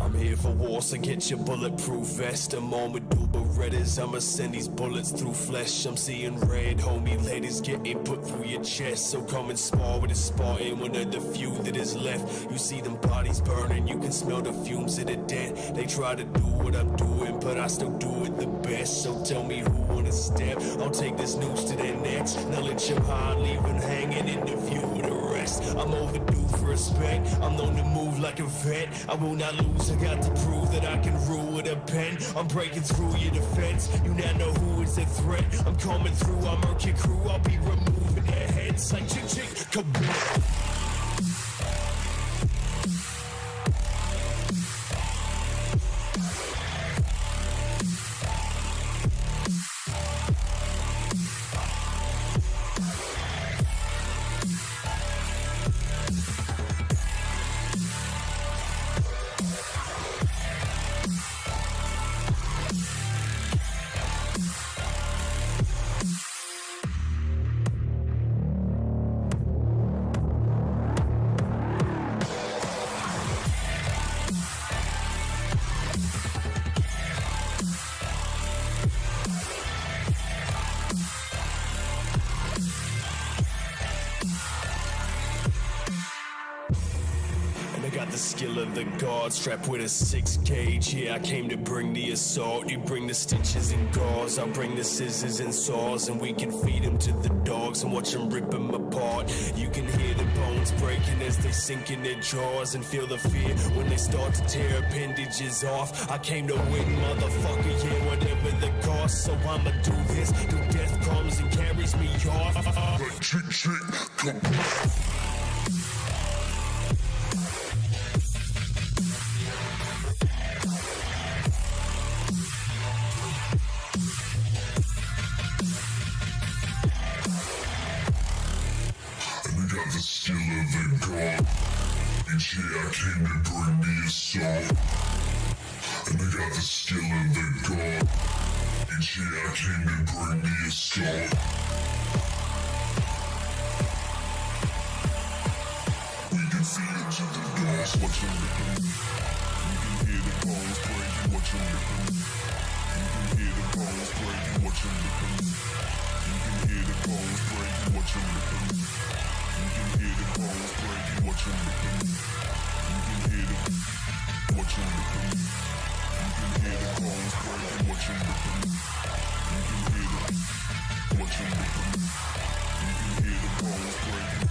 I'm here for war, so get your bulletproof vest. I'm on with dual Berettas, I'ma send these bullets through flesh. I'm seeing red, homie, ladies getting put through your chest. So come and spar with a Spartan, one of the few that is left. You see them bodies burning, you can smell the fumes of the dead. They try to do what I'm doing, but I still do it the best. So tell me who wanna step, I'll take this noose to their necks. Now let your high, leave them hanging in the view of the rest. I'm overdue for respect, I'm known to move like a vet. I will not lose, I got to prove that I can rule with a pen. I'm breaking through your defense, you now know who is a threat. I'm coming through, I'll murk your crew, I'll be removing their heads like chick chick, kaboom. Got the skill of the guard, strapped with a 6 gauge. Yeah, I came to bring the assault. You bring the stitches and gauze, I'll bring the scissors and saws, and we can feed them to the dogs and watch them rip them apart. You can hear the bones breaking as they sink in their jaws, and feel the fear when they start to tear appendages off. I came to win, motherfucker, yeah, whatever the cost. So I'ma do this till death comes and carries me off. Chick, chick, come on. The skill of the god, and yeah, I came to bring the assault. And I got the skill of the god, and yeah, I came to bring the assault. We can see into the doors, what you're looking. You can hear the bones breaking, what you're looking. You can hear the bones breaking, what you're looking. You can hear the bones breaking, what you're looking. You can hear the bones breaking, what you're looking. You can hear the, what you're looking. You can hear the bones breaking, what you're looking. You can hear the, what you're looking. You can hear the bones breaking.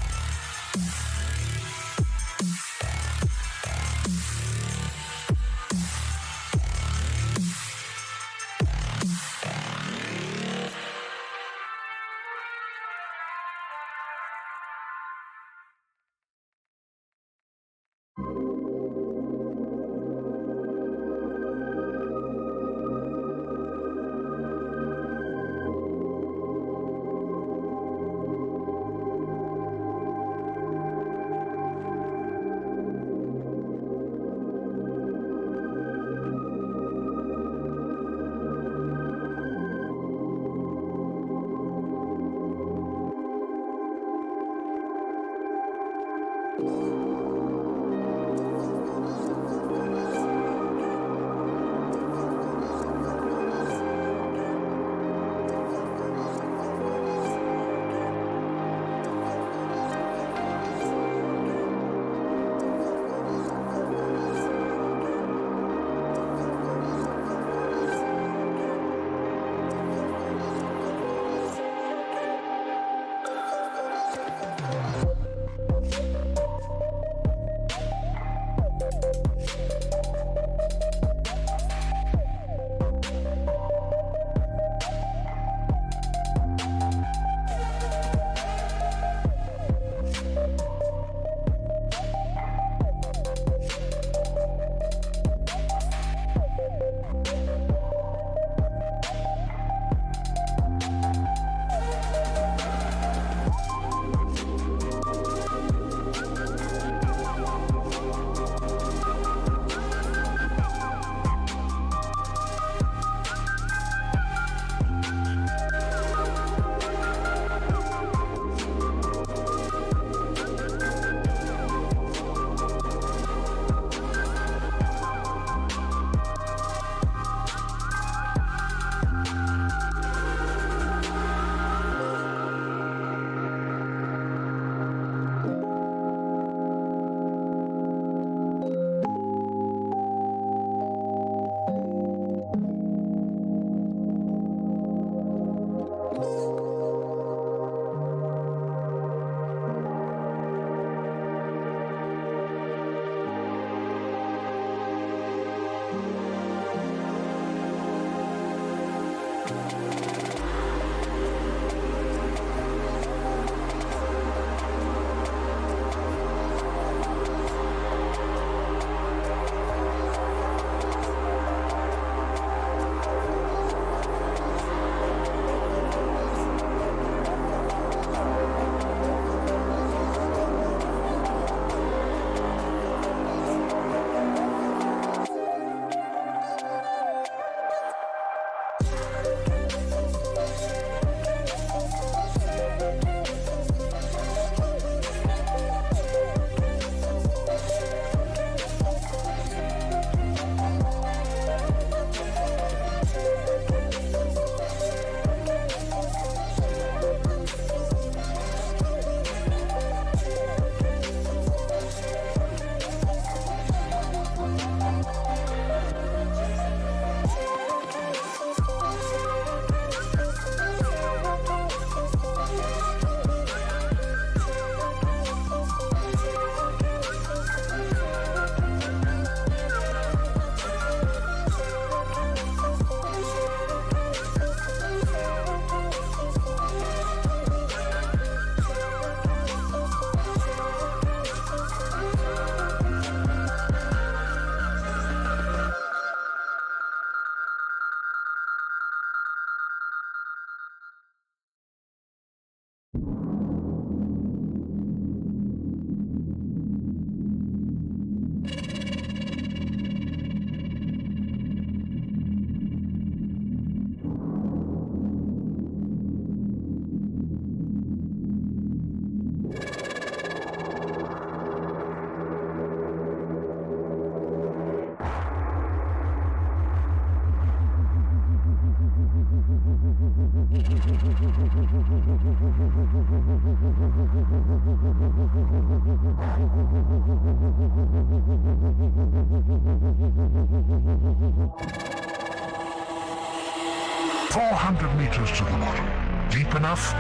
400 meters to the bottom. Deep enough?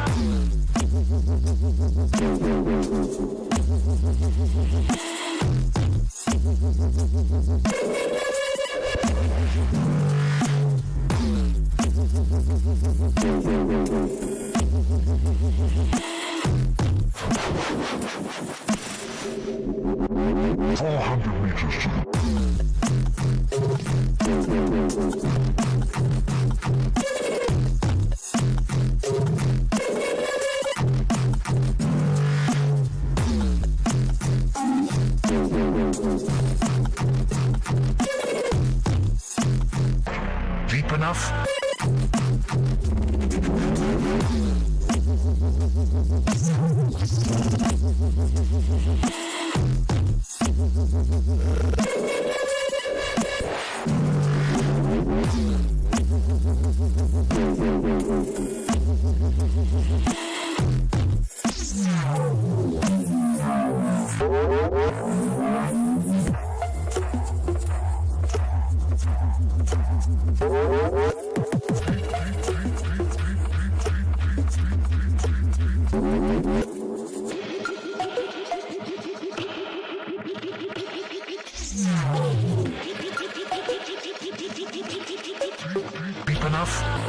400 meters to the deep enough? Deep enough?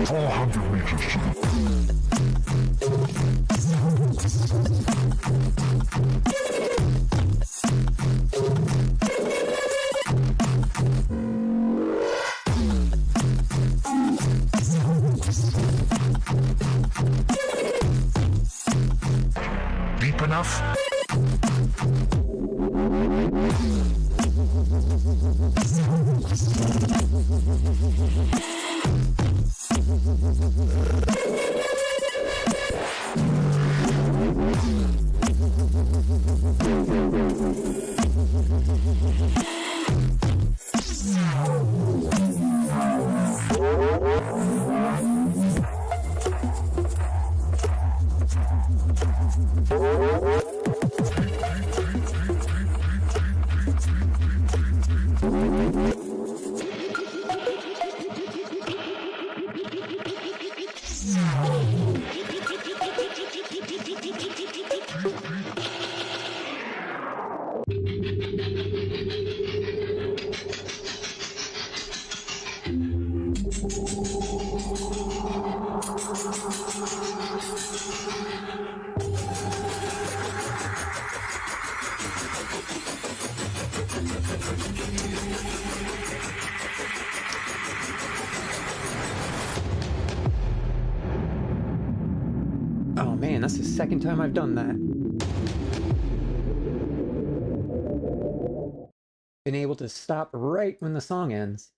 400 meters to the deep enough? That's the second time I've done that. Been able to stop right when the song ends.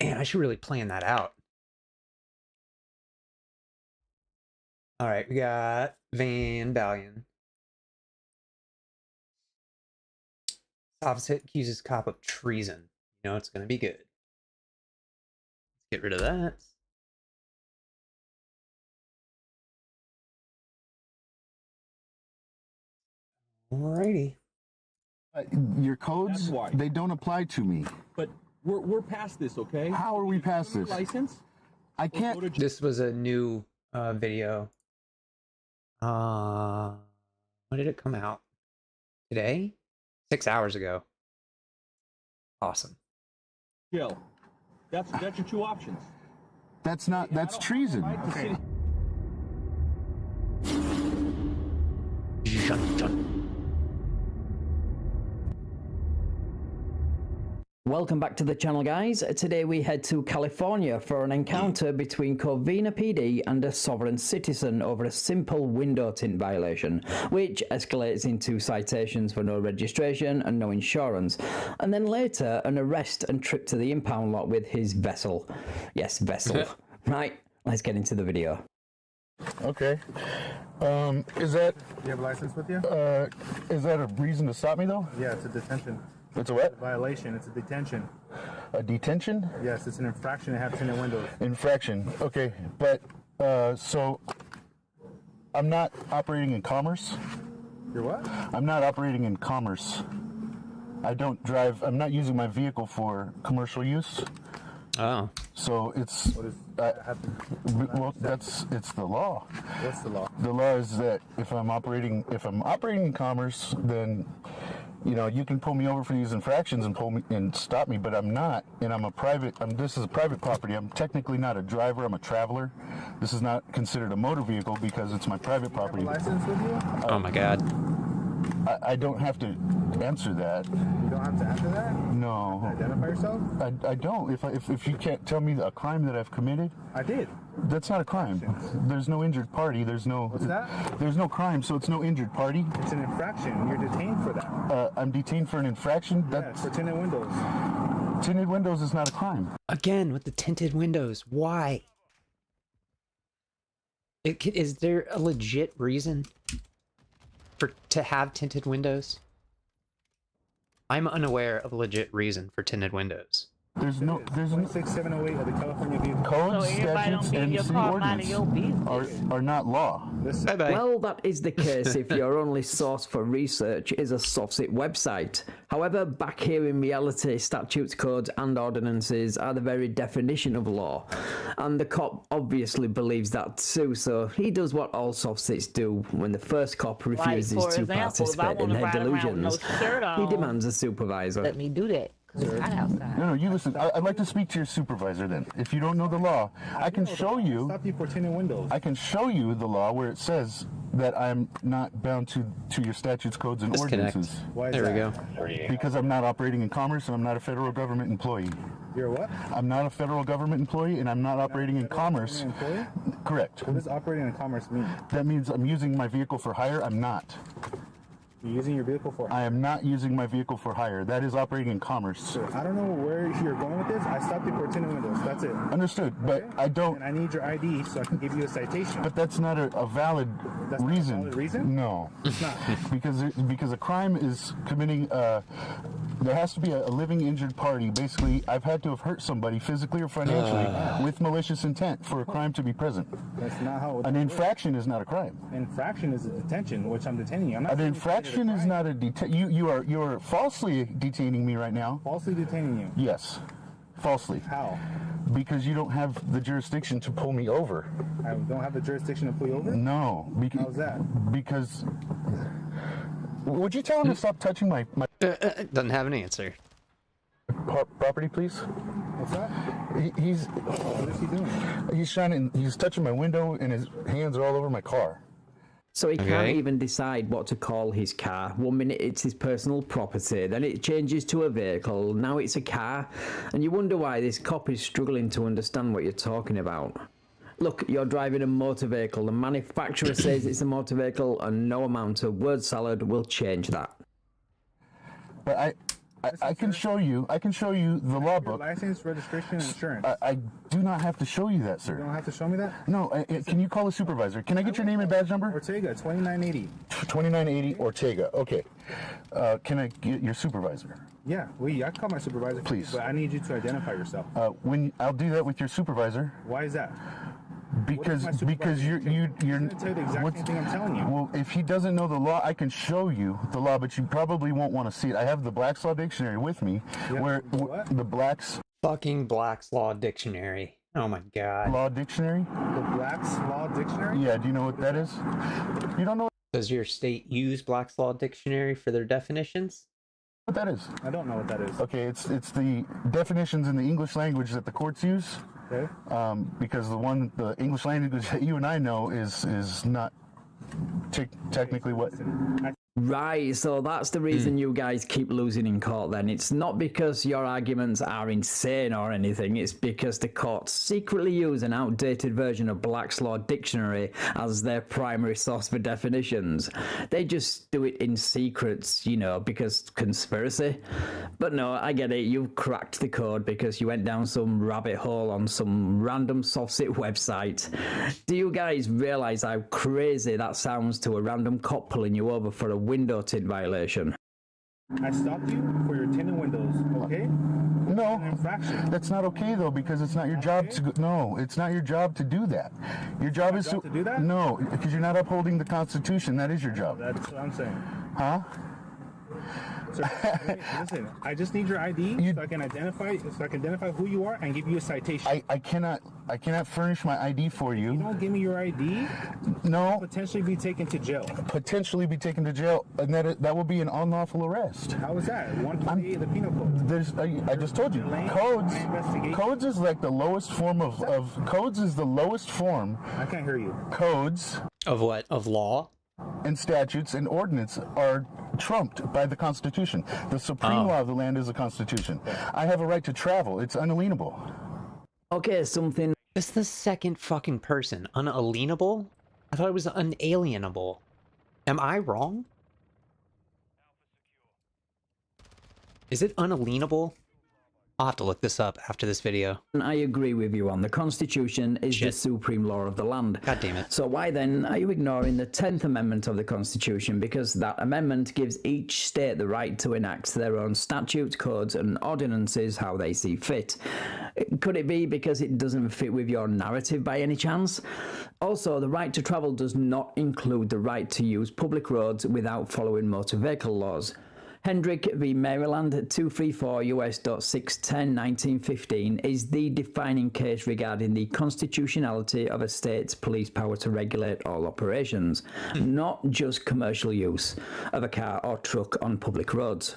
Man, I should really plan that out. Alright, we got Van Balion. Opposite accuses cop of treason. You know it's gonna be good. Let's get rid of that. Alrighty. Your codes, they don't apply to me. But we're past this, okay? How are we past this? License? I can't. This was a new video. When did it come out? Today? 6 hours ago. Awesome. Jill, that's your two options. That's not. That's treason. Okay. Welcome back to the channel, guys. Today we head to California for an encounter between Covina PD and a sovereign citizen over a simple window tint violation, which escalates into citations for no registration and no insurance, and then later an arrest and trip to the impound lot with his vessel. Yes, vessel. Right, let's get into the video. Okay. Is that? Do you have a license with you? Is that a reason to stop me though? Yeah, it's a detention. It's a what? Violation. It's a detention. A detention? Yes, it's an infraction to have tinted windows. Infraction. Okay, but so I'm not operating in commerce. You're what? I'm not operating in commerce. I don't drive. I'm not using my vehicle for commercial use. Oh. So it's. What is Well, it's the law. What's the law? The law is that if I'm operating in commerce, then you can pull me over for these infractions and pull me and stop me, but I'm not, and this is a private property. I'm technically not a driver. I'm a traveler. This is not considered a motor vehicle because it's my private property. Do you have a license with you? Oh my god. I don't have to answer that. You don't have to answer that? No. Identify yourself? I don't. If you can't tell me a crime that I've committed, I did. that's not a crime. There's no injured party. There's no. What's that? There's no crime, so it's no injured party. It's an infraction. You're detained for that. I'm detained for an infraction. Yes, for tinted windows. Tinted windows is not a crime. Again with the tinted windows. Why? Is there a legit reason to have tinted windows? I'm unaware of a legit reason for tinted windows. There's 26708 of the California Vehicle codes, So everybody statutes, don't be in and your city car minding your ordinance business. are not law. Listen, Bye-bye. Well, that is the case if your only source for research is a SOFSIT website. However, back here in reality, statutes, codes and ordinances are the very definition of law. And the cop obviously believes that too, so he does what all SOFSITs do when the first cop refuses for to example, if I participate in wanna their ride around with no delusions. shirt He on, demands a supervisor. let me do that, because it's hot outside. No, you listen. I'd like to speak to your supervisor then. If you don't know the law, I can show you. stop you for tinted windows. I can show you the law where it says that I'm not bound to your statutes, codes, and Disconnect. ordinances. Why is There we that? go. Because I'm not operating in commerce and I'm not a federal government employee. You're what? I'm not a federal government employee and I'm not operating in commerce. Employee? Correct. What does operating in commerce mean? That means I'm using my vehicle for hire. I'm not. You're using your vehicle for. I am not using my vehicle for hire. That is operating in commerce. So I don't know where you're going with this. I stopped you for tinted windows. That's it. Understood, but Okay? I don't. And I need your ID so I can give you a citation. But that's not a valid That's not a reason. valid reason? No, It's not. because a crime is committing. There has to be a living injured party. Basically, I've had to have hurt somebody physically or financially with malicious intent for a crime to be present. That's not how. An infraction is not a crime. Infraction is a detention, which I'm detaining you. I'm not An saying infraction you is not a you're falsely detaining me right now. falsely detaining you. Yes, falsely. How? Because you don't have the jurisdiction to pull me over. I don't have the jurisdiction to pull you over. No. How's that? Because. Would you tell him to stop touching my Doesn't have an answer. property, please? What's that? He's What is he doing? he's touching my window and his hands are all over my car. So he can't Okay. even decide what to call his car. 1 minute it's his personal property, then it changes to a vehicle, now it's a car, and you wonder why this cop is struggling to understand what you're talking about. Look, you're driving a motor vehicle. The manufacturer says it's a motor vehicle, and no amount of word salad will change that. But I can show you. I can show you the law Your book. license, registration, and insurance. I do not have to show you that, You don't sir. have to show me that? No. Can you call a supervisor? Can I get your name and badge number? Ortega, 2980. 2980 Ortega. Okay. Can I get your supervisor? Yeah, I can call my supervisor. Please. But I need you to identify yourself. I'll do that with your supervisor Why is that? because What is my because supervisor you're He's going to tell you the exact same thing I'm telling you. Well, if he doesn't know the law, I can show you the law, but you probably won't want to see it. I have the Black's Law Dictionary with me, Yeah, where the what? the Black's Fucking Black's Law Dictionary. Oh my god. Law Dictionary. The Black's Law Dictionary? Yeah. Do you know what that is? You don't know Does your state use Black's Law Dictionary for their definitions? what that is? I don't know what that is. Okay, it's the definitions in the English language that the courts use, Okay. because the English language that you and I know is not technically what. Right, so that's the reason you guys keep losing in court then. It's not because your arguments are insane or anything, it's because the courts secretly use an outdated version of Black's Law Dictionary as their primary source for definitions. They just do it in secrets, because conspiracy. But no, I get it, you've cracked the code because you went down some rabbit hole on some random softsit website. Do you guys realise how crazy that sounds to a random cop pulling you over for a window tint violation? I stopped you for your tinted windows, okay? An No, infraction. that's not okay though, because it's not your job to. No, it's not your job to do that. Your job is job to do that? No, because you're not upholding the Constitution. That is your job. That's what I'm saying. Huh? Sir, wait, listen, I just need your ID so I can identify who you are and give you a citation. I cannot furnish my ID for You you. don't give me your ID, No, potentially be taken to jail. potentially be taken to jail, and that will be an unlawful arrest. How is that? 128 of the penal code. There's, I just told you, codes is like the lowest form of codes is the lowest form. I can't hear you. Codes Of what? Of law? and statutes and ordinance are trumped by the Constitution. The supreme law of the land is the Constitution. I have a right to travel. It's unalienable. Okay, something It's the second fucking person. Unalienable? I thought it was unalienable. Am I wrong? Is it unalienable? I'll have to look this up after this video. I agree with you on. The Constitution is the Shit. supreme law of the land. God damn it. So why then are you ignoring the 10th Amendment of the Constitution? Because that amendment gives each state the right to enact their own statutes, codes and ordinances how they see fit. Could it be because it doesn't fit with your narrative by any chance? Also, the right to travel does not include the right to use public roads without following motor vehicle laws. Hendrick v. Maryland 234 US.610 1915 is the defining case regarding the constitutionality of a state's police power to regulate all operations, not just commercial use of a car or truck on public roads.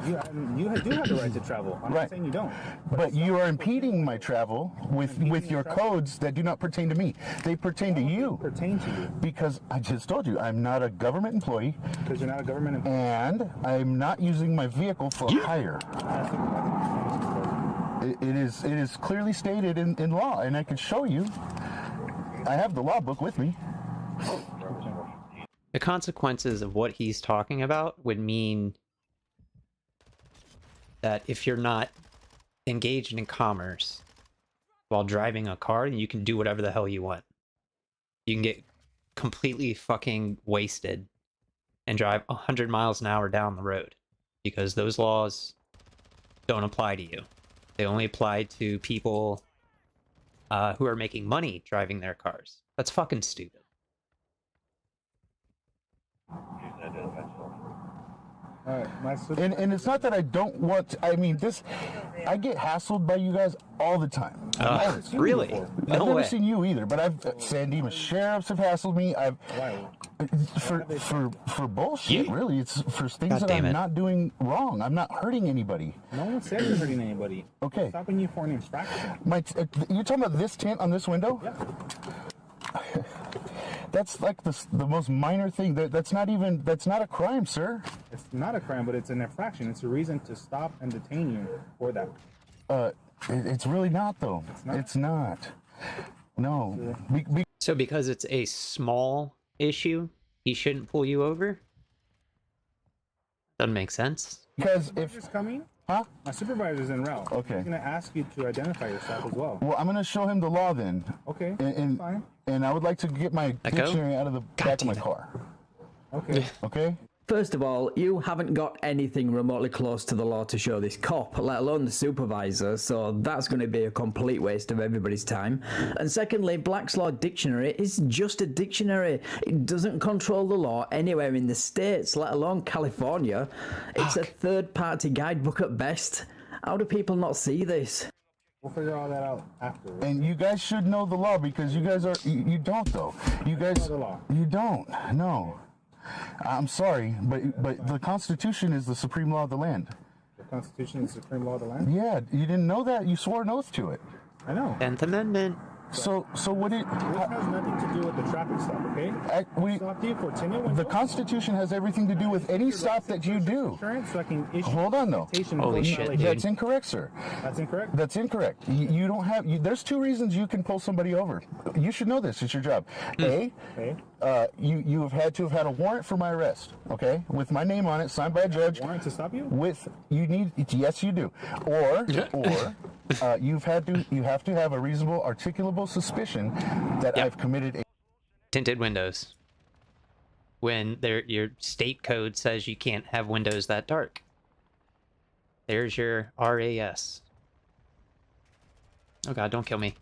You do have the right to travel. I'm Right. not saying you don't. But you are impeding my travel with your codes that do not pertain to me. They pertain to you. Pertain to you Because I just told you, I'm not a government employee, because you're not a government employee. and I'm not using my vehicle for hire. It is clearly stated in law, and I can show you. I have the law book with me. The consequences of what he's talking about would mean that if you're not engaged in commerce while driving a car, then you can do whatever the hell you want. You can get completely fucking wasted and drive 100 miles an hour down the road because those laws don't apply to you. They only apply to people who are making money driving their cars. That's fucking stupid. All right, my And it's not that I don't want. I mean, I get hassled by you guys all the time. Really? I've No never way. seen you either, but San Dimas sheriffs have hassled me. Why? For bullshit. Yeah. Really, it's for things God that damn I'm it. not doing wrong. I'm not hurting anybody. No one said you're hurting anybody. Okay. Stopping you for an infraction. You're talking about this tint on this window? Yeah. That's like the most minor thing. That's not a crime, sir. It's not a crime, but it's an infraction. It's a reason to stop and detain you for that. It's really not though. not? It's not. No. So because it's a small issue, he shouldn't pull you over? Doesn't make sense. Because if... Supervisor's coming. Huh? My supervisor's en route. Okay. He's going to ask you to identify yourself as well. Well, I'm going to show him the law then. Okay, fine. And I would like to get my dictionary out of the back of my car. Okay. Okay? First of all, you haven't got anything remotely close to the law to show this cop, let alone the supervisor, so that's going to be a complete waste of everybody's time. And secondly, Black's Law Dictionary is just a dictionary. It doesn't control the law anywhere in the States, let alone California. It's a third-party guidebook at best. How do people not see this? We'll figure all that out after. And you guys should know the law because you guys are... You don't, though. You guys... know the law. You don't. No. I'm sorry, but the Constitution is the supreme law of the land. The Constitution is the supreme law of the land? Yeah, you didn't know that? You swore an oath to it. I know. 10th Amendment. So what it... This has nothing to do with the traffic stop, okay? Stopped you for tinted windows. The Constitution has everything to do with any stop that you do. Insurance, so I can issue Hold on, though. Holy shit, dude. That's incorrect, sir. That's incorrect? That's incorrect. You don't have... there's two reasons you can pull somebody over. You should know this. It's your job. A, you have had to have had a warrant for my arrest, okay? With my name on it, signed by a judge. Warrant to stop you? Yes, you do. Or you have to have a reasonable, articulable suspicion that I've committed a... Tinted windows. When your state code says you can't have windows that dark. There's your RAS. Oh god, don't kill me.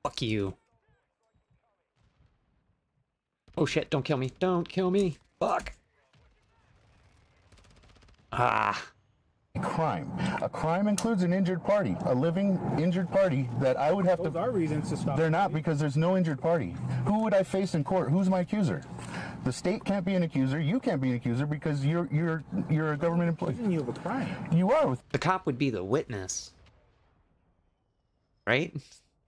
Fuck you. Oh shit, don't kill me. Don't kill me. Fuck. Ah. crime. A crime includes an injured party, a living injured party that I would have Those to... are reasons to stop. They're not, because there's no injured party. Who would I face in court? Who's my accuser? The state can't be an accuser. You can't be an accuser because you're a government employee. Accusing you of a crime. You are with The cop would be the witness. Right?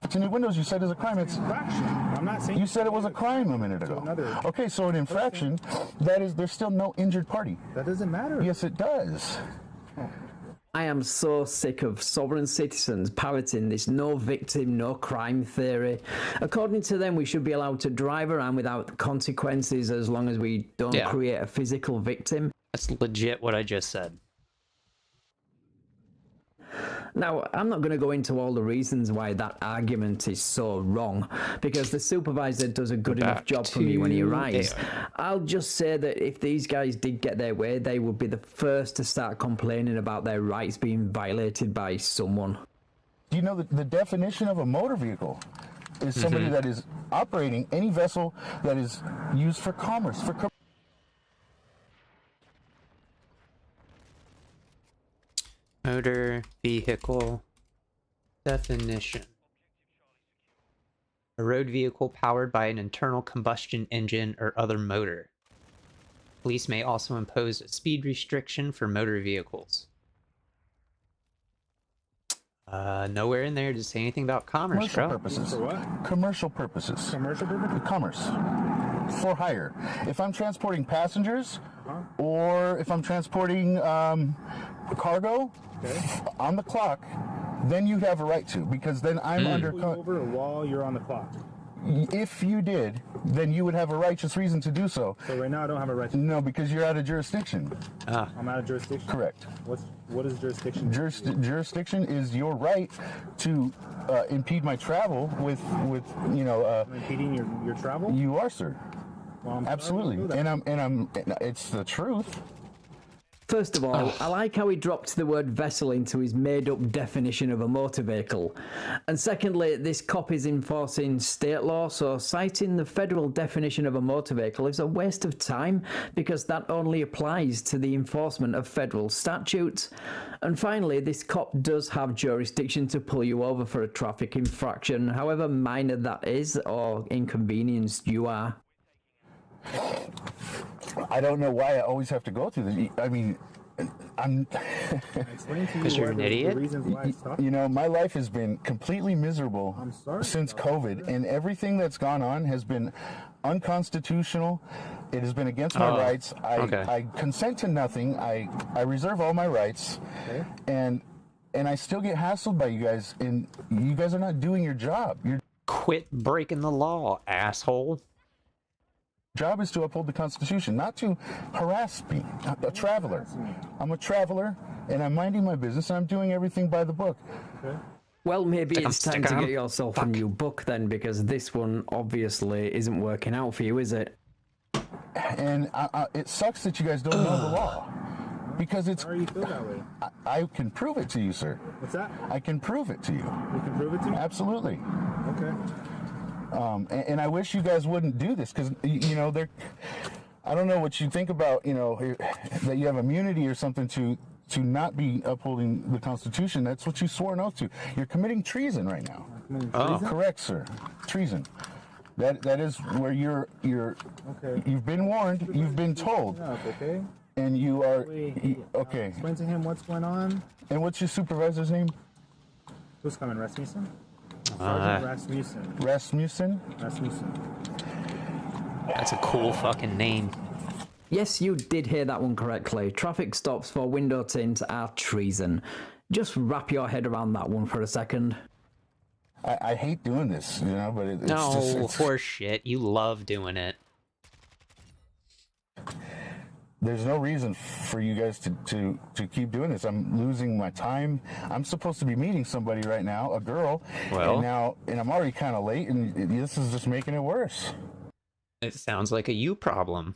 tinted windows. You said is a crime. It's Infraction. I'm not saying you said it was a crime a minute ago. another Okay, so an infraction, that is, there's still no injured party. that doesn't matter. Yes, it does. I am so sick of sovereign citizens parroting this no victim, no crime theory. According to them, we should be allowed to drive around without consequences as long as we don't create a physical victim. That's legit what I just said. Now, I'm not going to go into all the reasons why that argument is so wrong, because the supervisor does a good enough job for me when he arrives. I'll just say that if these guys did get their way, they would be the first to start complaining about their rights being violated by someone. Do you know that the definition of a motor vehicle is somebody that is operating any vessel that is used for commerce, for Motor vehicle definition. A road vehicle powered by an internal combustion engine or other motor. Police may also impose a speed restriction for motor vehicles. Nowhere in there to say anything about commerce, commercial bro. purposes. For what? Commercial purposes. Commercial purposes? Commerce. For hire. If I'm transporting passengers, or if I'm transporting cargo on the clock, then you have a right to, because then I'm under... Pull you over while you're on the clock. If you did, then you would have a righteous reason to do so. So right now I don't have a right to... No, because you're out of jurisdiction. I'm out of jurisdiction? Correct. What is jurisdiction? Jurisdiction is your right to impede my travel with I'm impeding your travel? you are, sir. Well, I'm Absolutely. sorry to do that. And I'm it's the truth. First of all, I like how he dropped the word vessel into his made-up definition of a motor vehicle. And secondly, this cop is enforcing state law, so citing the federal definition of a motor vehicle is a waste of time, because that only applies to the enforcement of federal statutes. And finally, this cop does have jurisdiction to pull you over for a traffic infraction, however minor that is, or inconvenienced you are. I don't know why I always have to go through this. I mean, I'm... Explain to you Because you're an idiot? the reasons why I stopped. You know, my life has been completely miserable I'm sorry since about COVID, and everything that's gone on has been unconstitutional. It has been against my rights. I consent to nothing. I reserve all my rights, and and I still get hassled by you guys, and you guys are not doing your job. Your Quit breaking the law, asshole. job is to uphold the Constitution, not to harass me. A traveler. I'm a traveler, and I'm minding my business, and I'm doing everything by the book. Okay. Well, maybe Stick 'em, it's time stick to 'em. get yourself a Fuck. new book then, because this one obviously isn't working out for you, is it? And it sucks that you guys don't know the law, because it's. How are you feel that way? I can prove it to you, sir. What's that? I can prove it to you. You can prove it to me? Absolutely. Okay. And I wish you guys wouldn't do this, because you know I don't know what you think about, you know, that you have immunity or something to not be upholding the Constitution. That's what you swore an oath to. You're committing treason right now. Oh. Correct, sir. Treason. That is where you're. Okay. You've been warned. You've been told, Okay. and you are. Wait, Okay. explain to him what's going on. And what's your supervisor's name? Who's coming? Rasmussen? Uh, Sergeant Rasmussen. Rasmussen. Rasmussen. That's a cool fucking name. Yes, you did hear that one correctly. Traffic stops for window tint are treason. Just wrap your head around that one for a second. I hate doing this, you know, but it's No, just. It's, horse shit. You love doing it. there's no reason for you guys to keep doing this. I'm losing my time. I'm supposed to be meeting somebody right now, a girl. Well. And I'm already kind of late, and this is just making it worse. It sounds like a you problem.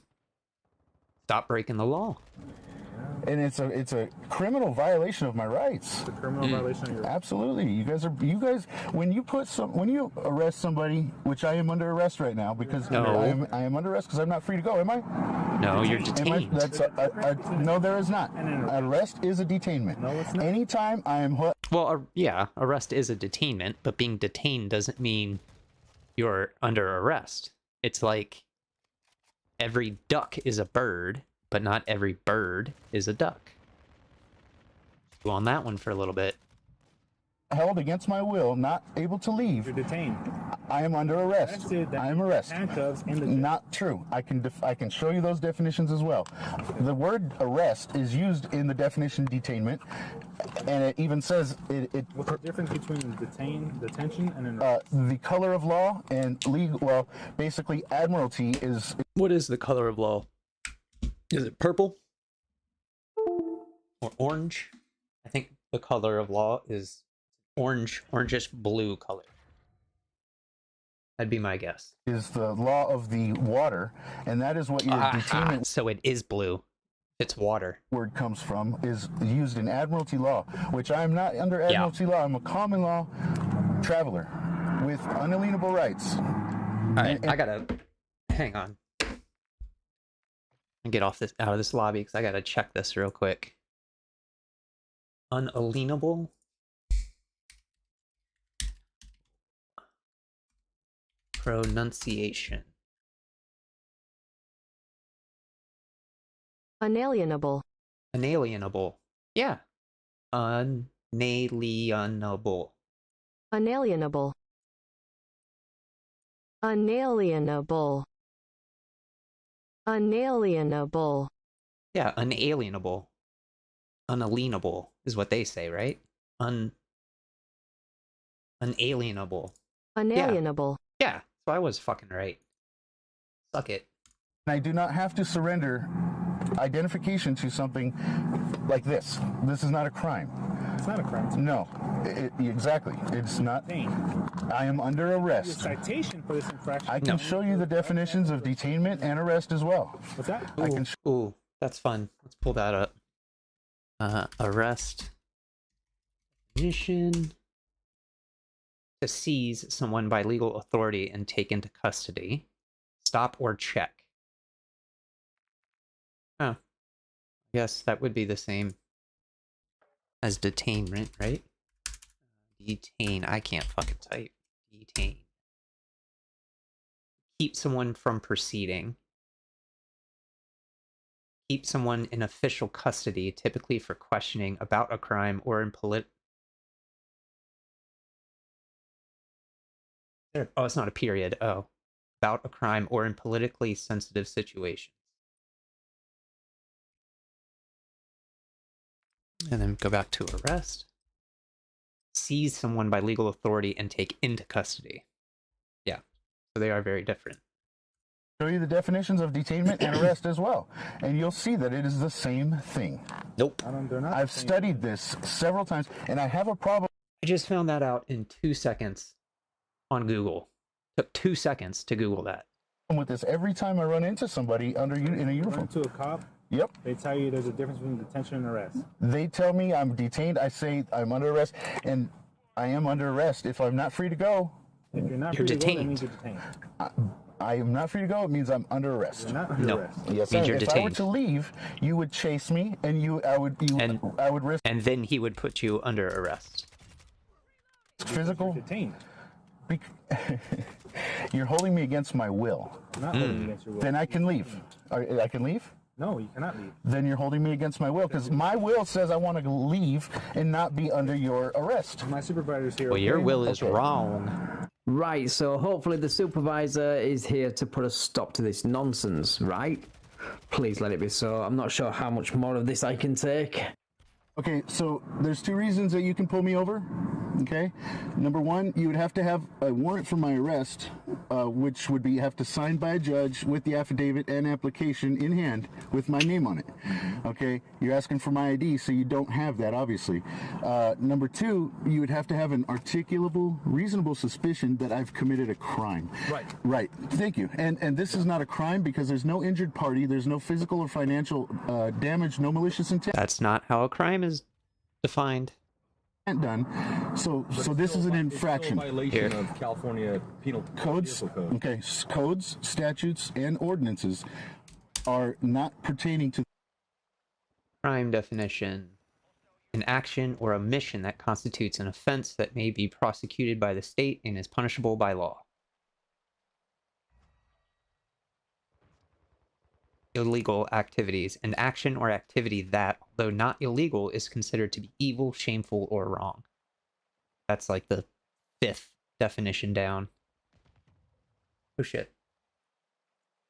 Stop breaking the law. And it's a criminal violation of my rights. The criminal violation of your Absolutely. You guys when you arrest somebody, which I am under arrest right now because No. I am under arrest because I'm not free to go, am I? No, you're Am I? detained. That's no, there is not. Arrest is a detainment. No, it's not. Anytime I am Well, yeah, arrest is a detainment, but being detained doesn't mean you're under arrest. It's like every duck is a bird, but not every bird is a duck. Go on that one for a little bit. held against my will, not able to leave, You're detained. I am under arrest. That's it, that- I am arrested. Handcuffs in the Not true. I can show you those definitions as well. The word arrest is used in the definition detainment, and it even says What's the difference between detention and an arrest? the color of law and legal. Well, basically, admiralty is. What is the color of law? Is it purple? Or orange? I think the color of law is orange, orangish blue color. That'd be my guess. Is the law of the water, and that is what your detainment So it is blue. It's water. word comes from, is used in admiralty law, which I am not under admiralty law. I'm a common law traveler with unalienable rights. All right, I gotta hang on. And get off this out of this lobby because I gotta check this real quick. Unalienable. Pronunciation. Unalienable. Unalienable. Yeah. Unalienable. Unalienable. Unalienable. Unalienable. Yeah, unalienable. Unalienable is what they say, right? Unalienable. Unalienable. Yeah, so I was fucking right. Suck it. I do not have to surrender identification to something like this. This is not a crime. It's not a crime. No, exactly. It's not. Detained. I am under The arrest. citation for this infraction. I can show you the definitions of detainment and arrest as well. What's that? I can. Ooh, that's fun. Let's pull that up. Arrest. Definition. To seize someone by legal authority and take into custody. Stop or check. Oh. Yes, that would be the same as detainment, right? Detain. I can't fucking type. Detain. Keep someone from proceeding. Keep someone in official custody, typically for questioning about a crime or in Oh, it's not a period. Oh. About a crime or in politically sensitive situations. And then go back to arrest. seize someone by legal authority and take into custody. Yeah, so they are very different. Show you the definitions of detainment and arrest as well, and you'll see that it is the same thing. Nope. They're not I've the same. studied this several times, and I have a problem I just found that out in 2 seconds on Google. Took 2 seconds to Google that. with this every time I run into somebody in a Run uniform. to a cop. Yep. They tell you there's a difference between detention and arrest. They tell me I'm detained. I say I'm under arrest, and I am under arrest. If I'm not free to go, If you're not You're free to go, that detained. means you're detained. I am not free to go. It means I'm under arrest. You're not under No. arrest. Yes, Means sir. you're If I were detained. to leave, you would chase me, and I would risk And then he would put you under arrest. physical. You're detained. You're holding me against my will. You're not holding against your will. Then I can leave. I can leave? No, you cannot leave. Then you're holding me against my will, because my will says I want to leave and not be under your arrest. My supervisor's here. Well, your okay? will is Okay. wrong. Right, so hopefully the supervisor is here to put a stop to this nonsense, right? Please let it be so. I'm not sure how much more of this I can take. Okay, so there's two reasons that you can pull me over. Okay, number one, you would have to have a warrant for my arrest, which would be have to sign by a judge with the affidavit and application in hand with my name on it. Okay, you're asking for my ID, so you don't have that, obviously. Number two, you would have to have an articulable, reasonable suspicion that I've committed a crime. Right. Right. Thank you. And this is not a crime because there's no injured party, there's no physical or financial damage, no malicious intent That's not how a crime is defined. done. So this is an infraction. It's still a violation Here. of California penal Codes, vehicle code. okay, codes, statutes, and ordinances are not pertaining to Crime definition: an action or omission that constitutes an offense that may be prosecuted by the state and is punishable by law. Illegal activities: an action or activity that, although not illegal, is considered to be evil, shameful, or wrong. That's like the 5th definition down. Oh shit.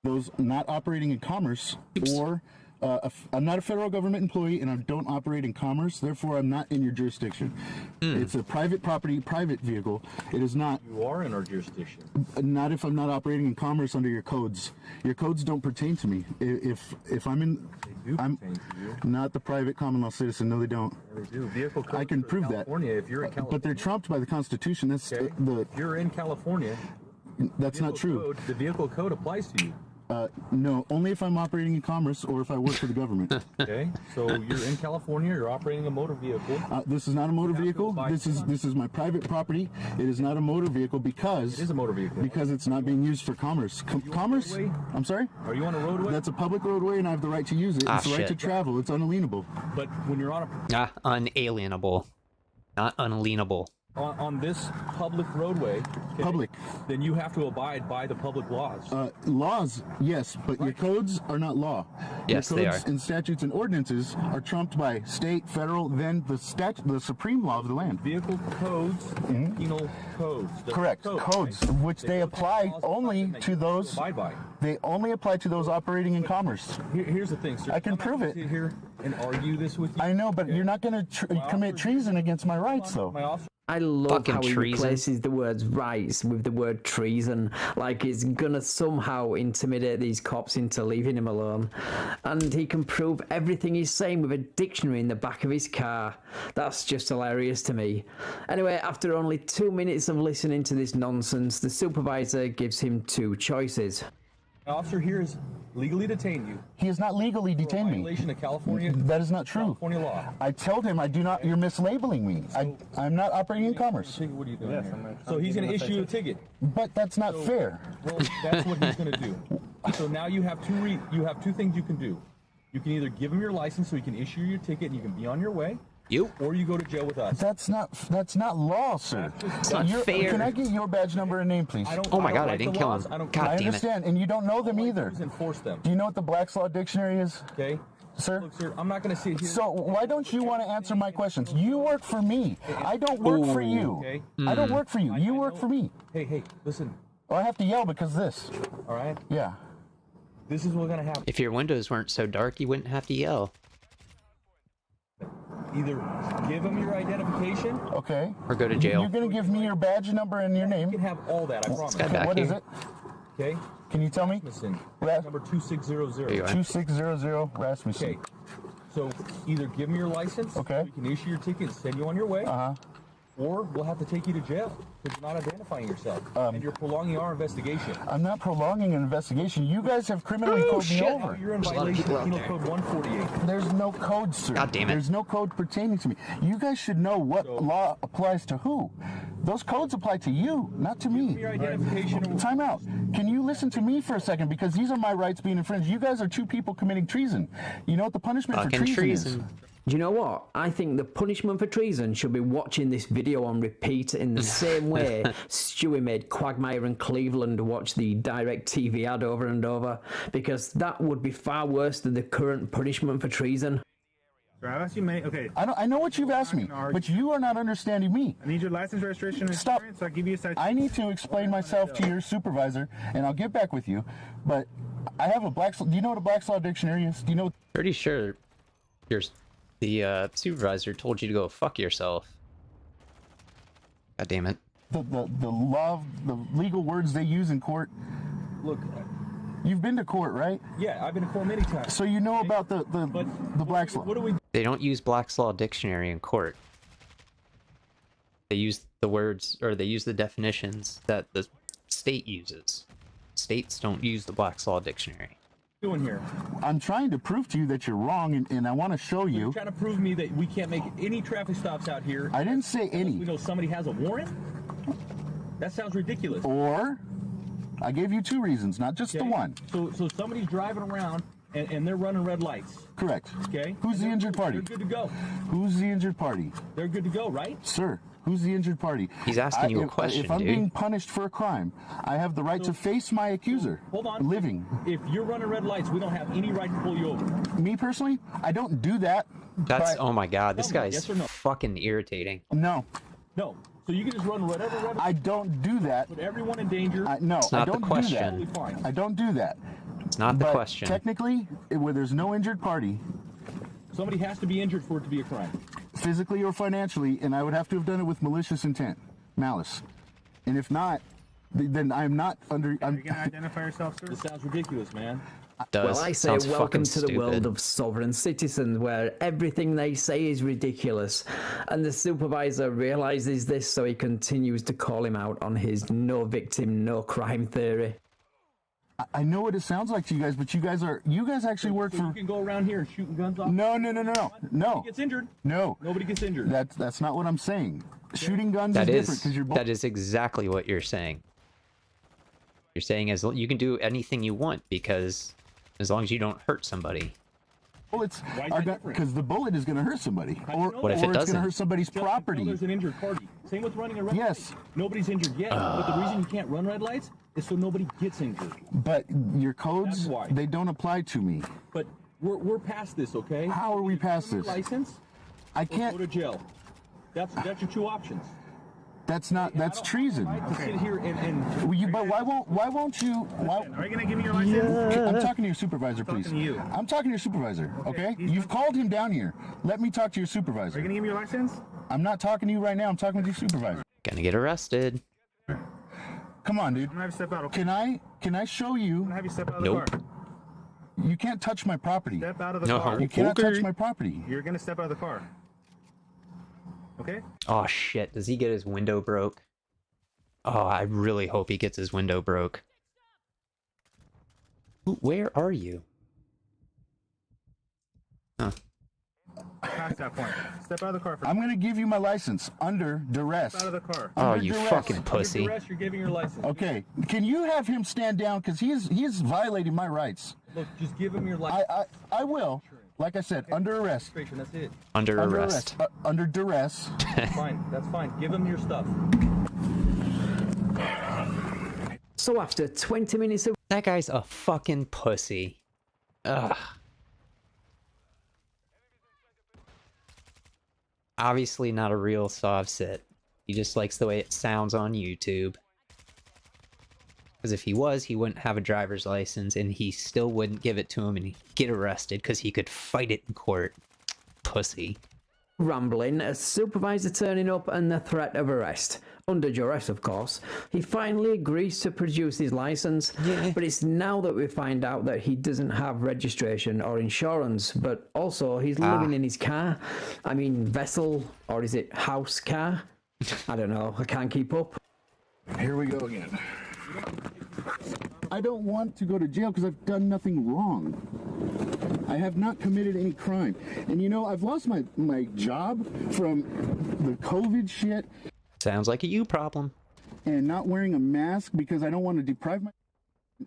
those not operating in commerce, or I'm not a federal government employee and I don't operate in commerce, therefore I'm not in your jurisdiction. It's a private property, private vehicle. It is not. You are in our jurisdiction. Not if I'm not operating in commerce under your codes. Your codes don't pertain to me. If I'm in, They do I'm pertain to you. not the private common law citizen. No, they don't. They do. Vehicle codes I can for prove California, that. if you're in California. But they're trumped by the Constitution. That's Okay? If you're in California, that's not vehicle true. code- the vehicle code applies to you. No, only if I'm operating in commerce or if I work for the government. Okay? So you're in California, you're operating a motor vehicle. This is not a motor have to vehicle. abide This is my private property. It is not a motor vehicle because It is a motor vehicle. because it's not being used for commerce. Commerce? roadway? I'm sorry. Are you on a roadway? That's a public roadway, and I have the right to use it. Ah, It's the right to shit. travel. It's unalienable. But when you're on a Unalienable. Not unalienable. on this public roadway, okay, Public. then you have to abide by the public laws. Laws, yes, but your codes are not law. Yes, your they codes are. and statutes and ordinances are trumped by state, federal, then the supreme law of the land. Vehicle codes, penal codes. They're Correct. codes, Codes, right? which they don't have apply laws only that to you those. abide by. They only apply to those operating in commerce. Here's the thing, sir. I can I'm not prove gonna it. Sit here and argue this with you. I know, but you're not going to commit treason against my rights, though. My officer. I love Fucking how he treason. replaces the words rights with the word treason, like it's gonna somehow intimidate these cops into leaving him alone. And he can prove everything he's saying with a dictionary in the back of his car. That's just hilarious to me. Anyway, after only 2 minutes of listening to this nonsense, the supervisor gives him two choices. My officer here is legally detained you. He has not legally For a detained me. violation of California. That is not true. California law. I told him I do not. You're mislabeling me. I'm not operating in commerce. What are you doing Yes, here? I'm gonna So he's give going to him a issue a ticket. But that's not fair. Well, that's what he's going to do. So now you have two things you can do. You can either give him your license so he can issue your ticket and you can be on your way, You? or you go to jail with us. That's not law, sir. It's not fair. Can I get your badge number and name, please? Oh my God, I write didn't the kill laws. him. I don't God I damn it. understand, and you don't know them All I either. do is enforce them. Do you know what the Black's Law Dictionary is, Okay? sir? Look, sir, I'm not going to sit here. So why don't you want to answer my questions? You work for me. I don't work for you. Okay. I don't work for you. You work for me. Hey, listen. Oh, I have to yell because this. All right? Yeah. This is what's going to happen. If your windows weren't so dark, you wouldn't have to yell. Either give them your identification. Okay. Or go to jail. You're going to give me your badge number and your You name. can have all that, I promise. guy back What is here. it? Okay? Can you tell me? Listen, Ras- number 2600. There you are. 2600 Rasmussen. Okay. So either give me your license, Okay. we can issue your ticket and send you on your way, Uh-huh. or we'll have to take you to jail because you're not identifying yourself and you're prolonging our investigation. I'm not prolonging an investigation. You guys have criminally Oh, pulled me shit. Now over. you're in There's a lot of violation people of out Penal there. Code 148. There's no code, sir. God damn it. There's no code pertaining to me. You guys should know what law applies to who. Those codes apply to you, not to me. Your identification. Time out. Can you listen to me for a second? Because these are my rights being infringed. You guys are two people committing treason. You know what the punishment for Fucking treason is? treason. Do you know what? I think the punishment for treason should be watching this video on repeat in the same way Stewie made Quagmire and Cleveland watch the direct TV ad over and over, because that would be far worse than the current punishment for treason. Sir, I've asked you many. Okay. I know what you've asked me, but you are not understanding me. I need your license, registration, and Stop. insurance, so I give you a citation. I need to explain myself to your supervisor, and I'll get back with you. But I have a Black's. Do you know what a Black's Law Dictionary is? Do you know? Pretty sure the supervisor told you to go fuck yourself. God damn it. The law, the legal words they use in court? Look, You've been to court, right? yeah, I've been to court many times. So you know about the Black's Law. What do we They don't use Black's Law Dictionary in court. They use the words, or they use the definitions that the state uses. States don't use the Black's Law Dictionary. doing here? I'm trying to prove to you that you're wrong, and I want to show You're you. trying to prove me that we can't make any traffic stops out here. I didn't say unless we any. know somebody has a warrant? That sounds ridiculous. Or, I gave you two reasons, not just the Okay? one. So somebody's driving around and they're running red lights. Correct. Okay? Who's the injured party? They're good to go. Who's the injured party? They're good to go, right? Sir, who's the injured party? He's asking you a if- question, If I'm dude. being punished for a crime, I have the right to face my accuser. Hold on. Living. If you're running red lights, we don't have any right to pull you over. Me personally, I don't do that. That's, but- oh my god, this Tell me, guy's yes or no? fucking irritating. No, No. So you can just run whatever red light, I don't do that. put everyone in danger. No, It's I not the don't do question. that. Fine. I don't do that. It's not the But question. technically, where there's no injured party, Somebody has to be injured for it to be a crime. physically or financially, and I would have to have done it with malicious intent, malice. And if not, then I'm not under. Are you gonna identify yourself, sir? This sounds ridiculous, man. Does. Well, I say Sounds welcome fucking to the stupid. world of sovereign citizens, where everything they say is ridiculous. And the supervisor realizes this, so he continues to call him out on his no victim, no crime theory. I know what it sounds like to you guys, but you guys actually work So for. you can go around here and shooting guns off. No. Nobody gets injured. No. Nobody gets injured. That's not what I'm saying. Shooting guns That is is different because you're both. that is exactly what you're saying. You're saying you can do anything you want because as long as you don't hurt somebody. bullets Why is are that different? because the bullet is going to hurt somebody, How do you know What if that? it or it's going to doesn't? hurt somebody's Until property. there's an injured party. Same with running a red Yes. light. Nobody's injured yet, but the reason you can't run red lights is so nobody gets injured. But your codes, That's why. they don't apply to me. But we're past this, okay? How are we past Your this? license I or go can't. to jail. That's your two options. That's not. And I That's don't have treason. the right to sit here and Well, but why won't you? Why, Are you gonna give me your license? I'm talking to your supervisor, talking please. to you. I'm talking to your supervisor. Okay. he's You've called him down here. Let me talk to your Are you supervisor. gonna give me your license? I'm not talking to you right now. I'm talking with your supervisor. Gonna get arrested. Come on, dude. I'm gonna have you step out. Okay. Can I show I'm you? gonna have you step out of Nope. the car. You can't touch my property. Step out of the No. car. You cannot Okay. touch my property. You're gonna step out of the car. Okay? Oh shit, does he get his window broke? Oh, I really hope he gets his window broke. Where are you? Huh. Past that point. Step out of the car. I'm gonna give you my license under duress. Step out of the car. Oh, Under you duress. fucking pussy. arrest, you're giving your license. Okay. Can you have him stand down because he is violating my rights. Look, just give him your license. I will. Like I said, under arrest. That's it. Under Under arrest. Under duress. Fine. That's fine. Give him your stuff. So after 20 minutes of That guy's a fucking pussy. Ugh. Obviously not a real soft sit. He just likes the way it sounds on YouTube. Because if he was, he wouldn't have a driver's license and he still wouldn't give it to him and he'd get arrested because he could fight it in court. Pussy. Rambling, a supervisor turning up, and the threat of arrest. Under duress, of course. He finally agrees to produce his license, but it's now that we find out that he doesn't have registration or insurance, but also he's living in his car. I mean, vessel, or is it house car? I don't know, I can't keep up. Here we go again. I don't want to go to jail because I've done nothing wrong. I have not committed any crime. And you know, I've lost my job from the COVID shit. Sounds like a you problem. And not wearing a mask because I don't want to deprive my...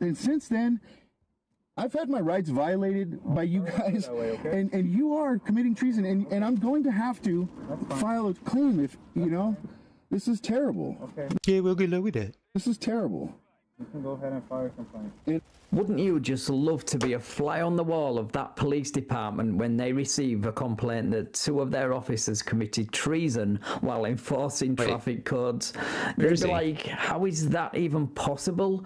And since then, I've had my rights violated by you guys. And you are committing treason. And I'm going to have to file a claim if, you know, this is terrible. Okay. Yeah, we'll get low with it. This is terrible. You can go ahead and file a complaint. Wouldn't you just love to be a fly on the wall of that police department when they receive a complaint that 2 of their officers committed treason while enforcing traffic codes? They'd be like, how is that even possible?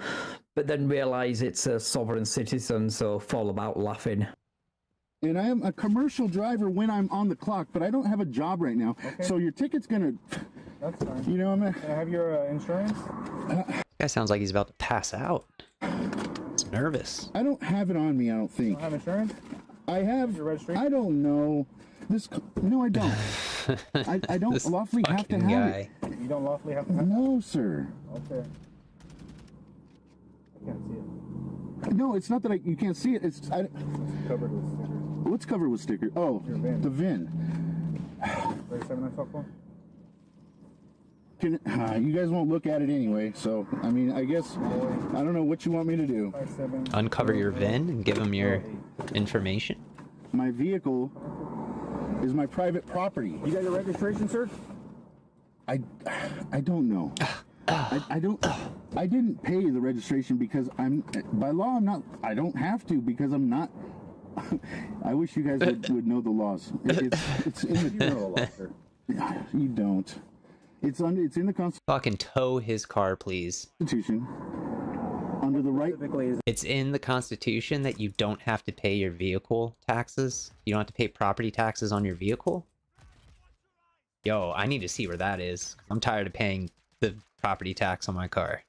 But then realise it's a sovereign citizen, so fall about laughing. And I am a commercial driver when I'm on the clock, but I don't have a job right now. Okay. So your ticket's gonna... That's fine. You know, I'm gonna... Can I have your insurance? Guy sounds like he's about to pass out. He's nervous. I don't have it on me, I don't You think. don't have insurance? I have... Your registration? I don't know. No, I don't. I don't This lawfully have to fucking have guy. it. You don't lawfully have to have No, sir. Okay. I can't see it. No, it's not that you can't see it. It's... It's covered with stickers. What's covered with stickers? Oh, Your VIN. the VIN. 37 cell phone? You guys won't look at it anyway, so, I mean, I guess... I don't know what you want me to do. 57. Uncover your VIN and give him your information. My vehicle is my private property. You got your registration, sir? I don't know. I didn't pay the registration because by law, I don't have to because I'm not. I wish you guys would know the laws. It's in the... You know the law, sir. You don't. It's in the Fucking tow his car, please. Constitution. Under the right... It's in the Constitution that you don't have to pay your vehicle taxes. You don't have to pay property taxes on your vehicle. Yo, I need to see where that is. I'm tired of paying the property tax on my car.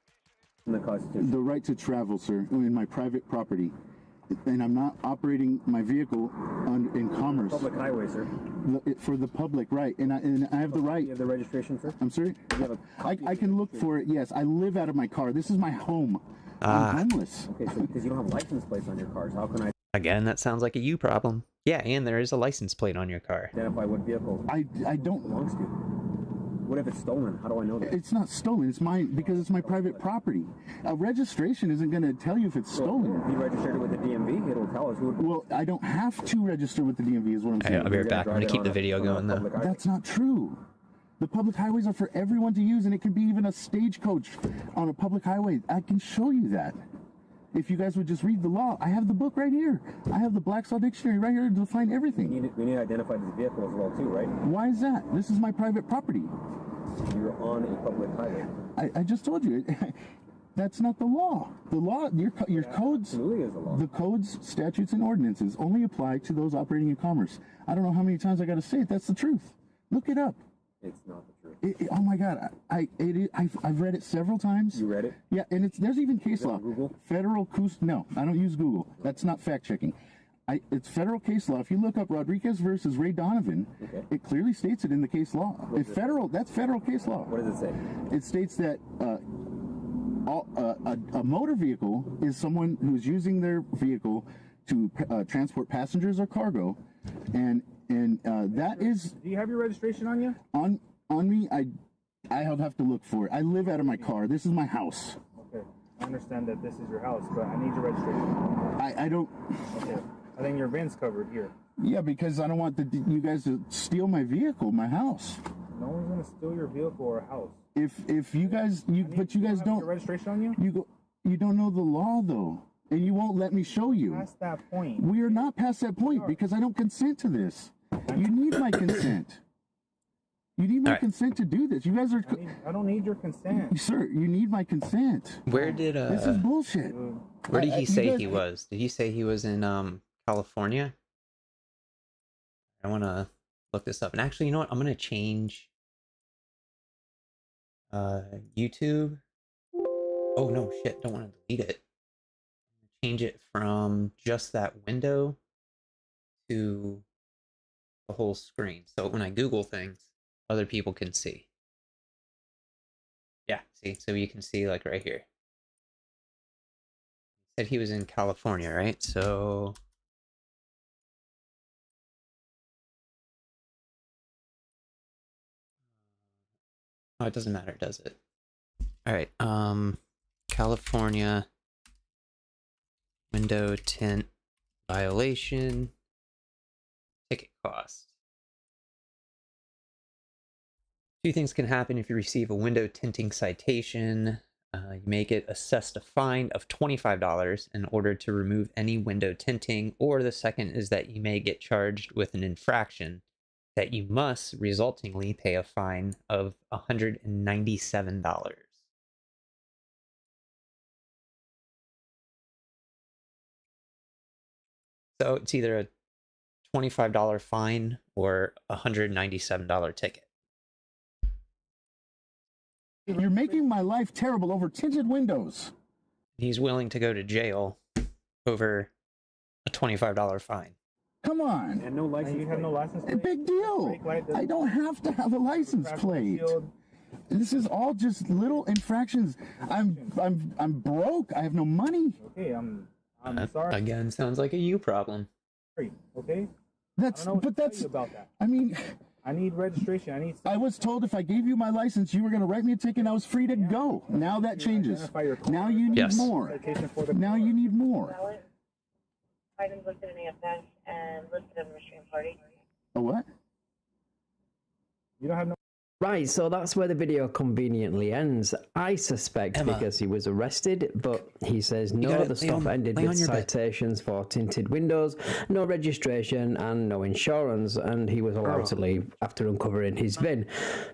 In the Constitution. The right to travel, sir, in my private property. And I'm not operating my vehicle in commerce. Public highway, sir. For the public, right. And I have the right. You have the registration, sir? I'm sorry? You have a copy I can look for it, yes. I live out of my car. This is my home. I'm homeless. Okay, so because you don't have license plates on your cars, how can I Again, that sounds like a you problem. Yeah, and there is a license plate on your car. identify what vehicle I don't... belongs to you? What if it's stolen? How do I know that? It's not stolen. It's mine because it's my private property. A registration isn't going to tell you if it's stolen. If you registered it with the DMV, it'll tell us who. Well, I don't have to register with the DMV is what I'm saying. I'll be right back. I'm gonna keep the video going though. That's not true. The public highways are for everyone to use, and it can be even a stagecoach on a public highway. I can show you that. If you guys would just read the law, I have the book right here. I have the Black's Law Dictionary right here to define everything. We need to identify this vehicle as well too, right? Why is that? This is my private property. You're on a public highway. I just told you. That's not the law. The law, your codes, Absolutely is the law. the codes, statutes, and ordinances only apply to those operating in commerce. I don't know how many times I got to say it. That's the truth. Look it up. It's not the truth. Oh my God, I've read it several times. You read it? Yeah, and there's even case law. Google? No, I don't use Google. That's not fact checking. It's federal case law. If you look up Rodriguez versus Ray Donovan, Okay. it clearly states it in the case law. It's federal. That's federal case law. What does it say? It states that a motor vehicle is someone who's using their vehicle to transport passengers or cargo, and that is Do you have your registration on you? on me. I'll have to look for it. I live out of my car. This is my house. Okay. I understand that this is your house, but I need your registration. I don't. Okay. I think your VIN's covered here. Yeah, because I don't want you guys to steal my vehicle, my house. No one's gonna steal your vehicle or house. If you guys but you guys Have don't your registration on you? you don't know the law though, and you won't let me show you. Past that point. We are not past that point because I don't consent to this. You need my consent. You need my consent to do this. You guys are... I don't need your consent. Sir, you need my consent. Where did This is bullshit. where did he you say guys- he was? Did he say he was in California? I wanna look this up. And actually, you know what? I'm gonna change YouTube. Oh no, shit! Don't want to delete it. Change it from just that window to the whole screen. So when I Google things, other people can see. Yeah, see, so you can see like right here. He said he was in California, right? So oh, it doesn't matter, does it? All right, California window tint violation ticket cost. Two things can happen if you receive a window tinting citation. You may get assessed a fine of $25 in order to remove any window tinting, or the second is that you may get charged with an infraction that you must resultingly pay a fine of $197. So it's either a $25 fine or a $197 ticket. You're making my life terrible over tinted windows. He's willing to go to jail over a $25 fine. Come on. And no license. You have no license plate? Big deal. I don't have to have a license plate. This is all just little infractions. I'm broke. I have no money. Okay, I'm sorry. Again, sounds like a you problem. Okay. That's about that. I mean, I need registration. I was told if I gave you my license, you were going to write me a ticket and I was free to go. Now that changes. Now you need more. Now you need more. Items listed in AFS and listed in restraint party. A what? You don't have no. Right, so that's where the video conveniently ends. I suspect Emma. because he was arrested, but he says no, the stuff ended with citations for tinted windows, no registration, and no insurance, and he was allowed to leave after uncovering his VIN.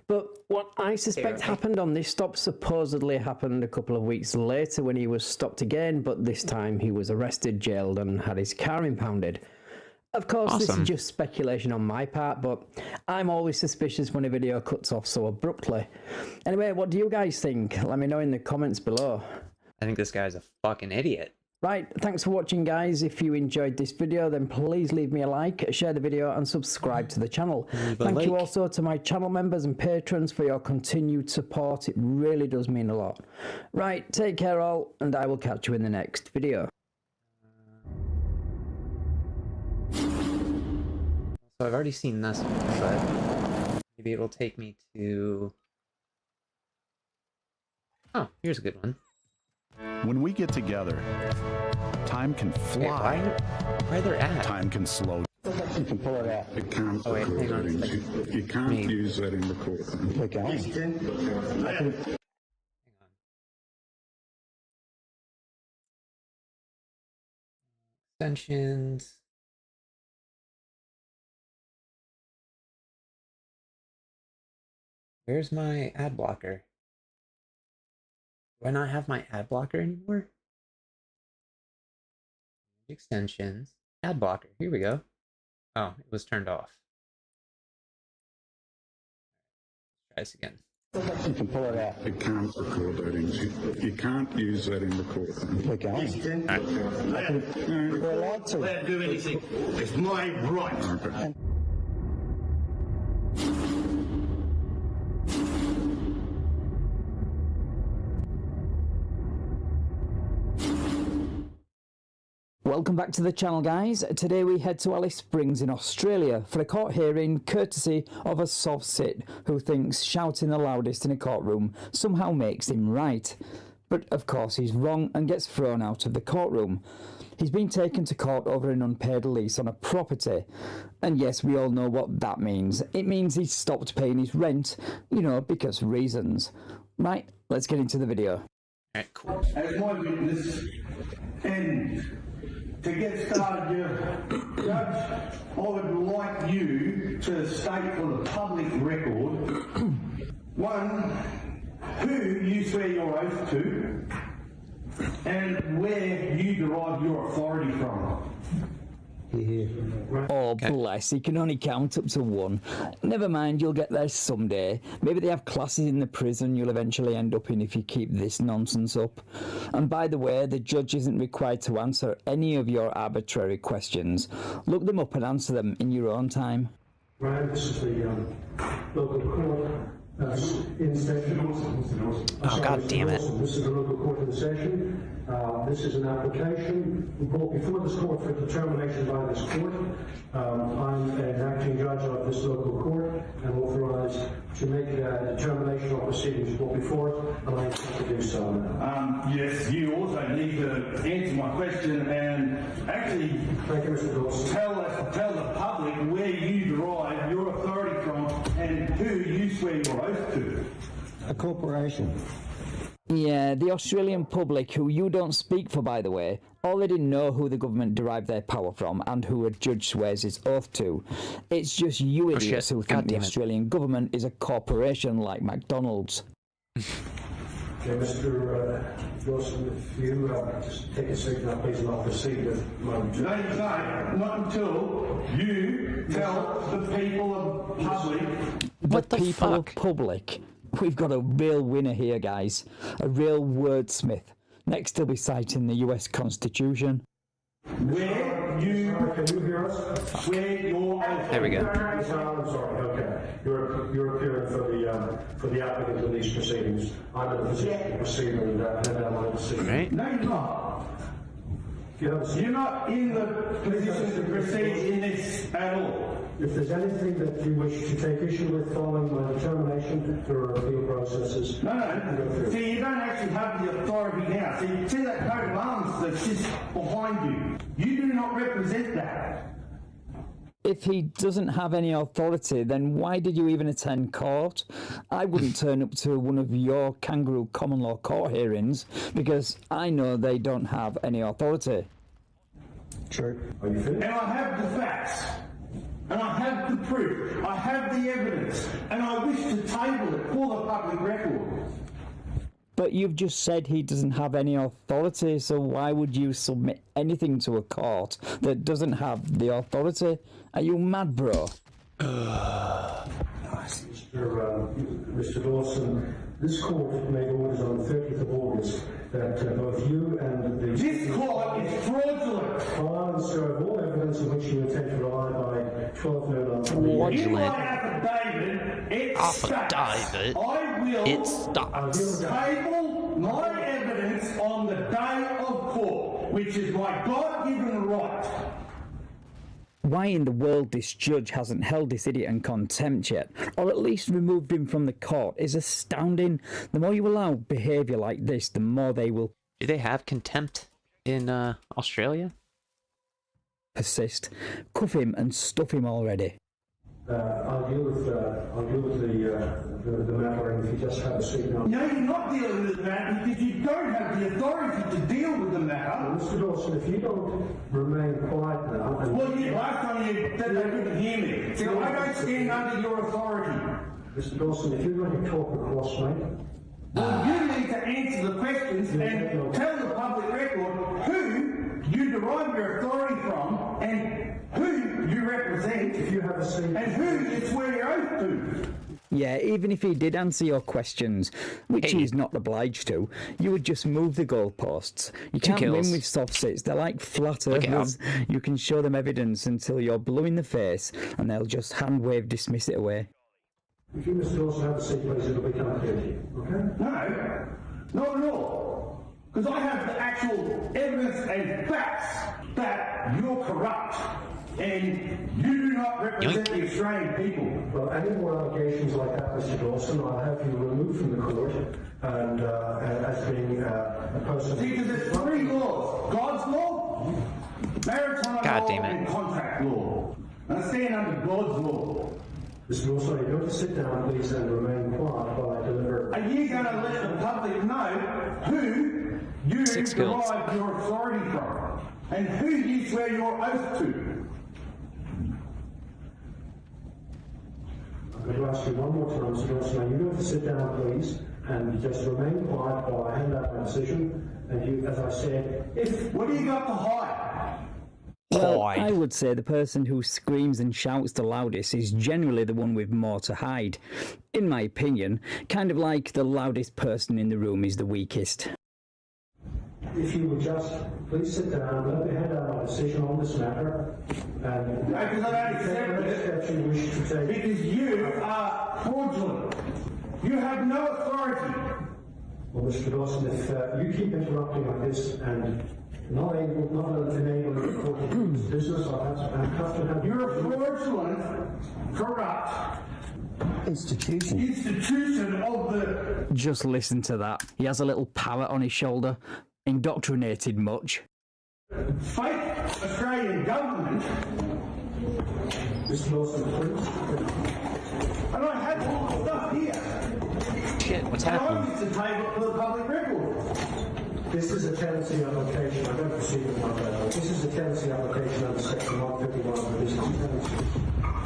But what I suspect happened on this stop supposedly happened a couple of weeks later when he was stopped again, but this time he was arrested, jailed, and had his car impounded. Of course, this is just speculation on my part, but I'm always suspicious when a video cuts off so abruptly. Anyway, what do you guys think? Let me know in the comments below. I think this guy's a fucking idiot. Right, thanks for watching, guys. If you enjoyed this video, then please leave me a like, share the video, and subscribe to the channel. Thank you also to my channel members and patrons for your continued support. It really does mean a lot. Right, take care all, and I will catch you in the next video. So I've already seen this one, but maybe it'll take me to... Oh, here's a good one. When we get together, time can fly. Where they're at? Time can slow. You can pull it out. It can't. Oh, wait, hang on a second. You can't use that in the court. Hang on. Extensions. Where's my ad blocker? Do I not have my ad blocker anymore? Extensions. Ad blocker. Here we go. Oh, it was turned off. Let's try this again. You can pull it out. It can't record that in. You can't use that in the court. We're allowed to. Let do anything. It's my right. Okay. Welcome back to the channel, guys. Today we head to Alice Springs in Australia for a court hearing courtesy of a soft sit who thinks shouting the loudest in a courtroom somehow makes him right. But of course he's wrong and gets thrown out of the courtroom. He's been taken to court over an unpaid lease on a property. And yes, we all know what that means. It means he's stopped paying his rent, you know, because reasons. Right, let's get into the video. Alright, cool. As my witness, and to get started, Judge, I would like you to state for the public record, one, who you swear your oath to, and where you derive your authority from. Oh, bless, he can only count up to 1. Never mind, you'll get there someday. Maybe they have classes in the prison you'll eventually end up in if you keep this nonsense up. And by the way, the judge isn't required to answer any of your arbitrary questions. Look them up and answer them in your own time. Right, this is the local court in session. Oh, God damn it. This is the local court in session. This is an application brought before this court for determination by this court. I'm an acting judge of this local court and authorized to make a determination of proceedings brought before it, and I intend to do so now. Yes, you also need to answer my question and actually Thank you, Mr. Dawson. tell the public where you derive your authority from and who you swear your oath to. A corporation. Yeah, the Australian public, who you don't speak for, by the way, already know who the government derived their power from and who a judge swears his oath to. It's just you idiots who think the Australian government is a corporation like McDonald's. Okay, Mr. Dawson, if you just take a seat now, please, and I'll proceed with my... No, not until you tell the people of public. What the people of public? We've got a real winner here, guys. A real wordsmith. Next, he'll be citing the US Constitution. Where you... Can you hear us? Where your oath. There we go. I'm sorry, okay. You're appearing for the applicant in these proceedings. I'm in a position to proceed and hand out my decision. Right. No, you're not. You're not in the position to proceed in this at all. If there's anything that you wish to take issue with following my determination, there are appeal processes. No. See, you don't actually have the authority now. See that coat of arms that's just behind you. You do not represent that. If he doesn't have any authority, then why did you even attend court? I wouldn't turn up to one of your kangaroo common law court hearings because I know they don't have any authority. True. Are you finished? And I have the facts. And I have the proof. I have the evidence. And I wish to table it for the public record. But you've just said he doesn't have any authority, so why would you submit anything to a court that doesn't have the authority? Are you mad, bro? Mr. Dawson, this court made orders on the 30th of August that both you and the... This court is fraudulent. File and serve all evidence in which you intend to rely by 12 noon. In my affidavit, it states I will table my evidence on the day of court, which is my God-given right. Why in the world this judge hasn't held this idiot in contempt yet, or at least removed him from the court, is astounding. The more you allow behaviour like this, the more they will... Do they have contempt in Australia? Persist. Cuff him and stuff him already. I'll deal with the matter, and if you just have a seat now. No, you're not dealing with the matter because you don't have the authority to deal with the matter. Well, Mr. Dawson, if you don't remain quiet now... Well, last time you said they couldn't hear me. So I don't stand under your authority. Mr. Dawson, if you're going to talk across me... Well, you need to answer the questions and tell the public record who you derive your authority from and who you represent if you have a seat, and who you swear your oath to. Yeah, even if he did answer your questions, which he's not obliged to, you would just move the goalposts. You can't win with soft sits. They're like flat earthers. You can show them evidence until you're blue in the face, and they'll just hand-wave dismiss it away. If you, Mr. Dawson, have a seat, please, it'll become clear to you, okay? No, not at all. Because I have the actual evidence and facts that you're corrupt and you do not represent the Australian people. Well, any more allegations like that, Mr. Dawson, I'll have you removed from the court and as being a person... See, because there's three laws. God's law, maritime law, and contract law. And I stand under God's law. Mr. Dawson, you're going to sit down, please, and remain quiet while I deliver... Are you going to let the public know who you derive your authority from and who you swear your oath to? I'm going to ask you one more time, Mr. Dawson. Are you going to sit down, please, and just remain quiet while I hand out my decision? And you, as I said, What do you got to hide? Well, I would say the person who screams and shouts the loudest is generally the one with more to hide. In my opinion, kind of like the loudest person in the room is the weakest. If you would just please sit down, let me hand out my decision on this matter, and because I don't accept steps you wish to take. Because you are fraudulent. You have no authority. Well, Mr. Dawson, if you keep interrupting like this and not enabling the court to do its business, I'll have to have... You're a fraudulent, corrupt institution of the... Just listen to that. He has a little parrot on his shoulder. Indoctrinated much. Fake Australian government. Mr. Dawson, please. And I have all the stuff here. Shit, what's happening? I to table for the public record. This is a tenancy application. I don't proceed with my vote. This is a tenancy application under Section 151 of the Business Tenancy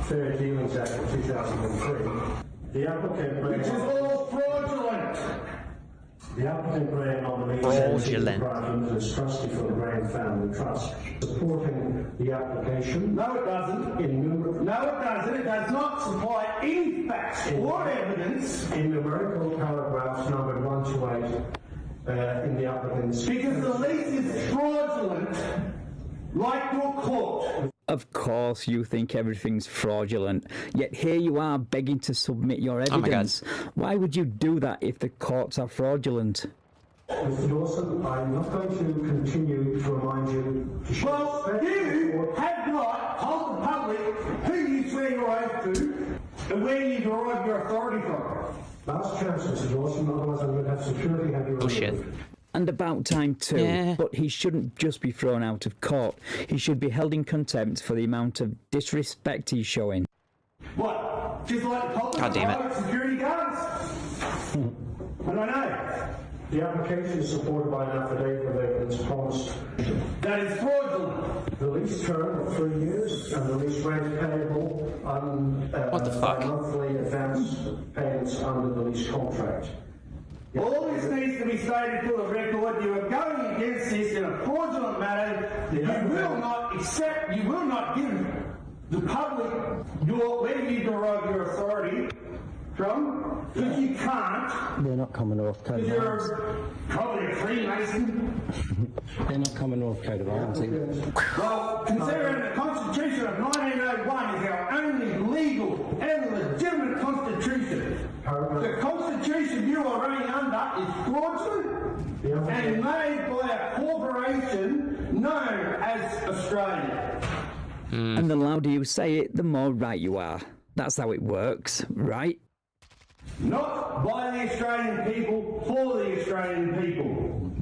Fair Dealings Act of 2003. The applicant... Which is all fraudulent. The applicant Graham on the Fraudulent. is trustee for the Graham Family Trust, supporting the application. No, it doesn't. No, it doesn't. It does not supply any facts or evidence. In numerical paragraphs numbered 1 to 8 in the applicant's... Because the lease is fraudulent, like your court. Of course you think everything's fraudulent, yet here you are begging to submit your evidence. Why would you do that if the courts are fraudulent? Mr. Dawson, I'm not going to continue to remind you to show respect. You have not told the public who you swear your oath to and where you derive your authority from. Last chance, Mr. Dawson, otherwise I'm going to have security have you removed. And about time too, Yeah. But he shouldn't just be thrown out of court. He should be held in contempt for the amount of disrespect he's showing. What? Just like the public God damn it. private security guards? I don't know. The application is supported by an affidavit of evidence promised. That is fraudulent. The lease term of 3 years and the lease rent payable on What the fuck? monthly advance payments under the lease contract. All this needs to be stated for the record. You are going against this in a fraudulent manner. You will not accept, you will not give the public where you derive your authority from, because you can't. They're not Commonwealth Code Because of Arms. you're probably a Freemason. They're not Commonwealth Code of Arms either. Well, considering the Constitution of 1901 is our only legal and legitimate Constitution, the Constitution you are running under is fraudulent and made by a corporation known as Australia. And the louder you say it, the more right you are. That's how it works, right? Not by the Australian people, for the Australian people.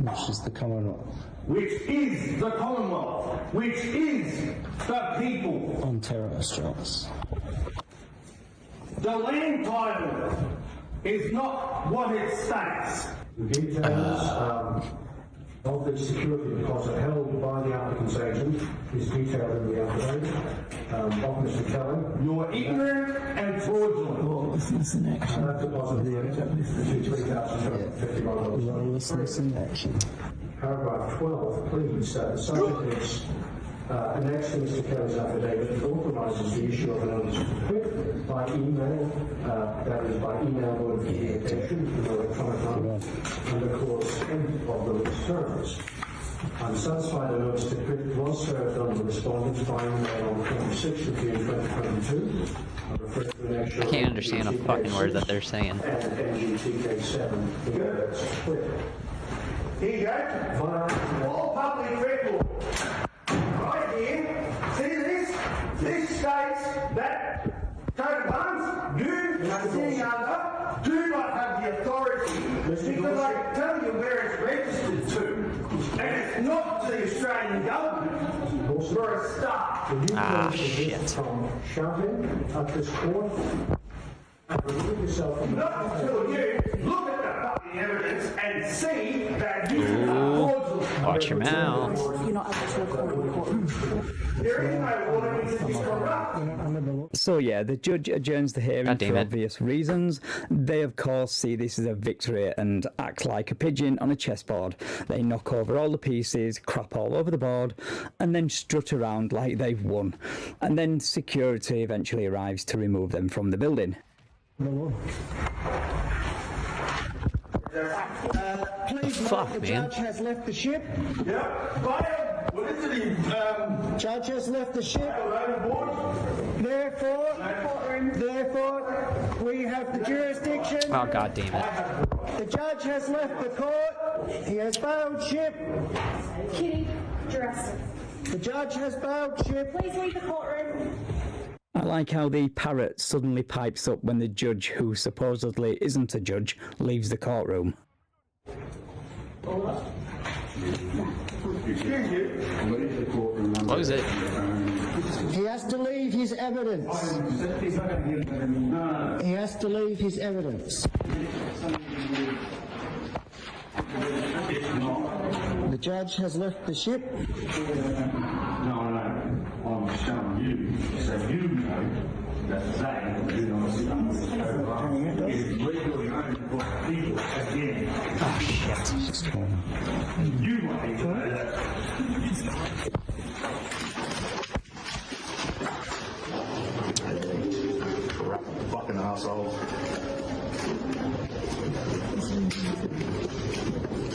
Which is the Commonwealth. Which is the Commonwealth. Which is the people. On Terra Australis. The land title is not what it states. The details of the security deposit held by the applicant's agent is detailed in the affidavit of Mr. Kelly. You're ignorant and fraudulent. Lawlessness in action. That deposit is $3,251. Lawlessness in action. Paragraph 12 pleads that the subject is annexed to Mr. Kelly's affidavit that authorizes the issue of a notice to quit by email, that is by email notification, electronic under clause 10 of the lease terms. I'm satisfied the notice to quit was served on the respondents by email on 26th of June 2022. I can't understand a fucking word that they're saying. And NGTK7, the notice to quit. Here you go. All public record. Right here. See this? This states that Coat of Arms, you are sitting under, do not have the authority because I can tell you where it's registered to. And it's not to the Australian government for a start. Ah, shit. From shouting at this court. Remove yourself from Not until you look at the fucking evidence and see that you are fraudulent. Watch your mouth. You're not able to record in court. So yeah, the judge adjourns the hearing for obvious reasons. They of course see this as a victory and act like a pigeon on a chessboard. They knock over all the pieces, crap all over the board, and then strut around like they've won. And then security eventually arrives to remove them from the building. Please Fuck, note the man. judge has left the ship. Yeah. Fire. What is it? Judge has left the ship. Therefore, we have the jurisdiction. Oh, god damn it. The judge has left the court. He has bailed ship. Kitty, dress. The judge has bailed ship. Please leave the courtroom. I like how the parrot suddenly pipes up when the judge, who supposedly isn't a judge, leaves the courtroom. Close it. He has to leave his evidence. He has to leave his evidence. The judge has left the ship. No, I'm showing you, so you know that they do not sit under the code. It's legally owned for people again. Oh shit. You want me to know that. Fucking assholes.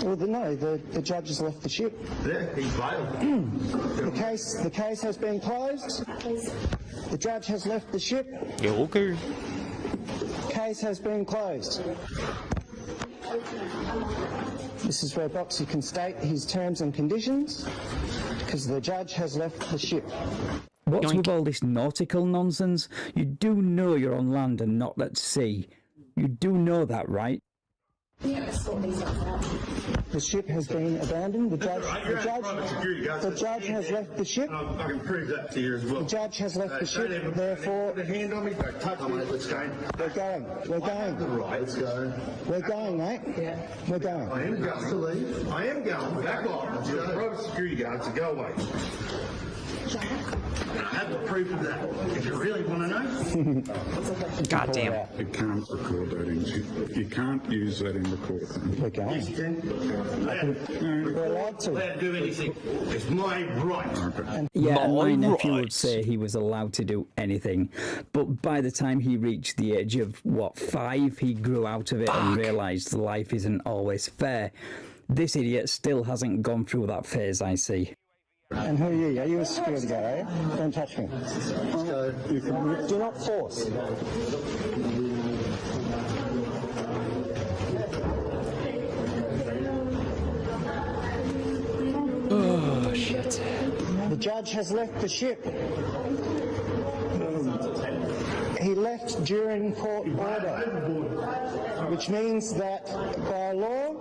Well, the judge has left the ship. Yeah, he's bailed. The case has been closed. The judge has left the ship. You okay? Case has been closed. This is where Boxy can state his terms and conditions, because the judge has left the ship. What's with all this nautical nonsense? You do know you're on land and not at sea. You do know that, right? The ship has been abandoned. The judge has left the ship. I can prove that to you as well. The judge has left the ship. Therefore, Put a hand on me. Don't touch me. Let's go. we're going. We're going. Let's go. We're going, mate. Yeah. We're going. I am going to leave. I am going. Back off. You're a private security guard, so go away. I have the proof of that. If you really want to know. God damn. You can't record that you can't use that in the courtroom. We're going. Yes, you can. We're allowed to. Allowed to do anything. It's my right. Yeah, and my nephew would right. say he was allowed to do anything. But by the time he reached the age of, 5, he grew out of it and realised life isn't always fair. This idiot still hasn't gone through that phase, I see. And who are you? Are you a security guard, are you? Don't touch me. Do not force. Oh shit. The judge has left the ship. He left during court order, which means that by law,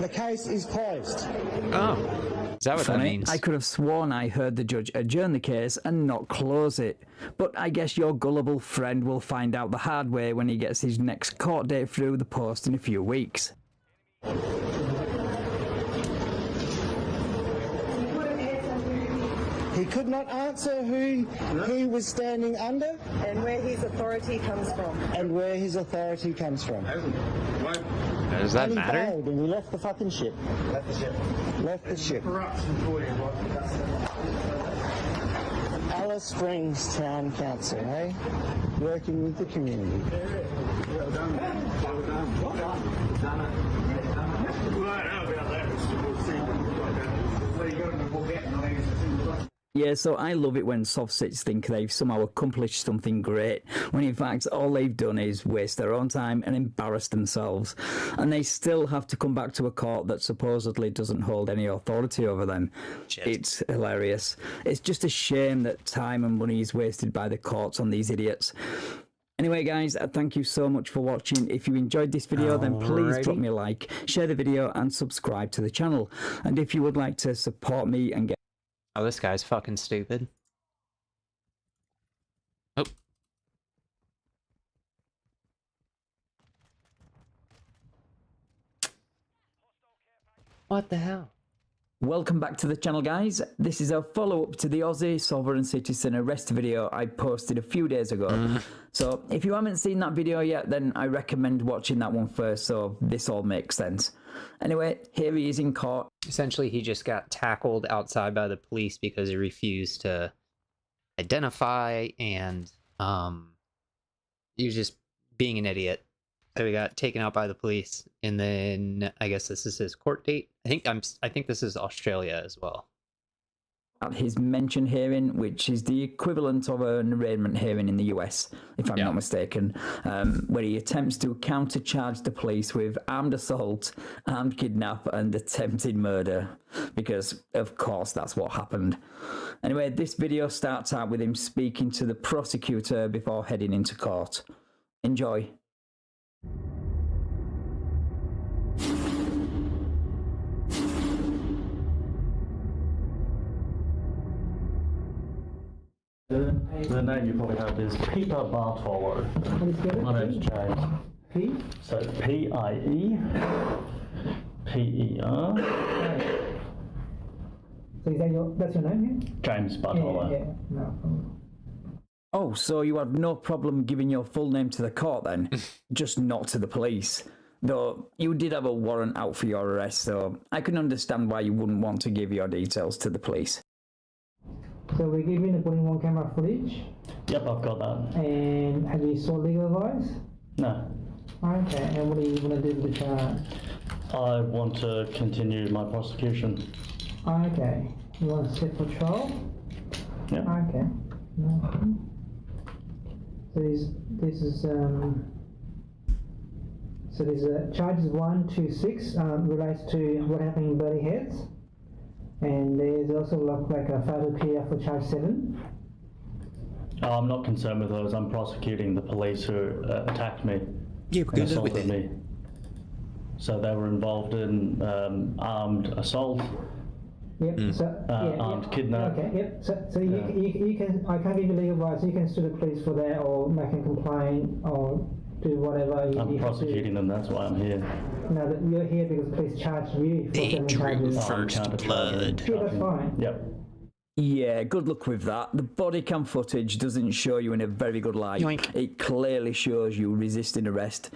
the case is closed. Oh. Is that what that means? I could have sworn I heard the judge adjourn the case and not close it. But I guess your gullible friend will find out the hard way when he gets his next court date through the post in a few weeks. He could not answer who he was standing under And where his authority comes from. and where his authority comes from. Does that And he matter? bailed and he left the fucking ship. Left the ship. Left the ship. Alice Springs Town Council, eh? Working with the community. Yeah, so I love it when soft-sits think they've somehow accomplished something great, when in fact all they've done is waste their own time and embarrass themselves. And they still have to come back to a court that supposedly doesn't hold any authority over them. Shit. It's hilarious. It's just a shame that time and money is wasted by the courts on these idiots. Anyway, guys, thank you so much for watching. If you enjoyed this video, then please drop me a like, share the video, and subscribe to the channel. And if you would like to support me and get... Oh, this guy's fucking stupid. Oh. What the hell? Welcome back to the channel, guys. This is a follow-up to the Aussie sovereign citizen arrest video I posted a few days ago. So if you haven't seen that video yet, then I recommend watching that one first so this all makes sense. Anyway, here he is in court. Essentially, he just got tackled outside by the police because he refused to identify, and he was just being an idiot. So he got taken out by the police, and then I guess this is his court date. I think this is Australia as well. At his mention hearing, which is the equivalent of an arraignment hearing in the US, if I'm not mistaken, where he attempts to countercharge the police with armed assault, armed kidnap, and attempted murder, because of course that's what happened. Anyway, this video starts out with him speaking to the prosecutor before heading into court. Enjoy. The name you probably have is Peter Bartolo. My name's James. P? So P-I-E P-E-R. So is that that's your name here? James Bartolo. Yeah, no. Oh, so you have no problem giving your full name to the court then? Just not to the police. Though you did have a warrant out for your arrest, so I can understand why you wouldn't want to give your details to the police. So we're giving the 41 camera footage. Yep, I've got that. And have you sought legal advice? No. Okay, and what do you want to do with the charge? I want to continue my prosecution. Okay. You want to sit for trial? Yeah. Okay. No. So this is so there's charges 1 to 6 relates to what happened in Burley Heads, and there's also like a fatal appeal for charge 7. I'm not concerned with those. I'm prosecuting the police who attacked me and assaulted me. So they were involved in armed assault. Yep. So, armed kidnap. Okay. Yep. So you can, I can't give you legal advice. You can sue the police for that, or make a complaint, or do whatever you I'm need prosecuting them. That's why I'm here. No, that you're here because the police charged you for 7 charges. First blood. Yeah, that's fine. Yep. Yeah, good luck with that. The body cam footage doesn't show you in a very good light. Yoink. It clearly shows you resisting arrest.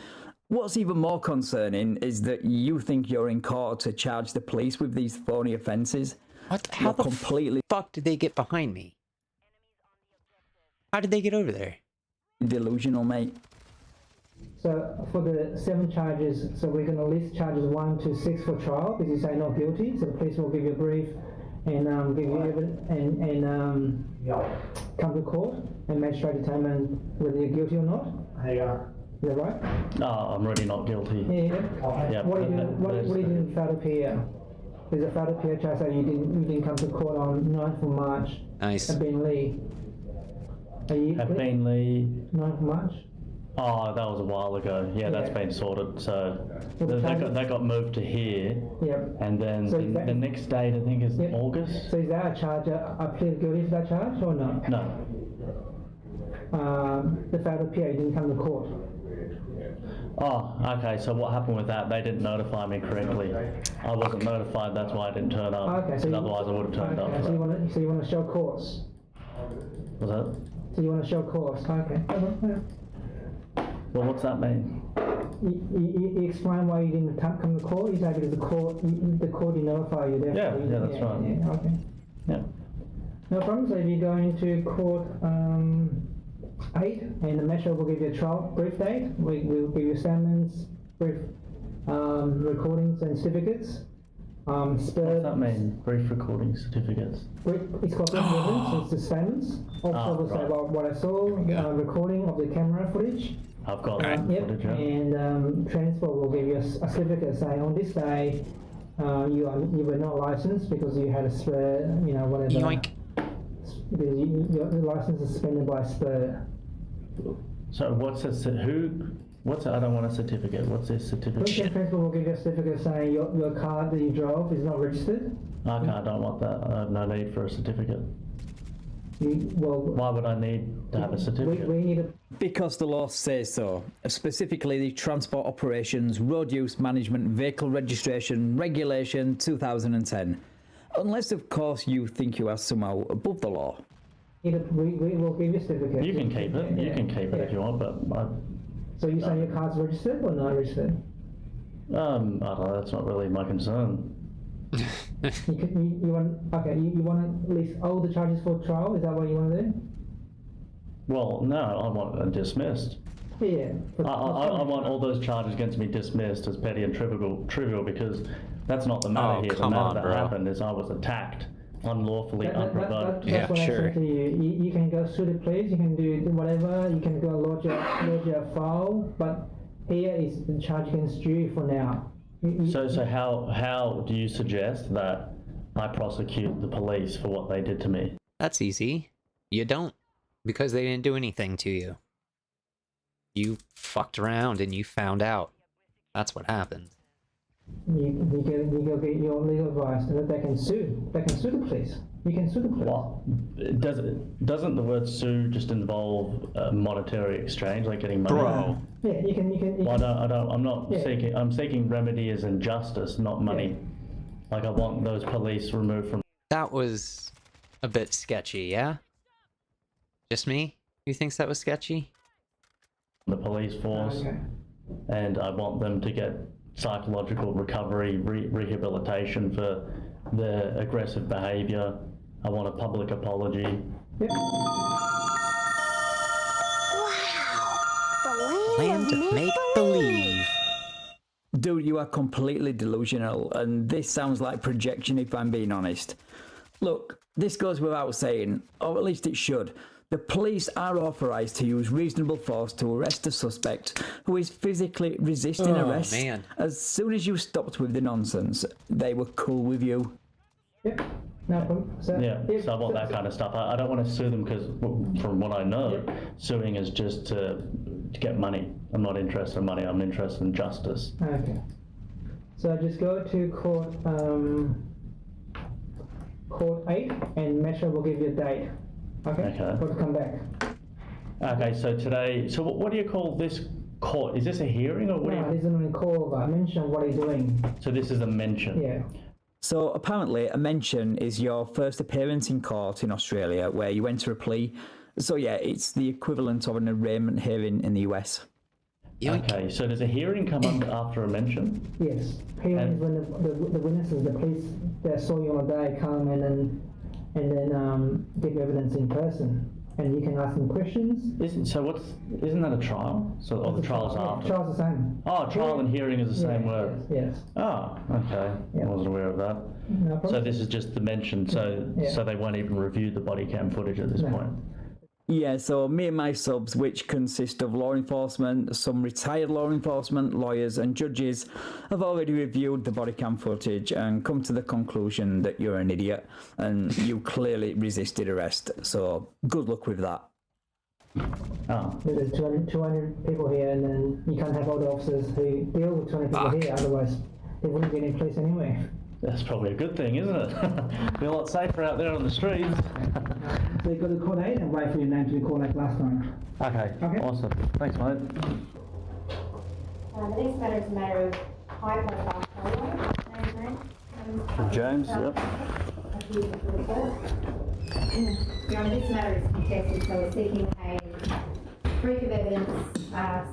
What's even more concerning is that you think you're in court to charge the police with these phony offences. What? How the fuck did they get behind me? How did they get over there? Delusional, mate. So for the 7 charges, so we're going to list charges 1 to 6 for trial because you say not guilty. So the police will give you a brief and give you evidence and come to court and magistrate determine whether you're guilty or not. Is that right? No, I'm really not guilty. Yeah. Yep. What are you doing in fatal appeal? There's a fatal appeal charge that you didn't come to court on 9th of March. Nice. At Beenleigh. At Beenleigh. 9th of March. Oh, that was a while ago. Yeah, that's been sorted. So that got moved to here. Yep. And then so the next date, I think, is August. So is that a charge? I plead guilty for that charge or no? No. The fatal appeal, you didn't come to court. Oh, okay. So what happened with that? They didn't notify me correctly. I wasn't notified. That's why I didn't turn up. Okay. So otherwise, I would have turned up. So you want to show cause? Was that? So you want to show cause? Okay. Well, what's that mean? You explain why you didn't come to court. You say because the court didn't notify you. Yeah, that's right. Yeah, okay. Yeah. No problem. So if you go into court 8, and the magistrate will give you a trial brief date. We'll give you statements, brief recordings and certificates. What's that mean? Brief recording certificates? It's called evidence. It's the statements. Also, we'll say about what I saw, recording of the camera footage. I've got that footage. And transport will give you a certificate saying on this day you were not licensed because you had a spur, whatever. Yoink. Because your license is suspended by spur. So what's this? I don't want a certificate. What's this certificate? Police and transport will give you a certificate saying your car that you drove is not registered. Okay, I don't want that. I have no need for a certificate. Why would I need to have a certificate? We need a... Because the law says so. Specifically, the Transport Operations, Road Use Management, Vehicle Registration Regulation 2010. Unless, of course, you think you are somehow above the law. We will give you a certificate. You can keep it. You can keep it if you want, but So you say your car's registered or not registered? I don't know. That's not really my concern. you want you want to list all the charges for trial? Is that what you want to do? Well, no, I want them dismissed. Yeah. I want all those charges against me dismissed as petty and trivial because that's not the matter here. The matter that happened is I was attacked unlawfully, unprovoked. That's what I said to you. You can go sue the police. You can do whatever. You can go lodge a file. But here is the charge against you for now. So how do you suggest that I prosecute the police for what they did to me? That's easy. You don't, because they didn't do anything to you. You fucked around and you found out. That's what happened. You go get your legal advice, and that they can sue. They can sue the police. You can sue the police. Well, doesn't the word sue just involve monetary exchange, like getting money? Bro. Yeah, you can. Well, I'm not Yeah. seeking. I'm seeking remedy as in justice, not money. Like I want those police removed from. That was a bit sketchy, yeah? Just me? Who thinks that was sketchy? The police force, and I want them to get psychological recovery, rehabilitation for their aggressive behaviour. I want a public apology. Land of make-believe. Dude, you are completely delusional, and this sounds like projection if I'm being honest. Look, this goes without saying, or at least it should. The police are authorised to use reasonable force to arrest a suspect who is physically resisting arrest. Man. As soon as you stopped with the nonsense, they were cool with you. Yep. No problem. So Okay. So just go to court 8, and Metro will give you a date. Okay. To come back. Okay. So today. So what do you call this court? Is this a hearing or what? No, this isn't a call. I mentioned what he's doing. So this is a mention. Yeah. So apparently a mention is your first appearance in court in Australia where you enter a plea. So yeah, it's the equivalent of an arraignment hearing in the US. Okay, so does a hearing come up after a mention? Yes. Hearing is when the witnesses, the police, they saw you on a day, come in and then give evidence in person. And you can ask them questions. Isn't that a trial? So the trial's after? Trial's the same. Oh, trial and hearing is the same word? Yes. Oh, okay. I wasn't aware of that. No problem. So this is just the mention, so they won't even review the body cam footage at this point? Yeah, so me and my subs, which consist of law enforcement, some retired law enforcement, lawyers and judges, have already reviewed the body cam footage and come to the conclusion that you're an idiot and you clearly resisted arrest. So good luck with that. Oh. There's 200 people here, and then you can't have all the officers who deal with 200 people here, otherwise there wouldn't be any police anyway. That's probably a good thing, isn't it? Be a lot safer out there on the streets. So you go to court 8 and wait for your name to be called like last time. Okay, awesome. Thanks, mate. The next matter is a matter of high profile James, yep. This matter is contested, so we're seeking a brief of evidence,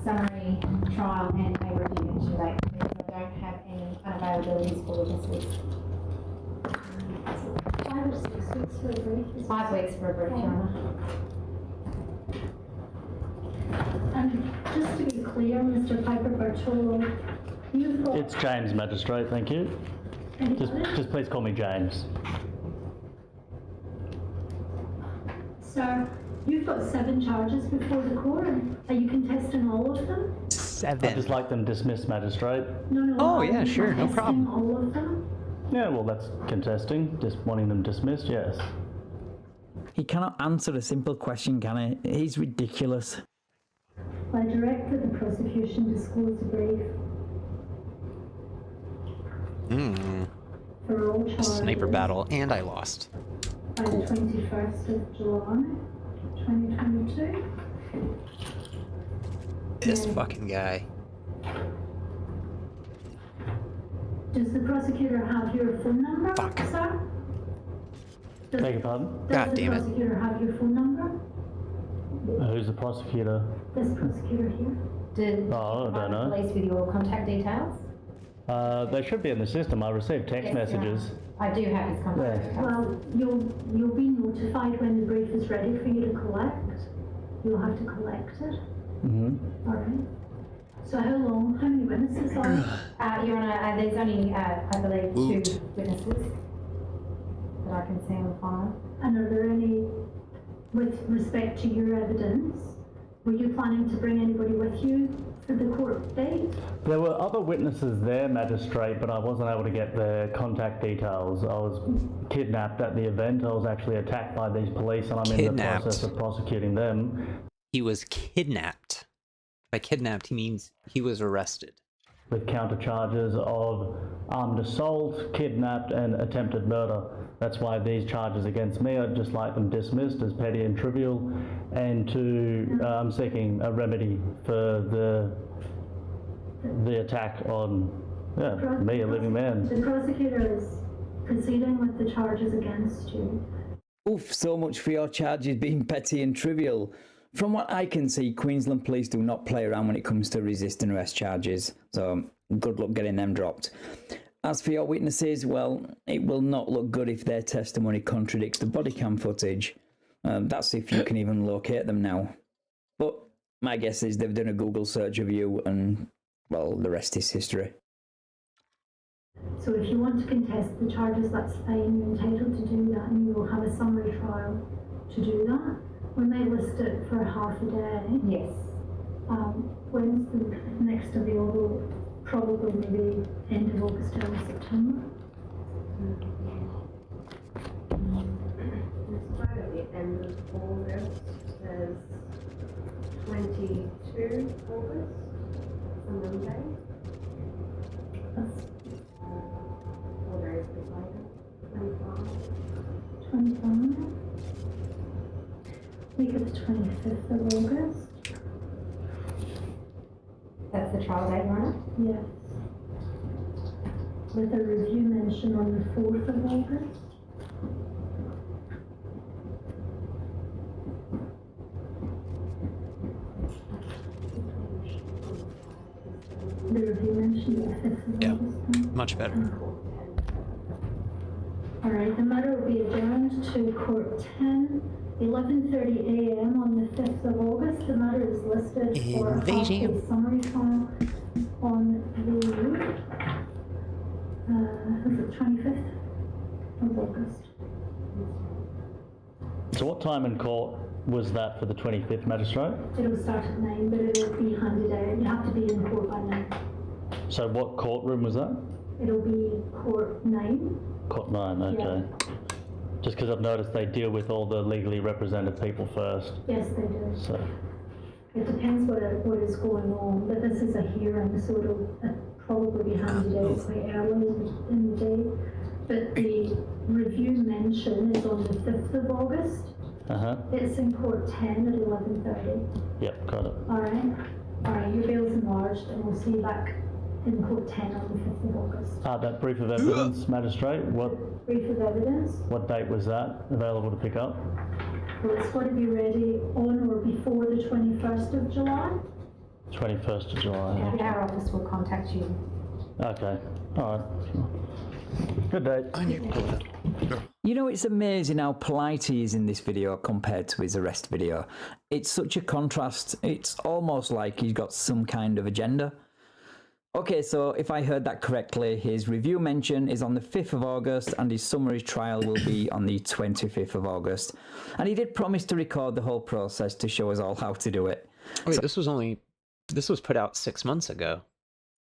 summary, trial, and a review mention date. I don't have any unavailabilities for witnesses. 5 or 6 weeks for a brief? 5 weeks for a brief, Your Honour. Just to be clear, Mr. Piper Bartolo, you've got... It's James, Magistrate, thank you. Just please call me James. Sir, you've got 7 charges before the court. Are you contesting all of them? 7. I'd just like them dismissed, Magistrate. No. Oh, yeah, sure, no problem. All of them? Yeah, well, that's contesting. Just wanting them dismissed, yes. He cannot answer a simple question, can he? He's ridiculous. I direct that the prosecution disclose a brief for all charges. Sniper battle, and I lost. by the 21st of July, 2022. This fucking guy. Does the prosecutor have your phone number, sir? Beg your pardon? God damn it. Does the prosecutor have your phone number? Who's the prosecutor? This prosecutor here. Did Oh, I don't know. police with your contact details? They should be in the system. I received text messages. I do have his contact details. Well, you'll be notified when the brief is ready for you to collect. You'll have to collect it. Mm-hmm. All right. So how many witnesses are there? Your Honour, there's only, I believe, 2 witnesses that I can see on the file. And are there any, with respect to your evidence, were you planning to bring anybody with you for the court date? There were other witnesses there, Magistrate, but I wasn't able to get their contact details. I was kidnapped at the event. I was actually attacked by these police, and I'm in the process of prosecuting them. He was kidnapped. By kidnapped, he means he was arrested. With counter charges of armed assault, kidnapped, and attempted murder. That's why these charges against me, I'd just like them dismissed as petty and trivial, and I'm seeking a remedy for the attack on me, a living man. The prosecutor is proceeding with the charges against you. Oof, so much for your charges being petty and trivial. From what I can see, Queensland Police do not play around when it comes to resisting arrest charges, so good luck getting them dropped. As for your witnesses, well, it will not look good if their testimony contradicts the body cam footage. That's if you can even locate them now. But my guess is they've done a Google search of you and, well, the rest is history. So if you want to contest the charges, that's fine. You're entitled to do that, and you will have a summary trial to do that. We may list it for half a day. Yes. When's the next available? Probably maybe end of August, early September. It's probably end of August. There's 22 August. It's a Monday. That's 4 days later. 25. 25. Week of the 25th of August. That's the trial date, right? Yes. With a review mention on the 4th of August. The review mention the 5th of August. Much better. Alright, the matter will be adjourned to Court 10, 11:30 a.m. on the 5th of August. The matter is listed for a half-day summary trial on the 25th of August. So what time in court was that for the 25th, Magistrate? It'll start at 9, but it'll be handed out. You have to be in court by 9. So what courtroom was that? It'll be Court 9. Court 9, okay. Yeah. Just because I've noticed they deal with all the legally represented people first. Yes, they do. So, it depends what is going on, but this is a hearing, so it'll probably be handed out quite early in the day. But the review mention is on the 5th of August. It's in Court 10 at 11:30. Yep, got it. Alright, your bail's enlarged, and we'll see you back in Court 10 on the 5th of August. That brief of evidence, Magistrate, Brief of evidence. what date was that available to pick up? Well, it's got to be ready on or before the 21st of July. 21st of July. Yeah, our office will contact you. Okay, alright. Good date. You know, it's amazing how polite he is in this video compared to his arrest video. It's such a contrast. It's almost like he's got some kind of agenda. Okay, so if I heard that correctly, his review mention is on the 5th of August and his summary trial will be on the 25th of August. And he did promise to record the whole process to show us all how to do it. Wait, this was put out 6 months ago.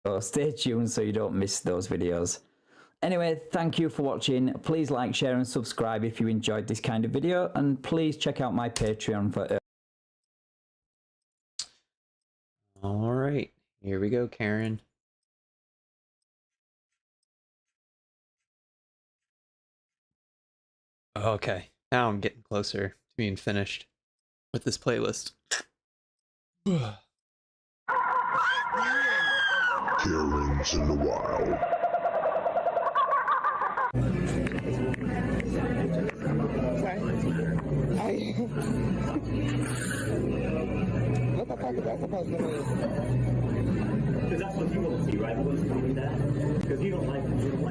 So stay tuned so you don't miss those videos. Anyway, thank you for watching. Please like, share and subscribe if you enjoyed this kind of video, and please check out my Patreon for... Alright, here we go, Karen. Okay. Now I'm getting closer to being finished with this playlist. Killings in the wild. What the fuck is that supposed to mean? Because that's what you want to see, right? You want to see that? Because you don't like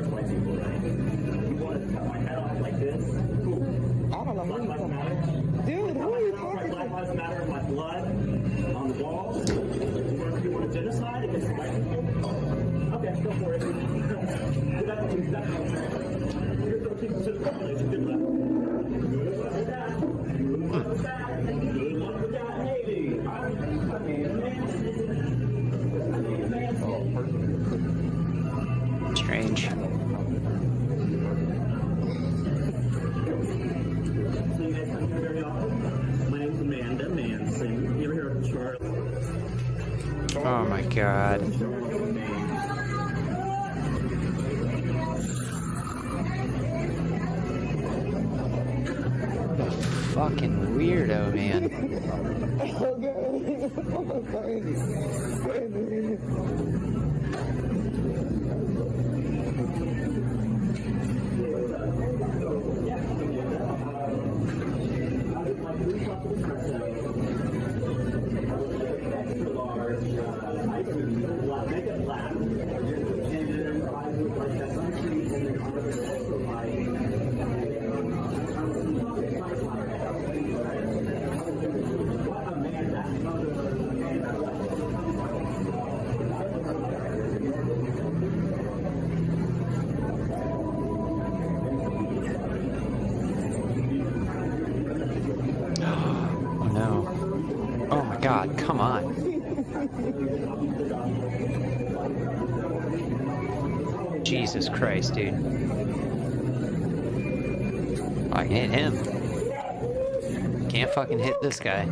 white people, right? You want to cut my head off like this? Cool. I don't know. Black Lives Matter. Dude, who are you talking Black Lives Matter, my blood on the walls. You want a genocide against white people? Okay, go for it. That's you're 13% of the population. Good luck. Good luck with that. Good luck with that. Good luck with that, maybe. Strange. My name's Amanda Manson. You ever hear of Charles? Oh my god. Fucking weirdo, man. Oh no. Oh my god, come on. Jesus Christ, dude. I can hit him. Can't fucking hit this guy.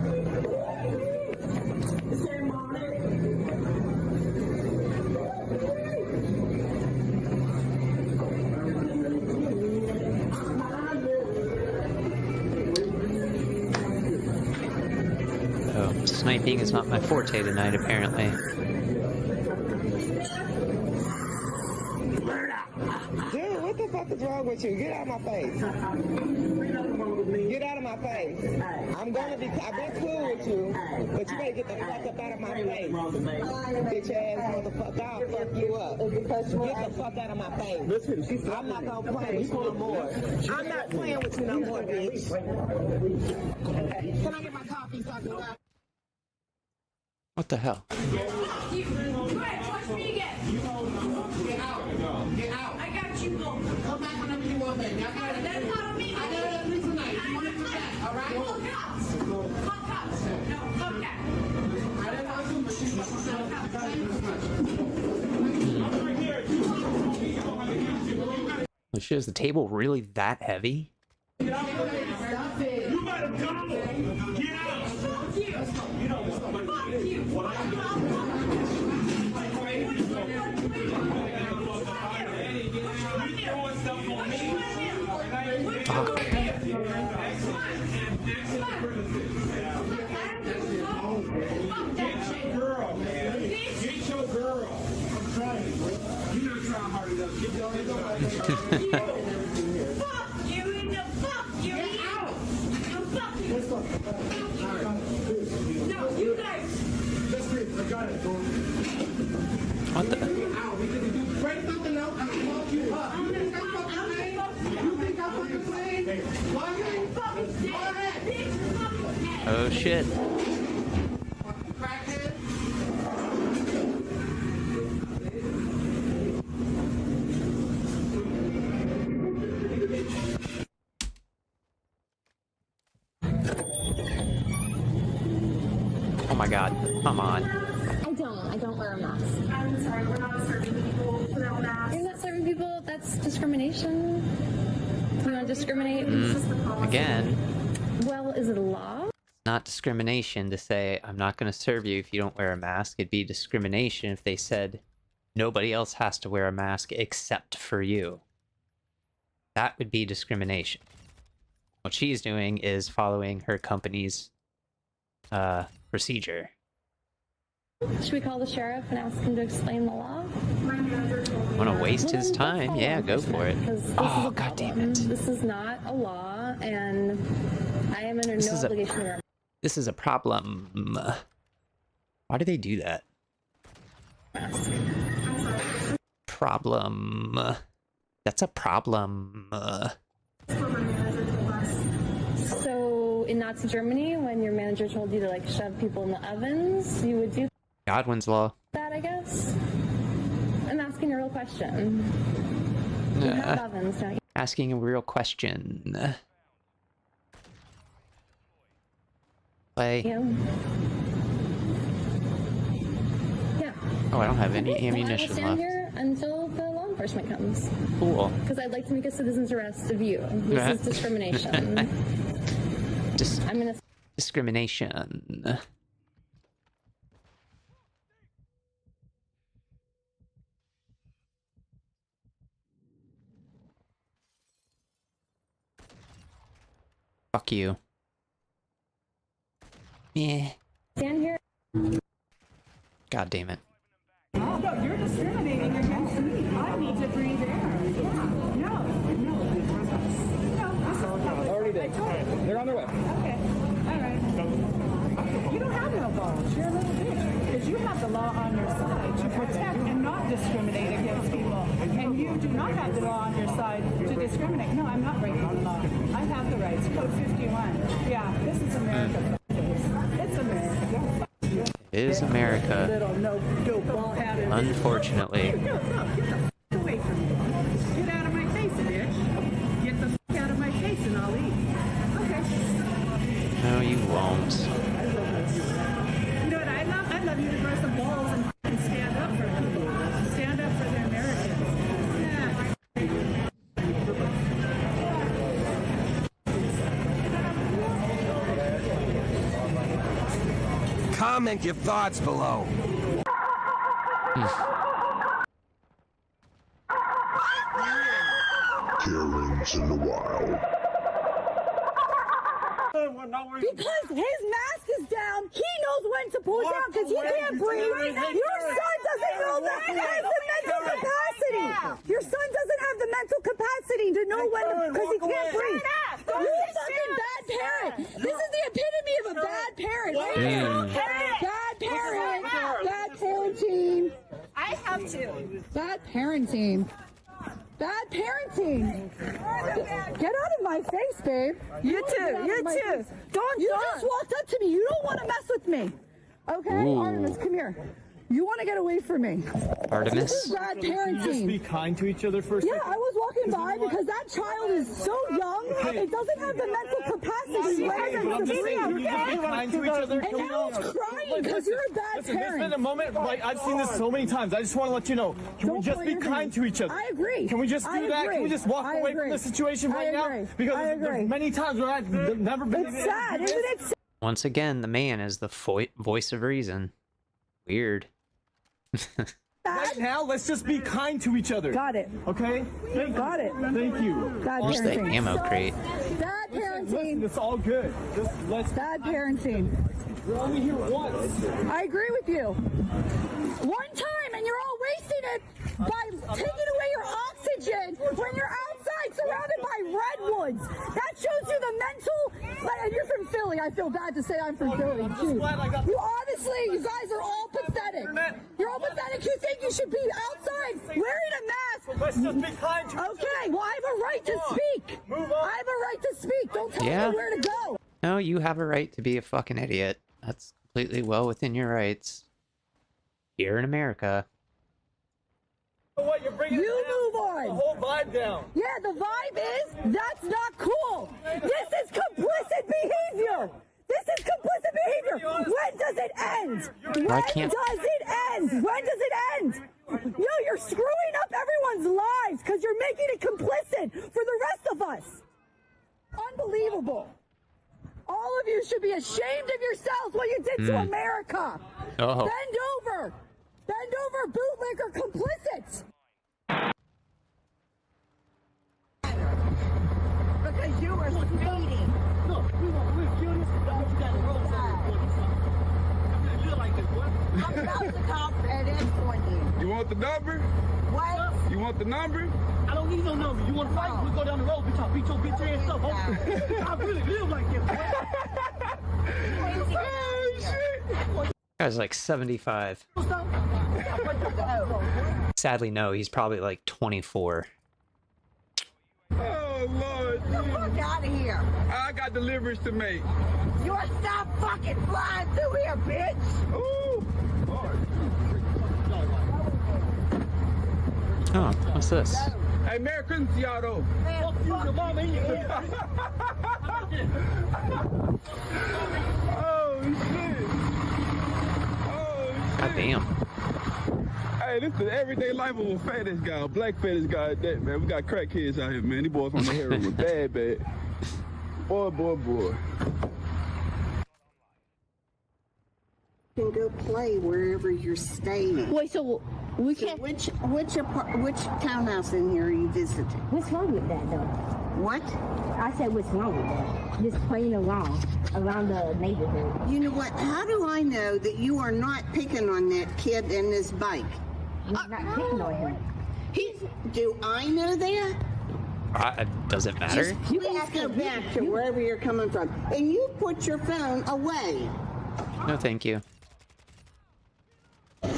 Oh, sniping is not my forte tonight, apparently. Dude, what the fuck is wrong with you? Get out of my face. Get out of my face. I've been cool with you, but you better get the fuck up out of my face. Bitch ass motherfucker, I'll fuck you up. Get the fuck out of my face. I'm not gonna play with you no more. I'm not playing with you no more, bitch. Can I get my coffee so I can go? What the hell? Watch me again. Get out. Get out. I got you both. Come back whenever you want, baby. That's not on me. I got it at 3 tonight. You want it for that, all right? Call cops. Call cops. No, fuck that. I didn't want to, but she's Well, shit, is the table really that heavy? You better go. Get out. Fuck. Get your girl. I'm trying. You're not trying hard enough. Get your fuck you in the fuck you. Get out. Let's go. No, you guys. Let's read. I got it. What the? Break something out and fuck you up. You think I'm fucking playing? You think I'm fucking playing? Go ahead. Go ahead. Oh shit. Crackhead. Oh my god. Come on. I don't wear a mask. I'm sorry, we're not serving people without masks. You're not serving people, that's discrimination. You want to discriminate? Again. Well, is it a law? Not discrimination to say, I'm not going to serve you if you don't wear a mask. It'd be discrimination if they said, nobody else has to wear a mask except for you. That would be discrimination. What she's doing is following her company's procedure. Should we call the sheriff and ask him to explain the law? Want to waste his time? Yeah, go for it. Oh, god damn it. This is not a law, and I am under no obligation to This is a problem. Why do they do that? Problem. That's a problem. So, in Nazi Germany, when your manager told you to, like, shove people in the ovens, you would do Godwin's Law. that, I guess? I'm asking a real question. You have ovens, don't you? Asking a real question. Play. Yeah. Oh, I don't have any Well, I will ammunition stand left. here until the law enforcement comes. Cool. Because I'd like to make a citizen's arrest of you. This is discrimination. I'm gonna. Discrimination. Fuck you. Yeah. Stand here. God damn it. Oh, no, you're discriminating against me. I need to breathe air. No. Already did. They're on their way. Okay. All right. You don't have no balls. You're a little bitch. Because you have the law on your side to protect and not discriminate against people. And you do not have the law on your side to discriminate. No, I'm not breaking the law. I have the rights. Code 51. Yeah, this is America. It's America. It is America. Little no ball-hatted. Unfortunately. Get the away from me. Get out of my face, bitch. Get the f out of my face and I'll eat. Okay. No, you won't. You know what I love? I love you to grow some balls and stand up for people. Stand up for the Americans. Yeah. Comment your thoughts below. Karens in the wild. Because his mask is down, he knows when to pull it down because he can't breathe. Your son doesn't know that he has the mental capacity. Your son doesn't have the mental capacity to know when because he can't breathe. You're a fucking bad parent. This is the epitome of a bad parent. Right here. Bad parent. Bad parenting. I have to. Bad parenting. Bad parenting. Get out of my face, babe. You too. You too. Don't. You just walked up to me. You don't want to mess with me. Okay, Ooh. Artemis, come here. You want to get away from me. Artemis? This is bad Can you just parenting. be kind to each other for a Yeah, second? I was walking by because that child is so young. It doesn't have the mental capacity. I'm just saying, can you just be kind to each other? And now it's crying because you're a bad Listen, there's parent. been a moment, like, I've seen this so many times. I just want to let you know. Can we just be kind to each other? I agree. Can we just do that? Can we just walk away from the situation right now? Because there's many times where I've never been. It's sad, isn't it sad? Once again, the man is the voice of reason. Weird. Right now, let's just be kind to each other. Got it. Okay? Got it. Thank you. Bad Where's the parenting. ammo crate? Bad parenting. Listen, it's all good. Just let's. Bad parenting. We're only here once. I agree with you. One time, and you're all wasting it by taking away your oxygen when you're outside surrounded by redwoods. That shows you the mental. And you're from Philly. I feel bad to say I'm from Philly, too. You guys are all pathetic. You're all pathetic. You think you should be outside wearing a mask. Let's just be kind to each other. Okay, well, I have a right to speak. Move on. I have a right to speak. Don't tell Yeah. me where to go. No, you have a right to be a fucking idiot. That's completely well within your rights. Here in America. You know what? You're bringing You move the on. whole vibe down. Yeah, the vibe is that's not cool. This is complicit behavior. This is complicit behavior. When does it end? When Why does can't- it end? When does it end? Yo, you're screwing up everyone's lives because you're making it complicit for the rest of us. Unbelievable. All of you should be ashamed of yourselves what you did to America. Oh. Bend over. Bend over, bootlicker complicit. because you were speeding. Look, we'll kill this. Don't you got the road like this, boy. I'm about to call FedEx on you. You want the number? What? You want the number? I don't need no number. You want to fight? We'll go down the road, bitch. I'll beat your bitch ass up. I really live like this, boy. Oh, shit. Guy's like 75. Sadly, no, he's probably like 24. Oh, Lord. Get the fuck out of here. I got deliveries to make. You're stop fucking flying through here, bitch. Ooh. Oh, what's this? Hey, Merry Christmas to y'all, though. Man, fuck you, mama in your head. Oh, shit. Oh, shit. God damn. Hey, this is the everyday life of a fetish guy, a black fetish guy at that, man. We got crack kids out here, man. These boys on the heroin with bad. Boy. You can go play wherever you're staying. Wait, so we can't. Which townhouse in here are you visiting? What's wrong with that, though? What? I said, what's wrong with that? Just playing around the neighborhood. You know what? How do I know that you are not picking on that kid in this bike? I'm not picking on him. Do I know that? Does it matter? Just please go back to wherever you're coming from. And you put your phone away. No, thank you. Two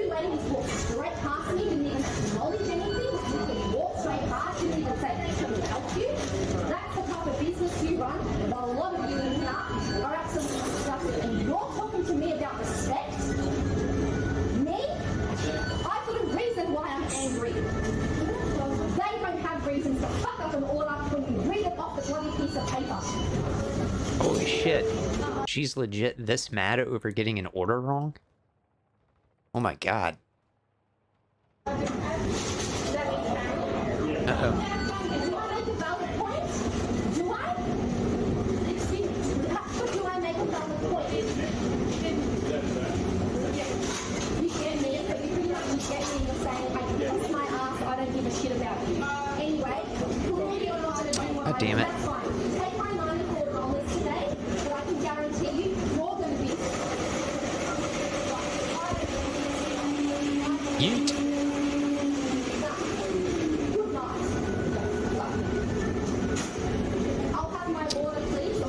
ladies walked straight past me, didn't even acknowledge anything. You can walk straight past, didn't even say, can we help you? That's the type of business you run. But a lot of you in here are absolutely disgusting. And you're talking to me about respect? Me? I've got a reason why I'm angry. They don't have reasons to fuck up an order when you read it off the bloody piece of paper. Holy shit. She's legit this mad over getting an order wrong? Oh my god. Uh-oh. Do I make a valid point? Do I? Excuse me. Do I make a valid point? You get me, but you pretty much get me and you're saying, I can kiss my ass, I don't give a shit about you. Anyway, clearly you're not going to do what God damn it. That's fine. Take my $94 on this today, but I can guarantee you, you're going to be... Yeet.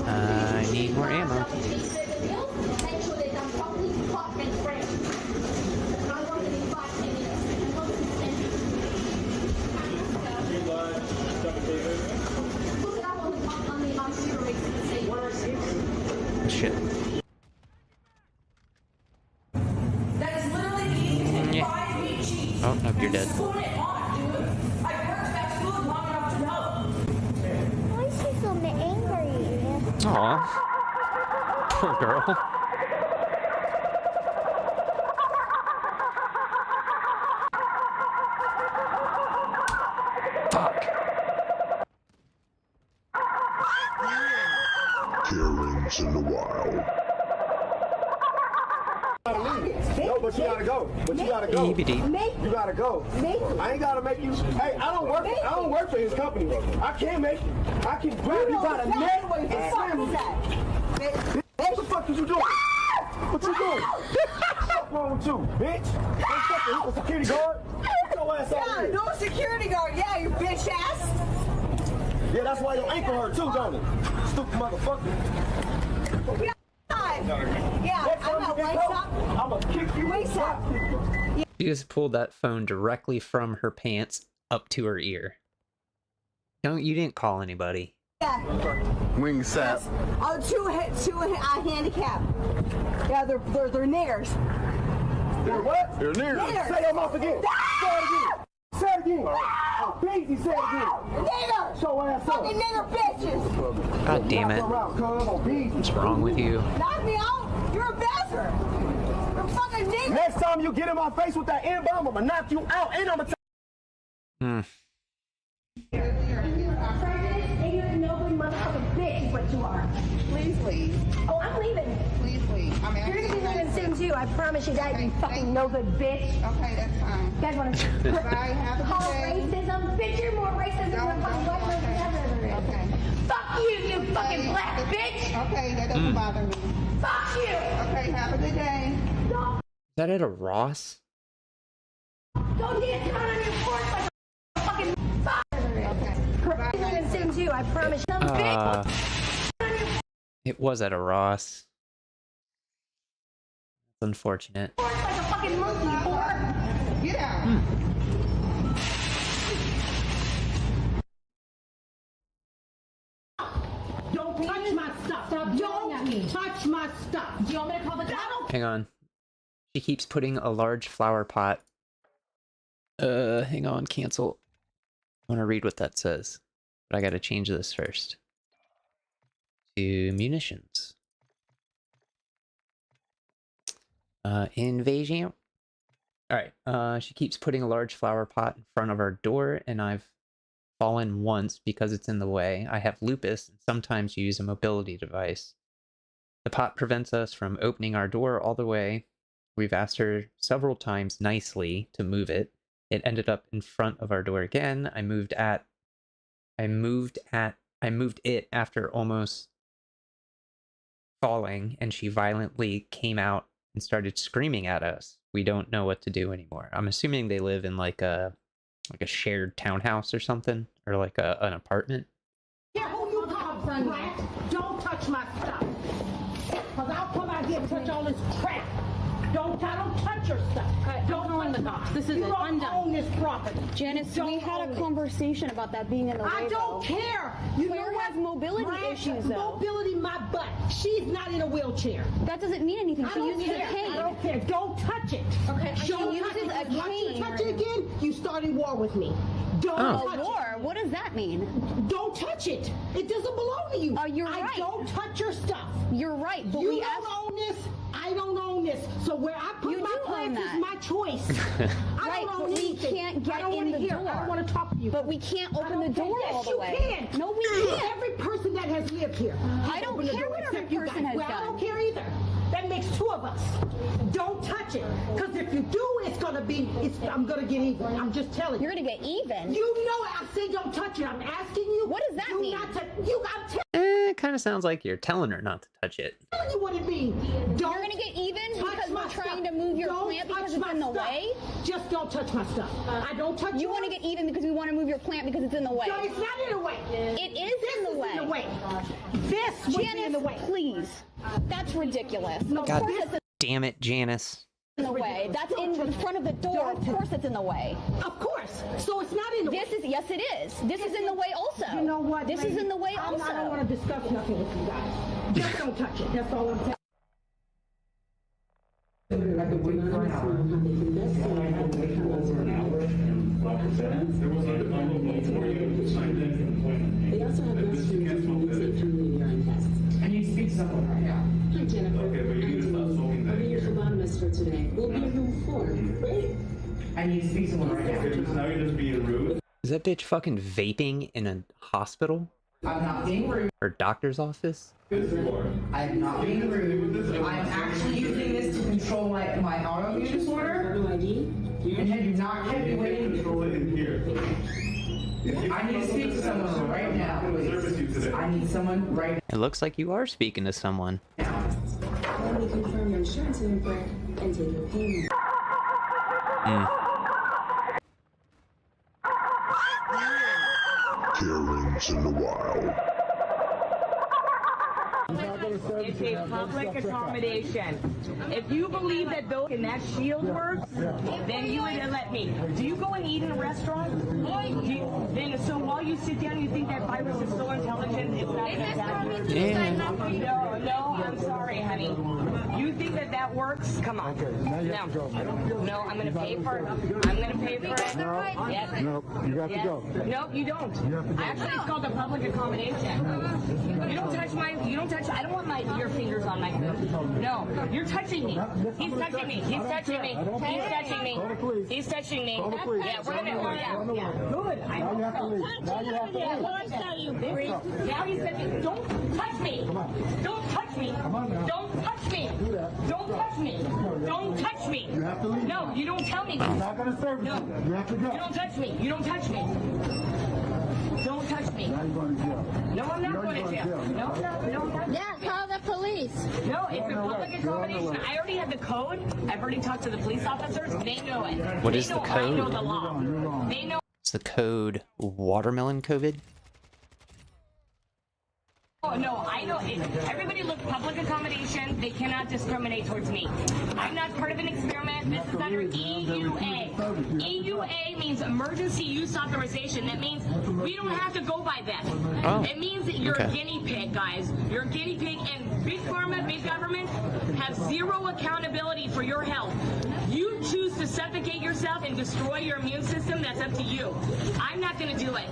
I need more ammo. Shit. That is literally the easy Yeah. buy me cheese. Oh, nope, you're dead. Just put it on, dude. I worked fast food long enough to know. Why is she so angry? Aw. Poor girl. Fuck. Karens in the wild. No, but you gotta go. But you gotta go. EBD. You gotta go. I ain't gotta make you. Hey, I don't work for his company. I can't make. I can grab you by the neck and slam you. What the fuck is you doing? What you doing? What's wrong with you, bitch? He's a security guard. Get your ass out Yeah, here. no security guard. Yeah, you bitch ass. Yeah, that's why your ankle hurt too, don't it? Stupid motherfucker. Yeah, I'm not waist up. I'm gonna kick you. Waist up. She just pulled that phone directly from her pants up to her ear. You didn't call anybody. Yeah. Wing sap. Oh, two handicap. Yeah, they're niggers. They're what? They're near. Say them off again. Say it again. Say it again. Oh, Beezy, say it again. Nigger. Show ass up. Fucking nigger bitches. God damn it. What's wrong with you? Knock me out. You're a bastard. You're a fucking nigger. Next time you get in my face with that N-bomb, I'm gonna knock you out and I'm gonna Motherfucking bitch is what you are. Please leave. Oh, I'm leaving. Please leave. You're gonna be leaving soon too. too. I promise you that, you fucking no good bitch. Okay, that's fine. You guys want to Bye, have a call good day. racism? Bitch, you're more racist than the fucking white person ever. Okay. Fuck you, you fucking black bitch. Okay, that doesn't bother me. Fuck you. Okay, have a good day. Is that at a Ross? Go dance around on your porch like a fucking fuck. Okay. Racism soon too. I promise you. Bitch. It was at a Ross. That's unfortunate. Like a fucking monkey, whore. Get out. Don't touch my stuff. Don't touch my stuff. Do you want me to call the cops? Hang on. She keeps putting a large flower pot. Hang on, cancel. I want to read what that says. But I gotta change this first. To munitions. Invasion. Alright, she keeps putting a large flower pot in front of our door, and I've fallen once because it's in the way. I have lupus and sometimes use a mobility device. The pot prevents us from opening our door all the way. We've asked her several times nicely to move it. It ended up in front of our door again. I moved it after almost falling, and she violently came out and started screaming at us. We don't know what to do anymore. I'm assuming they live in like a shared townhouse or something, or like an apartment. Yeah, who you call brat? Don't touch my stuff. Cause I'll come out here and touch all this crap. I don't touch your stuff. Don't own the box. This is you it. don't own this property. Janice, we had a conversation about that being in the way. I don't care. You Claire know has mobility issues, though. Mobility, my butt. She's not in a wheelchair. That doesn't mean anything. She uses a cane. I don't care. Don't touch it. Okay, she Don't uses touch it. a Once you cane. touch it again, you starting war with me. Don't touch A war? it. What does that mean? Don't touch it. It doesn't belong to you. You're right. I don't touch your stuff. You're right, but you we don't own this. I don't own this. So where I put my plants is my choice. Right, but we can't get in the door. I don't want to talk to you. But we can't open the door all the way. Yes, you can. No, we can't. Every person that has lived here. I don't care what every person has done. I don't done. care either. That makes two of us. Don't touch it. Because if you do, I'm going to get even. I'm just telling you. You're going to get even? You know it. I say don't touch it. I'm asking you. What does that mean? It kind of sounds like you're telling her not to touch it. I'm telling you what it means. You're going to get even because we're trying to move your plant because it's in the way? Just don't touch my stuff. I don't touch You want to get even because we want to move your plant because it's in the way? No, it's not in the way. It is in the way. In the way. This would be in the way. Please. That's ridiculous. Of God course it's damn it, Janice. in the way. That's in front of the door. Of course it's in the way. Of course. So it's not in the way. Yes, it is. This is in the way also. You know what? This is in the way also. I don't want to discuss nothing with you guys. Just don't touch it. That's all I'm telling you. They also have restrooms and urine tests. I need to speak to someone right now. Hi, Jennifer. Okay, but you need to stop smoking that. I'll be your phlebotomist for today. We'll be in room 4. Great. I need to speak to someone right now. Okay, now you're just being rude. Is that bitch fucking vaping in a hospital? I'm not being rude. Or doctor's office? I'm not being rude. I'm actually using this to control my autoimmune disorder. And had you not kept me waiting, I need to speak to someone right now, please. I need someone right now. It looks like you are speaking to someone. Let me confirm your insurance info and take your payment. Karens in the wild. It's a public accommodation. If you believe that those and that shield works, then you would let me. Do you go and eat in a restaurant? Then so while you sit down, you think that virus is so intelligent, it's not gonna die? No, I'm sorry, honey. You think that that works? Come on. No, I'm gonna pay for it. I'm gonna pay for it. Yes. No, you got to go. No, you don't. Actually, it's called a public accommodation. You don't touch I don't want your fingers on my No, you're touching me. He's touching me. He's touching me. He's touching me. He's touching me. Yeah, we're gonna Good. Now you have to leave. Now you have to leave. Now he said, don't touch me. Don't touch me. Don't touch me. do that. Don't touch me. Don't touch me. You have to leave. No, you don't tell me. I'm not going to serve you. No. You have to go. You don't touch me. You don't touch me. Don't touch me. Now you're going to jail. No, I'm not going to jail. No, I'm not. Yeah, call the police. No, it's a public accommodation. I already have the code. I've already talked to the police officers. They know it. What is the I know code? the law. They know. It's the code watermelon COVID. Oh, no, I know. Everybody looks public accommodation. They cannot discriminate towards me. I'm not part of an experiment. This is under EUA. EUA means emergency use authorization. That means we don't have to go by that. Oh, it means that you're okay. a guinea pig, guys. You're a guinea pig, and big pharma, big government have zero accountability for your health. You choose to suffocate yourself and destroy your immune system, that's up to you. I'm not going to do it.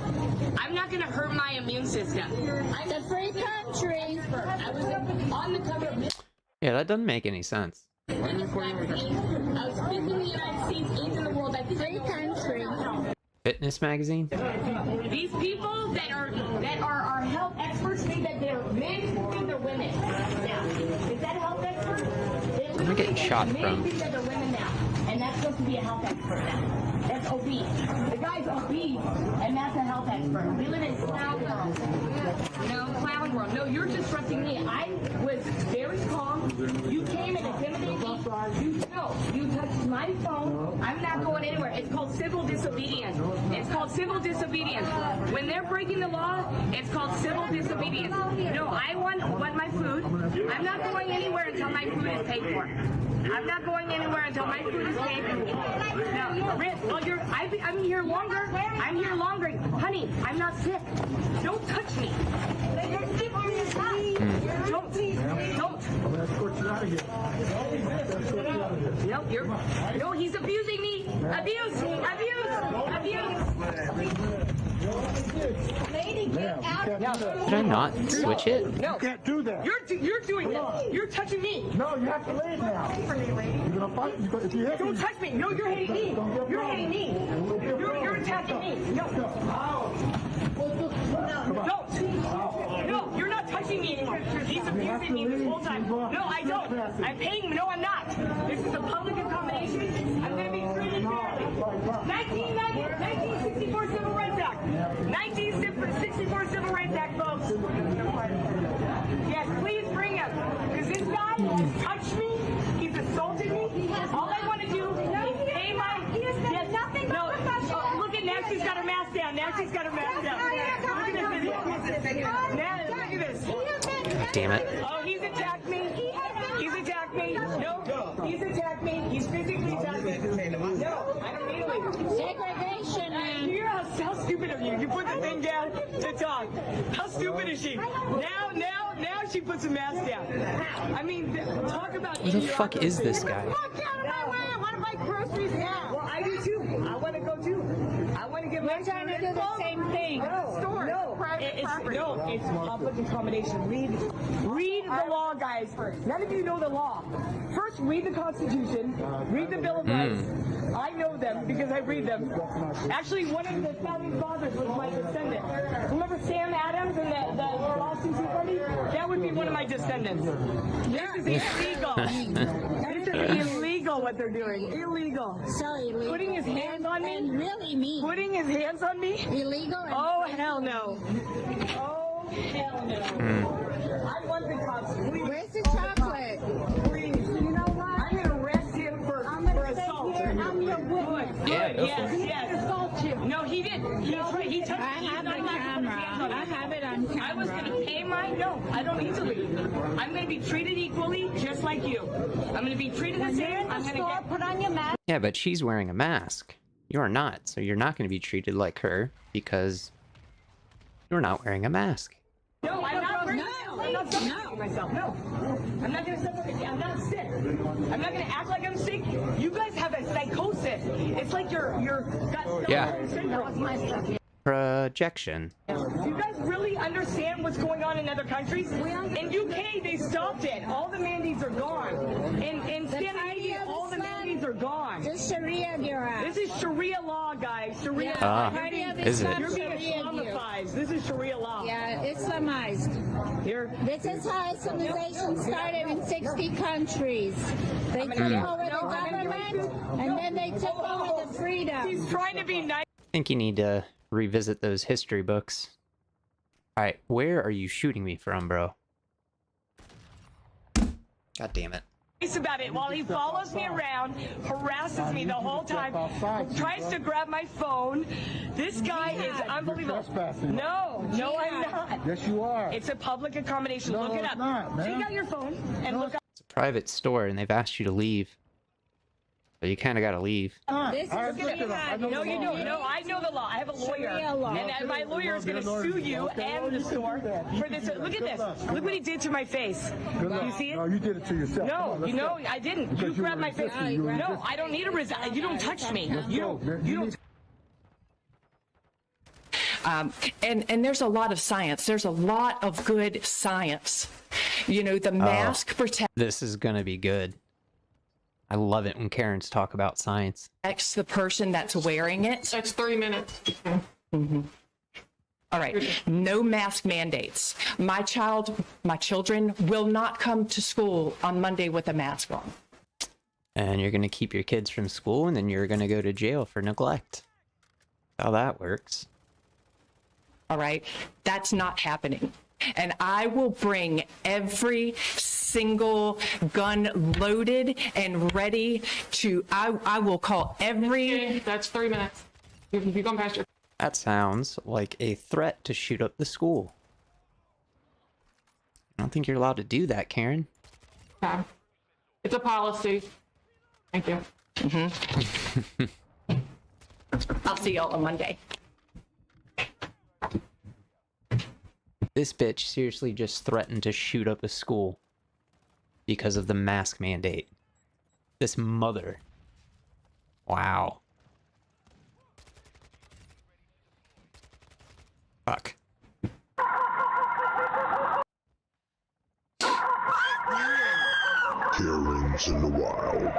I'm not going to hurt my immune system. It's a free country. I was on the cover of this. Yeah, that doesn't make any sense. I was fifth in the United States, eighth in the world. That's free country. Fitness magazine? These people that are health experts think that they're men and they're women. Now, is that a health expert? Where am I getting shot Men from? think that they're women now, and that's supposed to be a health expert now. That's obese. The guy's obese, and that's a health expert. We live in clown world. Clown world. No, you're disrupting me. I was very calm. You came and intimidated me. You touched my phone. I'm not going anywhere. It's called civil disobedience. It's called civil disobedience. When they're breaking the law, it's called civil disobedience. No, I want my food. I'm not going anywhere until my food is paid for. I'm not going anywhere until my food is paid for. No, well, I'm here longer. I'm here longer. Honey, I'm not sick. Don't touch me. Don't. I'm going to escort you out of here. No, he's abusing me. Abuse. Lady, get out. Did I not switch it? No. You can't do that. You're doing that. You're touching me. No, you have to leave now. You're going to fight. If you hit me. Don't touch me. No, you're hitting me. You're hitting me. You're attacking me. No. No, you're not touching me anymore. He's abusing me this whole time. No, I don't. I'm paying him. No, I'm not. This is a public accommodation. I'm going to be treated fairly. 1964 Civil Rights Act. 1964 Civil Rights Act, folks. Yes, please bring him. Because this guy has touched me. He's assaulted me. All I want to do is pay my... Yes, nothing. No, look at now. She's got her mask down. Now she's got her mask down. Look at this. Now, look at this. Damn it. Oh, he's attacked me. He's attacked me. No, he's attacked me. He's physically attacked me. No, I don't need to. Segregation, man. How stupid of you. You put the thing down to talk. How stupid is she? Now she puts a mask down. I mean, talk about... Who the fuck is this guy? Walk out of my way. I want to buy groceries now. Well, I do too. I want to go too. I want to get my... We're trying to do the same thing. It's public accommodation. Read the law, guys. None of you know the law. First, read the Constitution. Read the Bill of Rights. I know them because I read them. Actually, one of the founding fathers was my descendant. Remember Sam Adams and the Boston Tea Party? That would be one of my descendants. This is illegal. This is illegal what they're doing. Illegal. So illegal. Putting his hands on me? And really mean. Putting his hands on me? Illegal. Oh, hell no. Oh, hell no. I want the cops. Please. Where's the chocolate? Please. You know what? I'm going to arrest him for assault. I'm your witness. Yeah, go for it. Yes. Assault you. No, he didn't. He touched me. I have the camera. I have it on camera. I was going to pay mine. No, I don't need to leave. I'm going to be treated equally, just like you. I'm going to be treated the same. I'm going to get... Put on your mask. Yeah, but she's wearing a mask. You are not, so you're not going to be treated like her because you're not wearing a mask. No, I'm not wearing I'm not suffocating myself. No. I'm not going to suffocate. I'm not sick. I'm not going to act like I'm sick. You guys have a psychosis. It's like you're got Stockholm syndrome. Projection. Do you guys really understand what's going on in other countries? In UK, they stopped it. All the mandates are gone. In Scandinavia, all the mandates are gone. This is Sharia, This is Sharia law, guys. Sharia law. Is it? You're being Islamized. This is Sharia law. Yeah, Islamized. Here. This is how civilization started in 60 countries. They took over the government, and then they took over the freedom. He's trying to be nice. I think you need to revisit those history books. Alright, where are you shooting me from, bro? God damn it. About it while he follows me around, harasses me the whole time, tries to grab my phone. This guy is unbelievable. No, I'm not. Yes, you are. It's a public accommodation. Look it up. Take out your phone and look up. It's a private store and they've asked you to leave. So you kind of got to leave. This is what you had. No, you don't. No, I know the law. I have a lawyer. And my lawyer is going to sue you and the store for this. Look at this. Look what he did to my face. You see it? No, you did it to yourself. No, you know, I didn't. You grabbed my face. No, I don't need a resign. You don't touch me. You don't. And there's a lot of science. There's a lot of good science. You know, the mask protects. This is going to be good. I love it when Karens talk about science. The person that's wearing it. That's 3 minutes. Mm-hmm. All right. No mask mandates. My children will not come to school on Monday with a mask on. And you're going to keep your kids from school, and then you're going to go to jail for neglect. How that works. All right. That's not happening. And I will bring every single gun loaded and ready to, I will call every... That's 3 minutes. You've gone past your... That sounds like a threat to shoot up the school. I don't think you're allowed to do that, Karen. Okay. It's a policy. Thank you. Mm-hmm. I'll see y'all on Monday. This bitch seriously just threatened to shoot up a school because of the mask mandate. This mother. Wow. Fuck. Karens in the wild.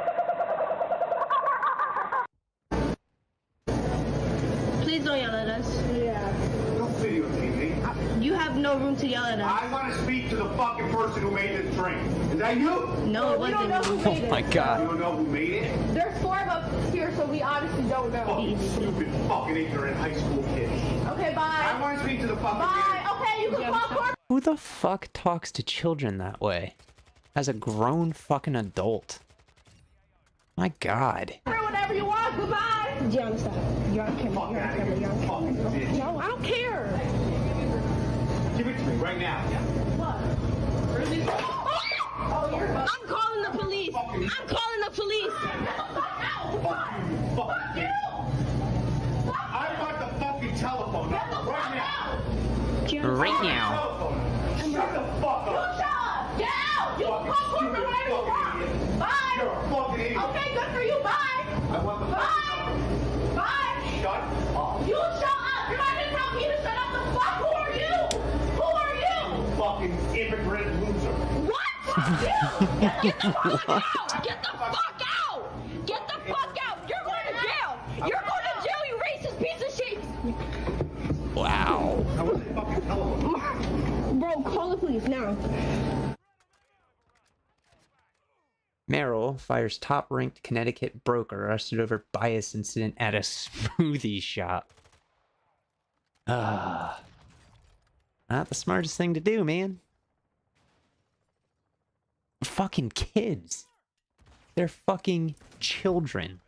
Please don't yell at us. Yeah. Don't videotape me. You have no room to yell at us. I want to speak to the fucking person who made this drink. Is that you? No, it wasn't. Oh my god. You don't know who made it? There's 4 of us here, so we honestly don't know. Fucking stupid, fucking ignorant high school kid. Okay, bye. I want to speak to the fucking Bye. Okay, you can call court. Who the fuck talks to children that way? As a grown fucking adult. My god. Whatever you want. Goodbye. John, stop. You're on camera. You're on camera. You're on camera. No, I don't care. Give it to me right now. What? I'm calling the police. I'm calling the police. Fuck you. I want the fucking telephone number right now. Right now. Shut the fuck up. You shut up. Get out. You can call court whenever you want. Bye. You're a fucking idiot. Okay, good for you. Bye. I want the Bye. Bye. Shut up. You shut up. You're not gonna tell me to shut up. The fuck? Who are you? Who are you? Fucking immigrant loser. What? Fuck you. Get the fuck out. Get the fuck out. Get the fuck out. You're going to jail. You're going to jail, you racist piece of shit. Wow. I want the fucking telephone. Bro, call the police now. Merrill fires top-ranked Connecticut broker arrested over bias incident at a smoothie shop. Not the smartest thing to do, man. Fucking kids. They're fucking children.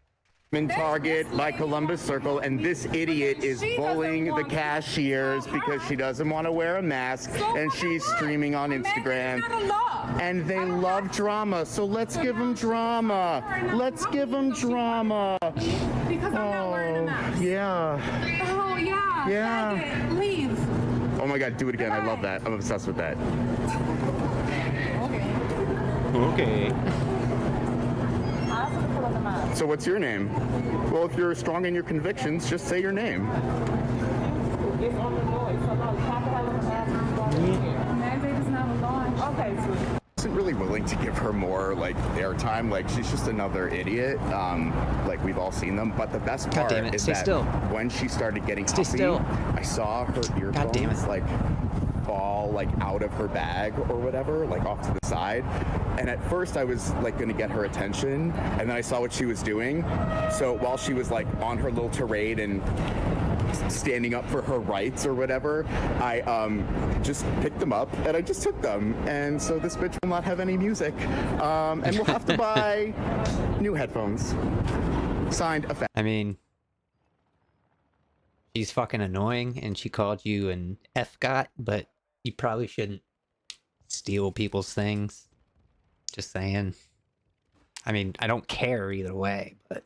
In Target by Columbus Circle, and this idiot is bullying the cashiers because she doesn't want to wear a mask, and she's streaming on Instagram. And they love drama, so let's give them drama. Let's give them drama. Because I'm not wearing a mask. Yeah. Oh, yeah. Yeah. Faggot. Leave. Oh my god, do it again. I love that. I'm obsessed with that. Okay. So what's your name? Well, if you're strong in your convictions, just say your name. It's on the noise. So no, talk about what the mask is here. Mandate is not a law. Okay, so. I wasn't really willing to give her more like airtime. Like she's just another idiot. Like we've all seen them. But the best part is that when she started getting huffy, I saw her earphones like fall like out of her bag or whatever, like off to the side. And at first I was like gonna get her attention, and then I saw what she was doing. So while she was like on her little tirade and standing up for her rights or whatever, I just picked them up and I just took them. And so this bitch will not have any music, and we'll have to buy new headphones. Signed, effect. I mean, she's fucking annoying and she called you an F-got, but you probably shouldn't steal people's things. Just saying. I mean, I don't care either way, but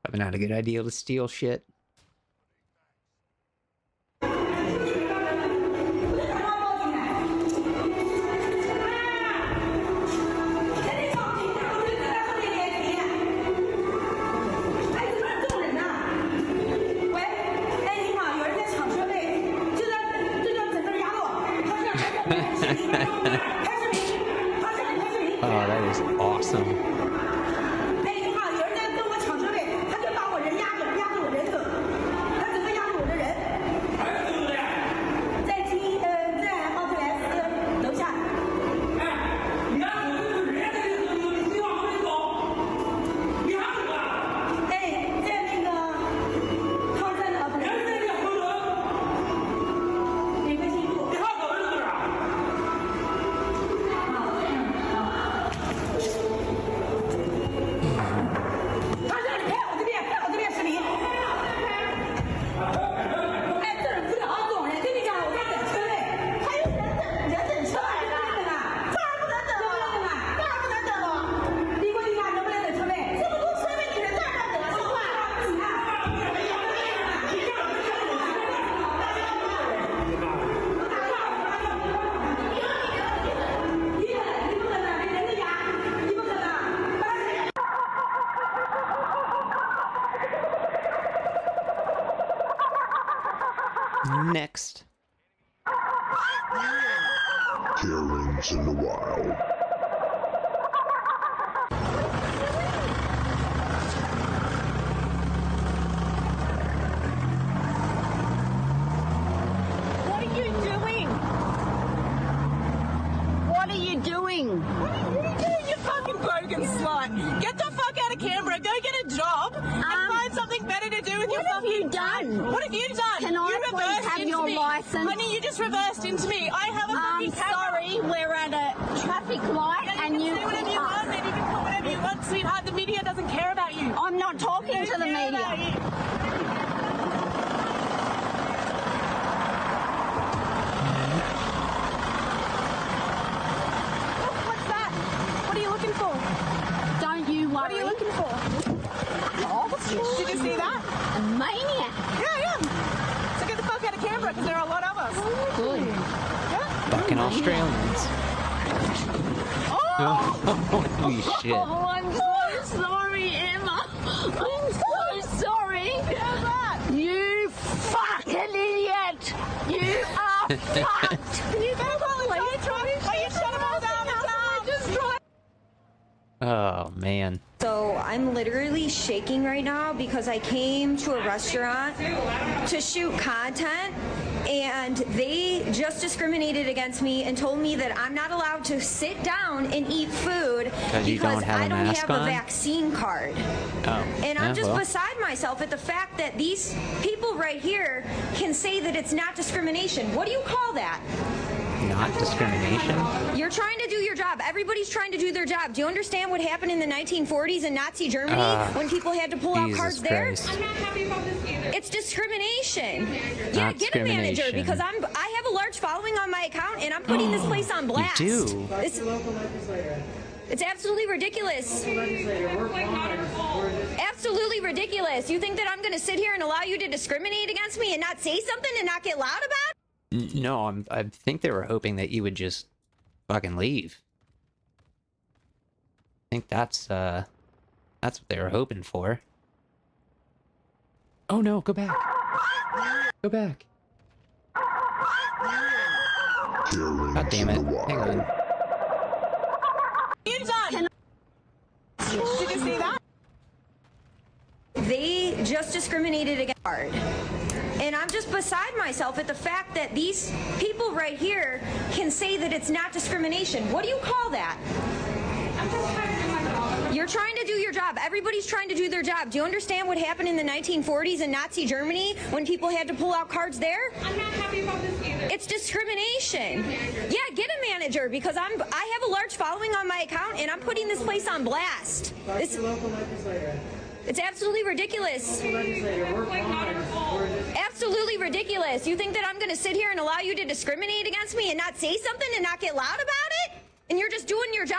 probably not a good idea to steal shit. Oh, that is awesome. Next. Karens in the wild. What are you doing? What are you doing? What are you doing, you fucking broken slut? Get the fuck out of Canberra, go get a job, and find something better to do with your fucking you done? What have you done? Can I you please reversed have into your me. license? Honey, you just reversed into me. I have a fucking sorry, we're at a traffic light Yeah, and you you can say whatever you want, and you can put whatever you want, sweetheart. The media doesn't care about you. I'm not talking to the media. What's that? What are you looking for? Don't you worry. What are you looking for? Oh, did you see that? A maniac. Yeah, I am. So get the fuck out of Canberra, because there are a lot of us. Good. Yeah? Fucking Australians. Holy shit. Oh, I'm so sorry, Emma. I'm so sorry. You fucking idiot. You are fucked. You better apologize, Robbie. Why you shut them all down? Oh, man. So I'm literally shaking right now because I came to a restaurant to shoot content and they just discriminated against me and told me that I'm not allowed to sit down and eat food because I don't have a vaccine card. Oh. And I'm just beside myself at the fact that these people right here can say that it's not discrimination. What do you call that? Not discrimination? You're trying to do your job. Everybody's trying to do their job. Do you understand what happened in the 1940s in Nazi Germany when people had to pull out cards there? I'm not happy about this either. It's discrimination. Yeah, get a manager because I have a large following on my account and I'm putting this place on blast. You do? It's absolutely ridiculous. Absolutely ridiculous. You think that I'm going to sit here and allow you to discriminate against me and not say something and not get loud about it? No, I think they were hoping that you would just fucking leave. I think that's what they were hoping for. Oh no, go back. Go back. God damn it. Hang on. You done? Did you see that? They just discriminated against And I'm just beside myself at the fact that these people right here can say that it's not discrimination. What do you call that? I'm just trying to do my job. You're trying to do your job. Everybody's trying to do their job. Do you understand what happened in the 1940s in Nazi Germany when people had to pull out cards there? I'm not happy about this either. It's discrimination. Yeah, get a manager because I have a large following on my account and I'm putting this place on blast. It's absolutely ridiculous. Absolutely ridiculous. You think that I'm going to sit here and allow you to discriminate against me and not say something and not get loud about it? And you're just doing your job?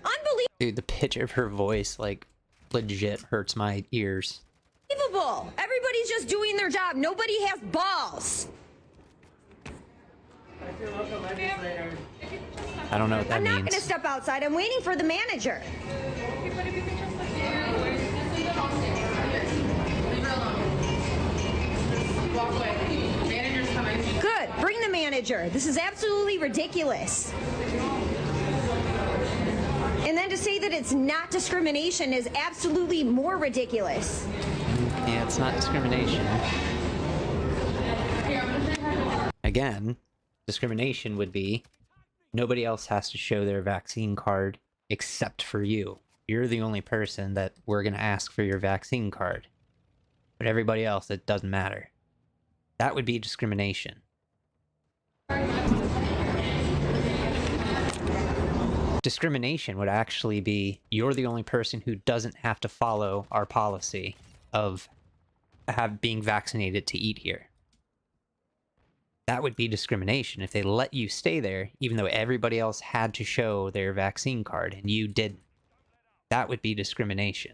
Unbelievable. Dude, the pitch of her voice, like, legit hurts my ears. Unbelievable. Everybody's just doing their job. Nobody has balls. I don't know what that I'm means. not going to step outside. I'm waiting for the manager. Good. Bring the manager. This is absolutely ridiculous. And then to say that it's not discrimination is absolutely more ridiculous. Yeah, it's not discrimination. Again, discrimination would be nobody else has to show their vaccine card except for you. You're the only person that we're going to ask for your vaccine card. But everybody else, it doesn't matter. That would be discrimination. Discrimination would actually be you're the only person who doesn't have to follow our policy of being vaccinated to eat here. That would be discrimination if they let you stay there even though everybody else had to show their vaccine card and you didn't. That would be discrimination.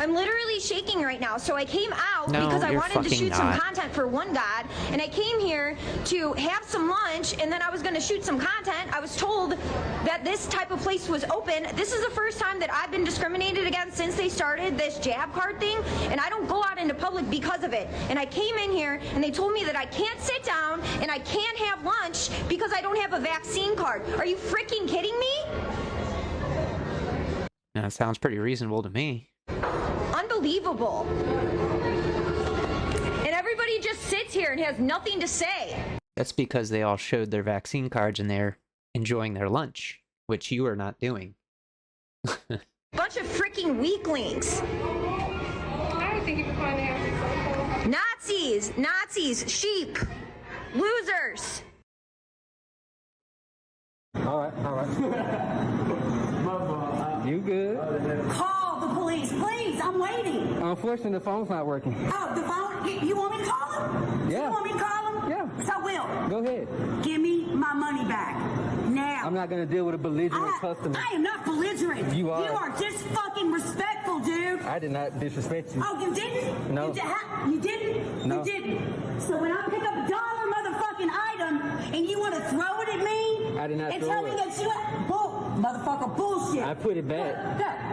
I'm literally shaking right now, so I came out No, because I you're wanted to shoot some not. content for one god, and I came here to have some lunch, and then I was going to shoot some content. I was told that this type of place was open. This is the first time that I've been discriminated against since they started this jab card thing, and I don't go out into public because of it. And I came in here, and they told me that I can't sit down, and I can't have lunch because I don't have a vaccine card. Are you freaking kidding me? That sounds pretty reasonable to me. Unbelievable. And everybody just sits here and has nothing to say. That's because they all showed their vaccine cards and they're enjoying their lunch, which you are not doing. Bunch of freaking weaklings. I don't think you can find the answer. Nazis, sheep, losers. All right. You good? Call the police, please. I'm waiting. Unfortunately, the phone's not working. Oh, the phone? You want me to call him? Yeah. You want me to call him? Yeah. So I will. Go ahead. Give me my money back. Now. I'm not going to deal with a belligerent customer. I am not belligerent. You are. You are just fucking respectful, dude. I did not disrespect you. Oh, you didn't? No. You didn't? No. You didn't. So when I pick up a dollar motherfucking item and you want to throw it at me I did not and throw tell it. me that you motherfucker bullshit. I put it back.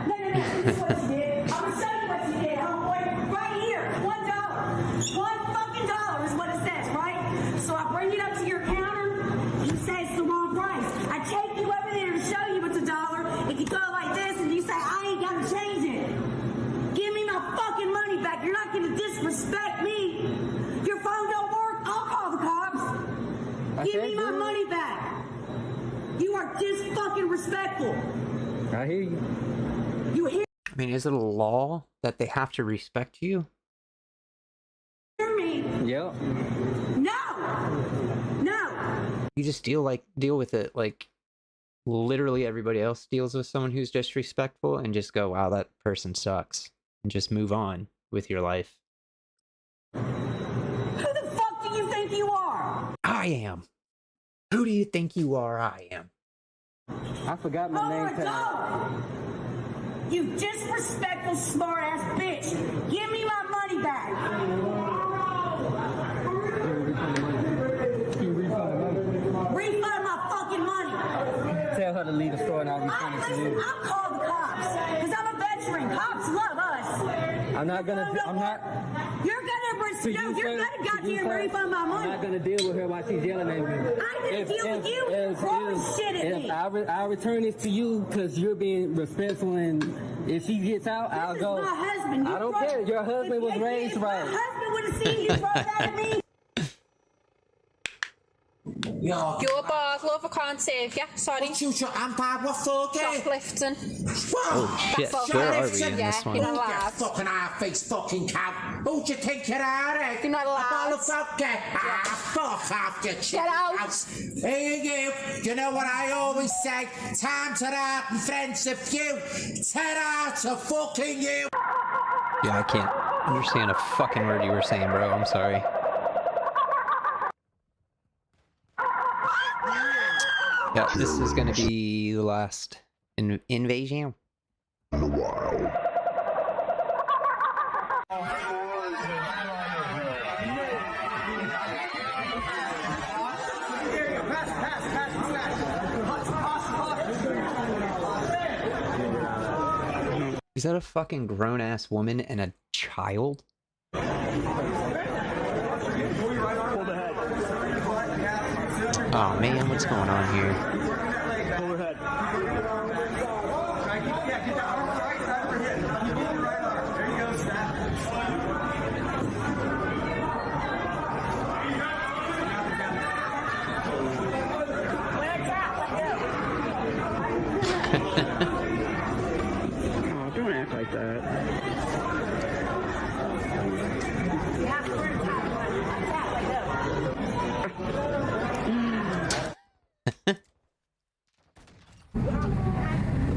No. This is what you did. I'm gonna show you what you did, homeboy. Right here, $1. $1 is what it says, right? So I bring it up to your counter. You say it's the wrong price. I take you over there to show you it's $1. If you go like this and you say I ain't gotta change it, give me my fucking money back. You're not gonna disrespect me. Your phone don't work. I'll call the cops. Give me my money back. You are just fucking respectful. I hear you. You hear I mean, is it a law that they have to respect you? me? Yep. No. You just deal with it like literally everybody else deals with someone who's disrespectful and just go, wow, that person sucks. And just move on with your life. Who the fuck do you think you are? I am. Who do you think you are? I am. I forgot my name tag. You disrespectful smart ass bitch. Give me my money back. Refund my fucking money. Tell her to leave the store and I'll refund it to you. I'll call the cops because I'm a veteran. Cops love us. I'm not gonna. You're gonna No, you're gonna goddamn refund my money. I'm not gonna deal with her while she's yelling at me. I'm gonna deal with you throwing shit at me. I'll return this to you because you're being respectful, and if she gets out, I'll go. This is my husband. I don't care. Your husband was raised right. My husband would have seen you throw that at me. Ja. Your bars, love, I can't save you. Sorry. I'm bad, what for, Shoplifting. Oh shit, where are we in this one? You're not allowed. Fucking half-face fucking cow. Who do you think you are, eh? You're not allowed. A motherfucker. Fuck off, you shit. Get out. Hey, you know what I always say? Times are hard and friends are few. 10 out of fucking you. Yeah, I can't understand a fucking word you were saying, bro. I'm sorry. Yeah, this is gonna be the last invasion. In the wild. Is that a fucking grown-ass woman and a child? Oh man, what's going on here? Oh, don't act like that.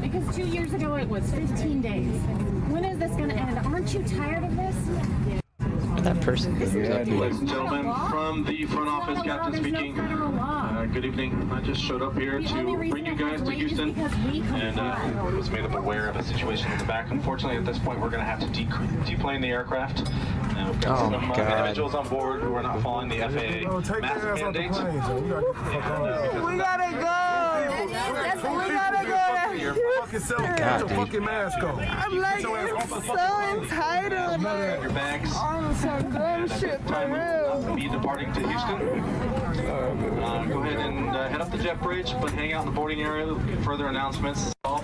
Because 2 years ago it was 15 days. When is this going to end? Aren't you tired of this? That person is up here. Ladies and gentlemen, from the front office, Captain speaking. Good evening. I just showed up here to bring you guys to Houston, and was made up aware of a situation in the back. Unfortunately, at this point, we're going to have to deplane the aircraft. And we've got some individuals on board who are not following the FAA mask mandates. We gotta go. We gotta go. Fucking self, get your fucking mask on. I'm like so entitled. Your bags. I'm so dumb shit for real. Be departing to Houston. Go ahead and head up the jet bridge, but hang out in the boarding area. Further announcements. They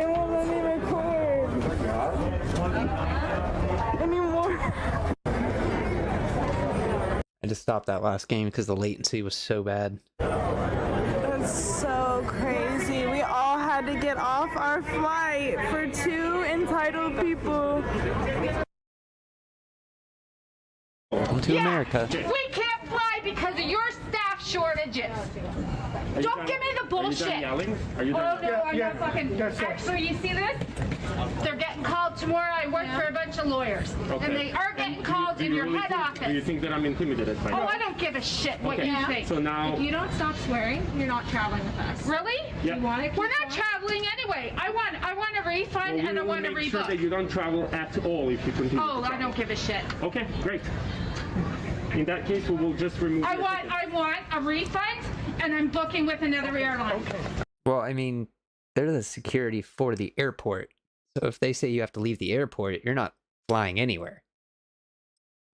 won't let me record anymore. I just stopped that last game because the latency was so bad. That's so crazy. We all had to get off our flight for 2 entitled people. Welcome to America. We can't fly because of your staff shortages. Don't give me the bullshit. Are you Oh done? no, I'm not fucking. Actually, you see this? They're getting called tomorrow. I work for a bunch of lawyers, and they are getting called in your head office. Do you think that I'm intimidated by Oh, I don't give a shit what you think. So now, If you don't stop swearing, you're not traveling with us. Really? Yeah. We're not traveling anyway. I want a refund and I want a make sure rebook. that you don't travel at all if you continue. Oh, to I travel. don't give a shit. Okay, great. In that case, we will just remove. I want a refund, and I'm booking with another airline. Well, I mean, they're the security for the airport. So if they say you have to leave the airport, you're not flying anywhere.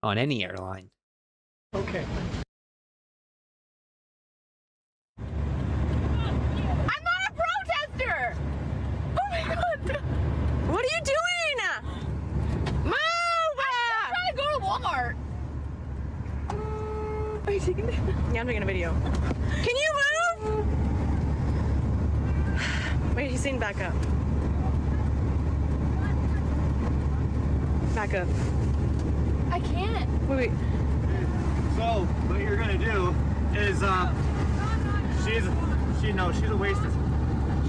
On any airline. Okay. I'm not a protester! Oh my god! What are you doing? Move! I'm trying to go to Walmart. Are you taking it? Yeah, I'm taking a video. Can you move? Wait, he's saying back up. Back up. I can't. Wait. So what you're gonna do is she's a wasted.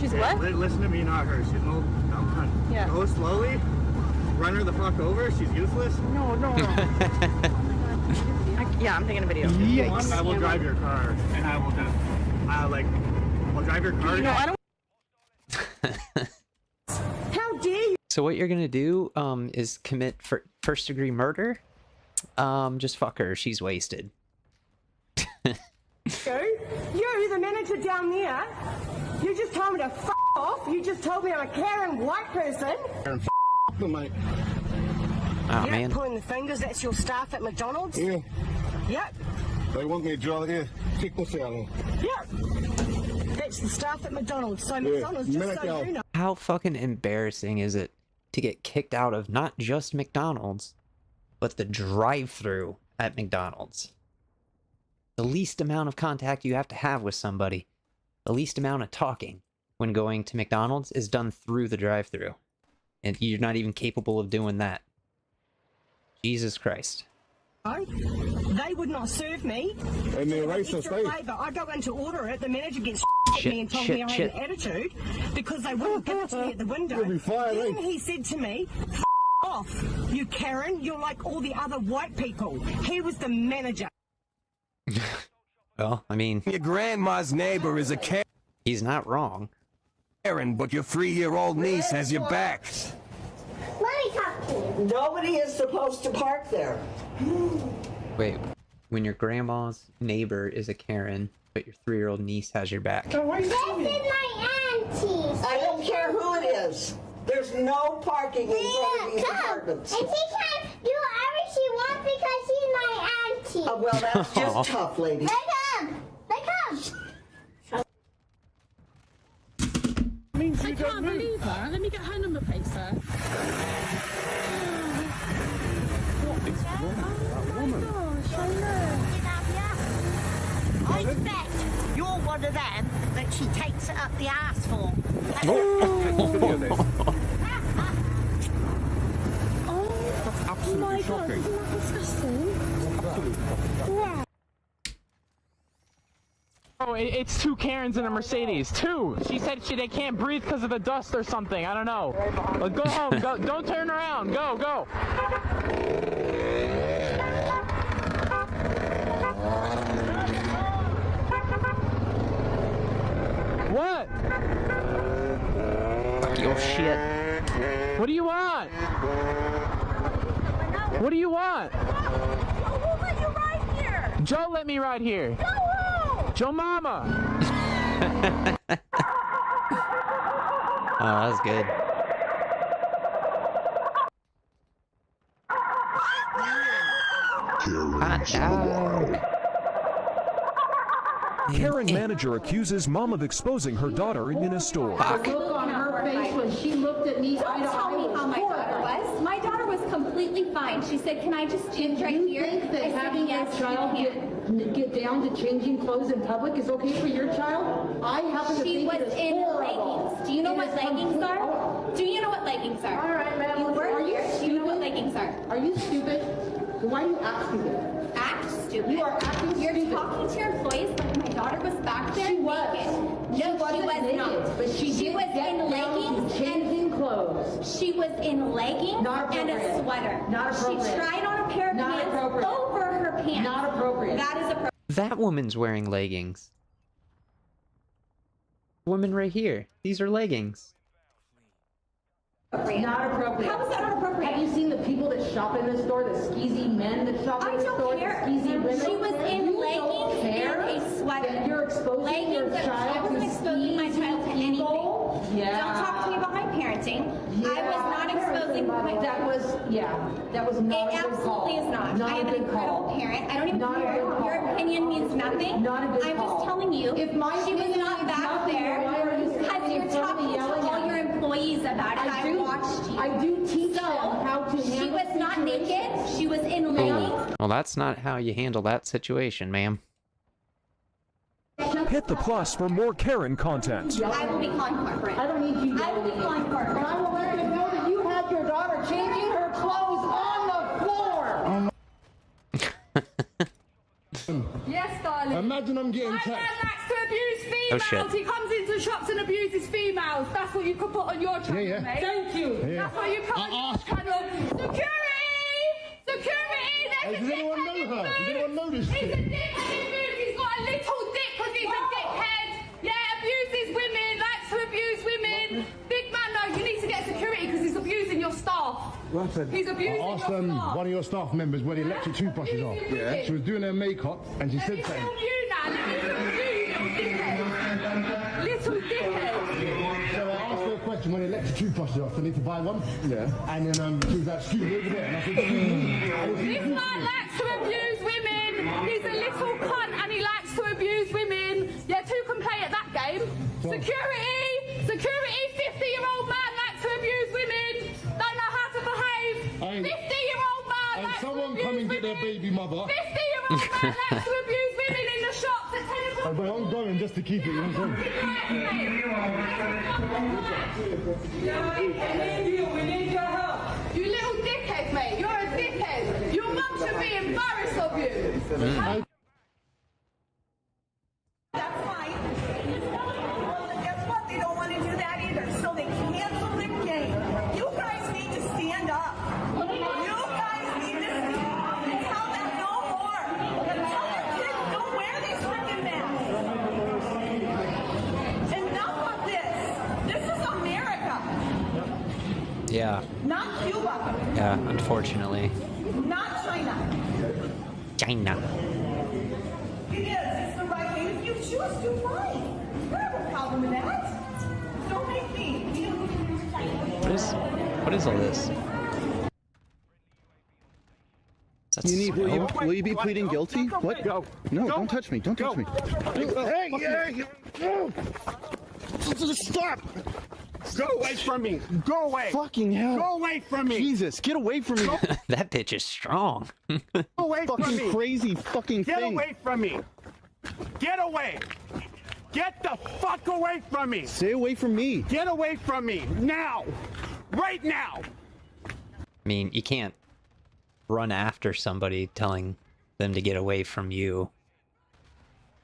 She's Yeah, what? Listen to me, not her. She's an old dumb cunt. Yeah. Go slowly. Run her the fuck over. She's useless. No. Yeah, I'm taking a video. Yikes. I will drive your car, and I will just, I'll drive your car. No, I don't. How dare you? So what you're gonna do is commit first-degree murder. Just fuck her. She's wasted. You're the manager down there. You just told me to f off. You just told me I'm a caring white person. My Oh, yeah, man. Pointing the fingers, that's your staff at McDonald's? Yeah. Yep. They want me to draw it. Yeah. Take this out. Yeah. That's the staff at McDonald's. So McDonald's, just so you know. How fucking embarrassing is it to get kicked out of not just McDonald's, but the drive-thru at McDonald's? The least amount of contact you have to have with somebody, the least amount of talking when going to McDonald's is done through the drive-thru. And you're not even capable of doing that. Jesus Christ. They would not serve me. And they're racist, eh? I go in to order it, the manager gets at me and told me I had an attitude because they wouldn't give it to me at the window. You'll be fired, then he said to me, off, you Karen, you're like all the other white people. He was the manager. Well, I mean... Your grandma's neighbor is a Karen. He's not wrong. Karen, but your 3-year-old niece has your back. Let me talk to you. Nobody is supposed to park there. Wait, when your grandma's neighbor is a Karen, but your 3-year-old niece has your back. This is my auntie. I don't care who it is. There's no parking in front of these apartments. And she can do whatever she wants because she's my auntie. Well, that's just tough, lady. They come. I can't believe her. Let me get her number plate first. What is wrong with that woman? I bet you're one of them that she takes it up the ass for. Oh Absolutely my shocking. God, isn't that disgusting? Absolutely. Yeah. Oh, it's 2 Karens in a Mercedes. 2. She said they can't breathe because of the dust or something. I don't know. But go home. Go. Don't turn around. Go. What? Fuck your shit. What do you want? What do you want? Joe, let you ride here. Joe let me ride here. Joe Mama. Oh, that was good. Hot dog. Karen manager accuses mom of exposing her daughter in a store. The look on her face when she looked at me eye to eye was how my daughter was. My daughter was completely fine. She said, "Can I just change right here?" Do you think that having your child get down to changing clothes in public is okay for your child? I happen to think it is in horrible. leggings. Do you know what leggings are? Do you know what leggings are? All right, ma'am. You work Are you here. Do you know what leggings are? Are you stupid? Why do you act stupid? Act stupid. You are acting You're stupid. talking to your employees like my daughter was back there She was. naked. She No, wasn't she was naked, not. but she was did in get down leggings to changing clothes. She was in leggings Not and a appropriate. sweater. Not appropriate. She tried on a pair of Not pants appropriate. over her pants. Not appropriate. That is appropriate. That woman's wearing leggings. Woman right here. These are leggings. Not appropriate. How is that not appropriate? Have you seen the people that shop in this store, the skeezy men that shop in I this don't store, care. the skeezy women? She was in You leggings don't care and a sweater. that you're exposing Leggings your and child I wasn't to exposing my child to anything. Yeah. Don't talk to me about my parenting. I was not exposing my That was, that was not It a good call. absolutely is not. Not I a am an good incredible call. parent. I don't even Not a care. good call. Your opinion means nothing. Not a good I'm call. just telling you. If my she was opinion not means back nothing, there then why are you because standing you're in front of me talking to yelling all at your me? employees about it. I watched you. I do teach them how to handle She was not situations. naked. She was in leggings. Well, that's not how you handle that situation, ma'am. Hit the plus for more Karen content. I will be calling corporate. I don't need you I will be calling corporate. And I will let them know that you had your daughter changing her clothes on the floor. Yes, darling. Imagine I'm getting My text. man likes to abuse females. Oh, shit. He comes into shops and abuses females. That's what you could put on your channel, Yeah. mate. Thank you. Yeah. That's what you put on your channel. Security! Security! There's Does a anyone dickhead know in her? boots. Does anyone know this He's chick? a dickhead in boots. He's got a little dick because he's a dickhead. Yeah, abuses women, likes to abuse women. Big man, no, you need to get security because he's abusing your staff. He's abusing I asked your staff. one of your staff members where the electric toothbrushes are. Yeah. She was doing her makeup and she Let said me something. film you now. Let me film you, little dickhead. Little dickhead. So I asked her a question. to when the electric toothbrushes off. I need to buy one. Yeah. And then she was like, excuse me, over there. And I said, This man likes to abuse women. He's a little cunt and he likes to abuse women. Yeah, two can play at that game. Security, 50-year-old man likes to abuse women. Don't know how to behave. 50-year-old man likes to abuse women. someone come and get their baby mother. 50-year-old man likes to abuse women in the shops at 10 o'clock. But I'm going just to keep it, you know what I'm saying? We need your help. You little dickhead, mate. You're a dickhead. Your mum should be embarrassed of you. That's fine. Well, guess what? They don't want to do that either. So they cancel the game. You guys need to stand up. You guys need to stand up and tell them no more. Tell the kids don't wear these freaking masks. Enough of this. This is America. Yeah. Not Cuba. Yeah, unfortunately. Not China. China. It is. It's the right thing. If you choose to, fine. I have a problem with that. Don't make me. What is all this? Will you be pleading guilty? What? Go. No, don't touch me. Don't touch me. Hey, stop! Go away from me! Go away! Fucking hell! Go away from me! Jesus, get away from me! That bitch is strong. Go away from me! Fucking crazy fucking Get thing! away from me! Get away! Get the fuck away from me! Stay away from me! Get away from me! Now! Right now! I mean, you can't run after somebody telling them to get away from you.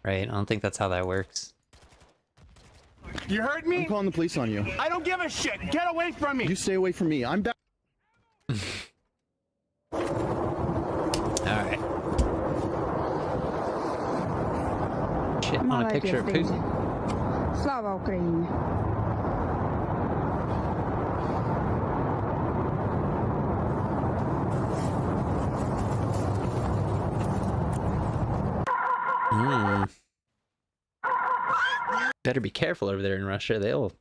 Right? I don't think that's how that works. You heard me? I'm calling the police on you. I don't give a shit! Get away from me! You stay away from me. I'm back. Alright. Shit on a picture of Putin. Slava Ukraini. Better be careful over there in Russia. They'll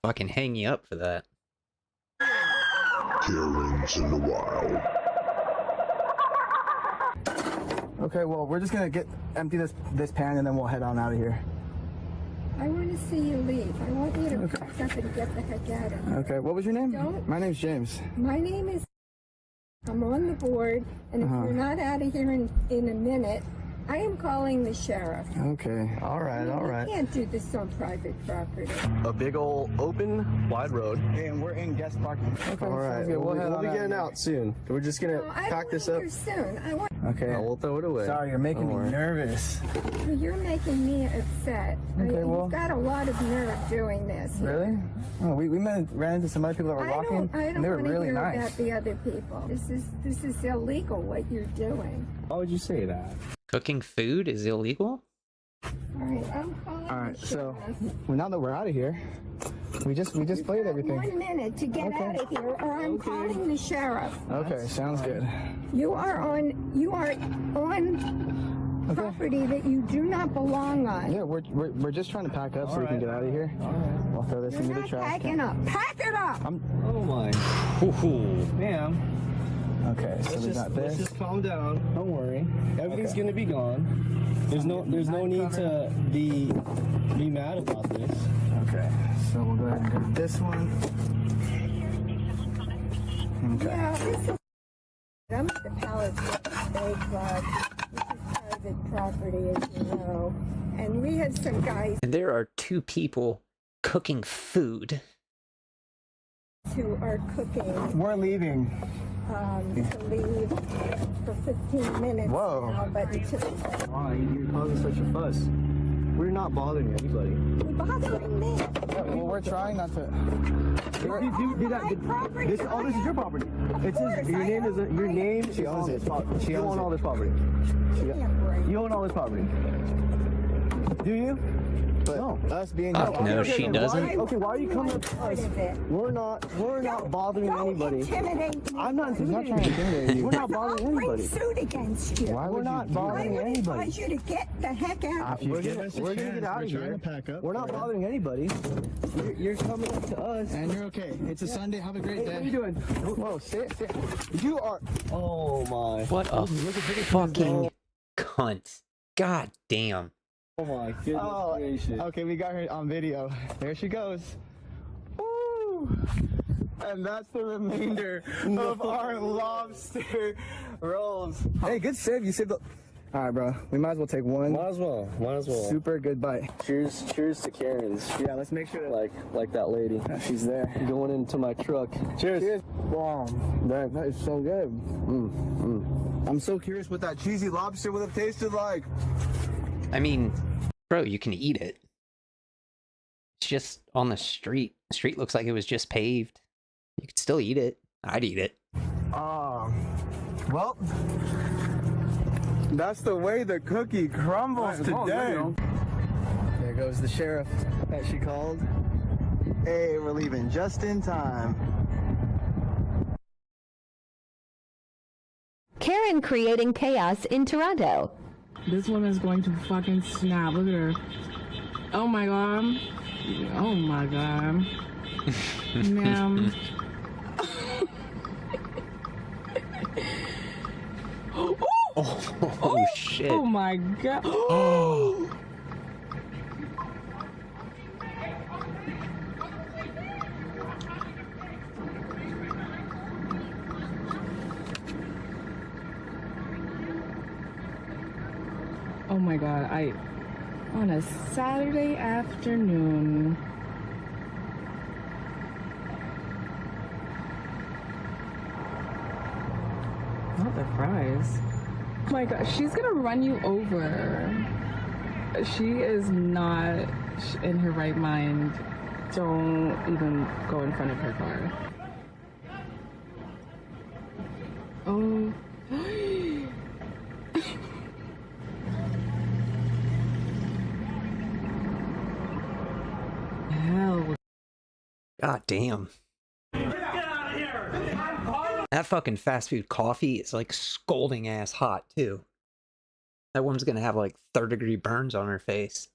fucking hang you up for that. Karens in the wild. Okay, well, we're just gonna empty this pan and then we'll head on out of here. I want to see you leave. I want you to pack up and get the heck out of here. Okay, what was your name? Don't. My name's James. My name is. I'm on the board, and if you're not out of here in a minute, I am calling the sheriff. Okay, all right. You can't do this on private property. A big old open, wide road. And we're in guest parking. Okay, all right. We'll be getting out soon. We're just gonna pack this up. Soon. Okay. We'll throw it away. Sorry, you're making me nervous. You're making me upset. Okay, well. You've got a lot of nerve doing this. Really? Oh, we ran into some other people that were walking. And they were really hear nice. about the other people. This is illegal what you're doing. Why would you say that? Cooking food is illegal? Alright, I'm calling All right, so now that we're out of here, we just played everything. 1 minute to get out of here, or I'm calling the sheriff. Okay, sounds good. You are on property that you do not belong on. Yeah, we're just trying to pack up so we can get out of here. We'll throw this into the trash can. Pack it up. Oh my. Ma'am. Okay, so we got this. Let's just calm down. Don't worry. Everything's gonna be gone. There's no need to be mad about this. Okay, so we'll go ahead and get this one. Okay. Yeah, this is. I'm at the Palace Bay Club. This is private property, as you know. And we had some guys And there are 2 people cooking food. who are cooking. We're leaving. To leave for 15 minutes. Whoa. Now, but Why? You're causing such a fuss. We're not bothering anybody. you're bothering me. Well, we're trying not to. This is your property. It's your name is your name. She owns it. You own all this property. You own all this property. Do you? But us being Fuck no, she doesn't. Okay, why are you coming up to us? We're not bothering anybody. I'm not intimidating you. We're not bothering anybody. Suit against you. Why we're not bothering anybody? I advise you to get the heck out. We're gonna get out of here. We're not bothering anybody. You're coming up to us. And you're okay. It's a Sunday. Have a great day. What are you doing? Whoa, sit. You are. Oh my. What a fucking cunt. God damn. Oh my goodness gracious. Okay, we got her on video. There she goes. Woo! And that's the remainder of our lobster rolls. Hey, good save. You saved the... All right, bro. We might as well take one. Might as well. Super good bite. Cheers to Karen's. Yeah, let's make sure that... Like that lady. She's there. Going into my truck. Cheers. Wow. That is so good. I'm so curious what that cheesy lobster would have tasted like. I mean, bro, you can eat it. It's just on the street. The street looks like it was just paved. You could still eat it. I'd eat it. Well, that's the way the cookie crumbles today. There goes the sheriff that she called. Hey, we're leaving just in time. Karen creating chaos in Toronto. This woman's going to fucking snap. Look at her. Oh my god. Oh my god. Ma'am. Oh shit. Oh my god. Oh my god, on a Saturday afternoon. Not the fries. Oh my god, she's gonna run you over. She is not in her right mind. Don't even go in front of her car. Oh. Hell. God damn. That fucking fast food coffee is like scalding ass hot too. That woman's gonna have like 3rd-degree burns on her face.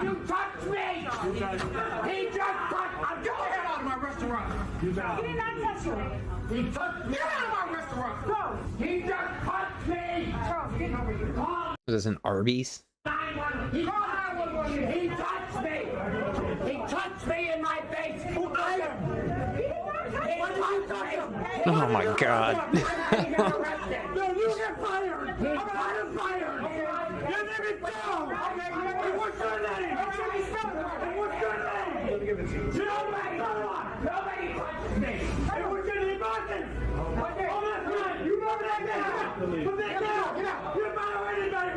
You touched me! He just touched... I'm getting out of my restaurant! He did not touch you! He touched me! Get out of my restaurant! No! He just touched me! Charles, get over here! Was this an Arby's? He touched me! He touched me in my face! Who touched him? Oh my god. No, you get fired! I'm fired! You let me go! What's your name? What's your name? Nobody touches me! Hey, what's your name? Okay. Oh, that's right! You know that now! Put that down! Get out! You're not anybody!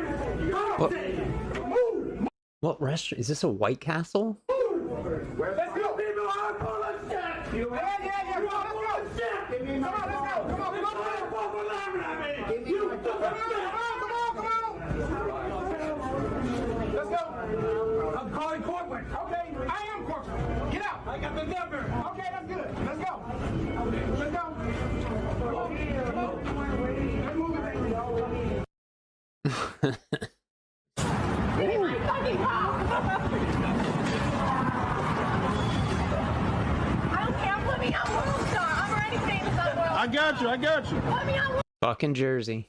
Move! What restaurant? Is this a White Castle? Let's go, people! I'm full of shit! You are full of shit! Come on, let's go! Come on, let's go! You full of shit! Let's go! I'm calling corporate. Okay, I am corporate. Get out! I got the number. Okay, that's good. Let's go. Let's go. Let's move it. I got you. Put me on Fucking Jersey.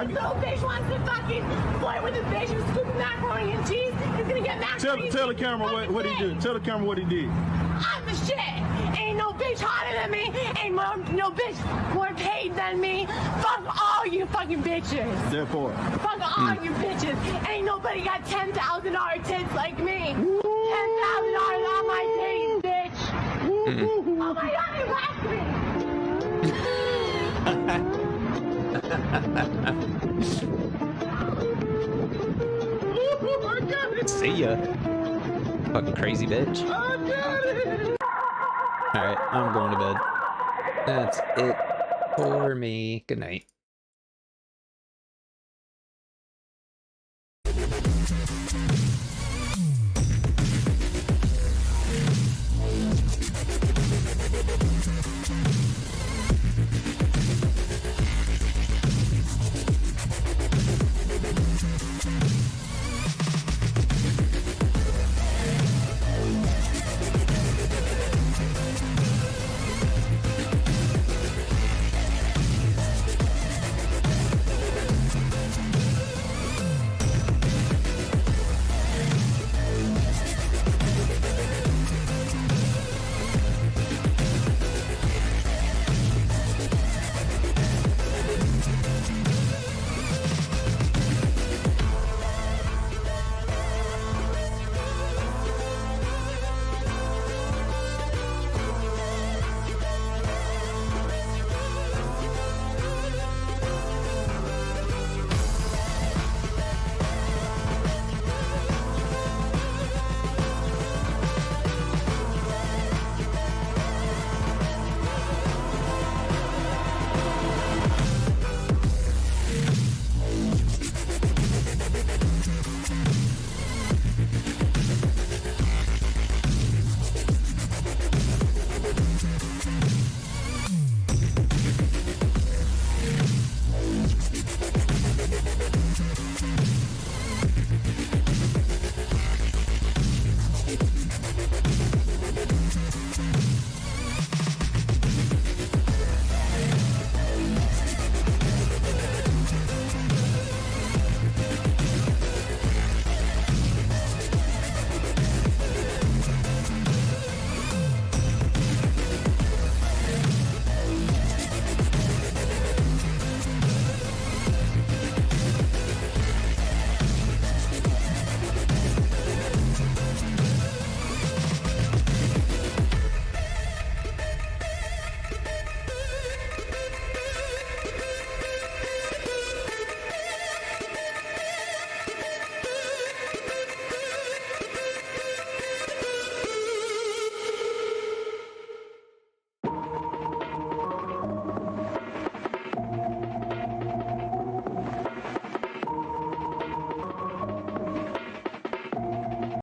little bitch wants to fucking play with the bitch and scoop macaroni and cheese. He's gonna get macaroni. Tell the camera what he did. Tell the camera what he did. I'm the shit. Ain't no bitch hotter than me. Ain't no bitch more paid than me. Fuck all you fucking bitches. Therefore. Fuck all you bitches. Ain't nobody got $10,000 tits like me. $10,000 on my titties, bitch. Oh my god, you laughed me. See ya. Fucking crazy bitch. Alright, I'm going to bed. That's it for me. Good night.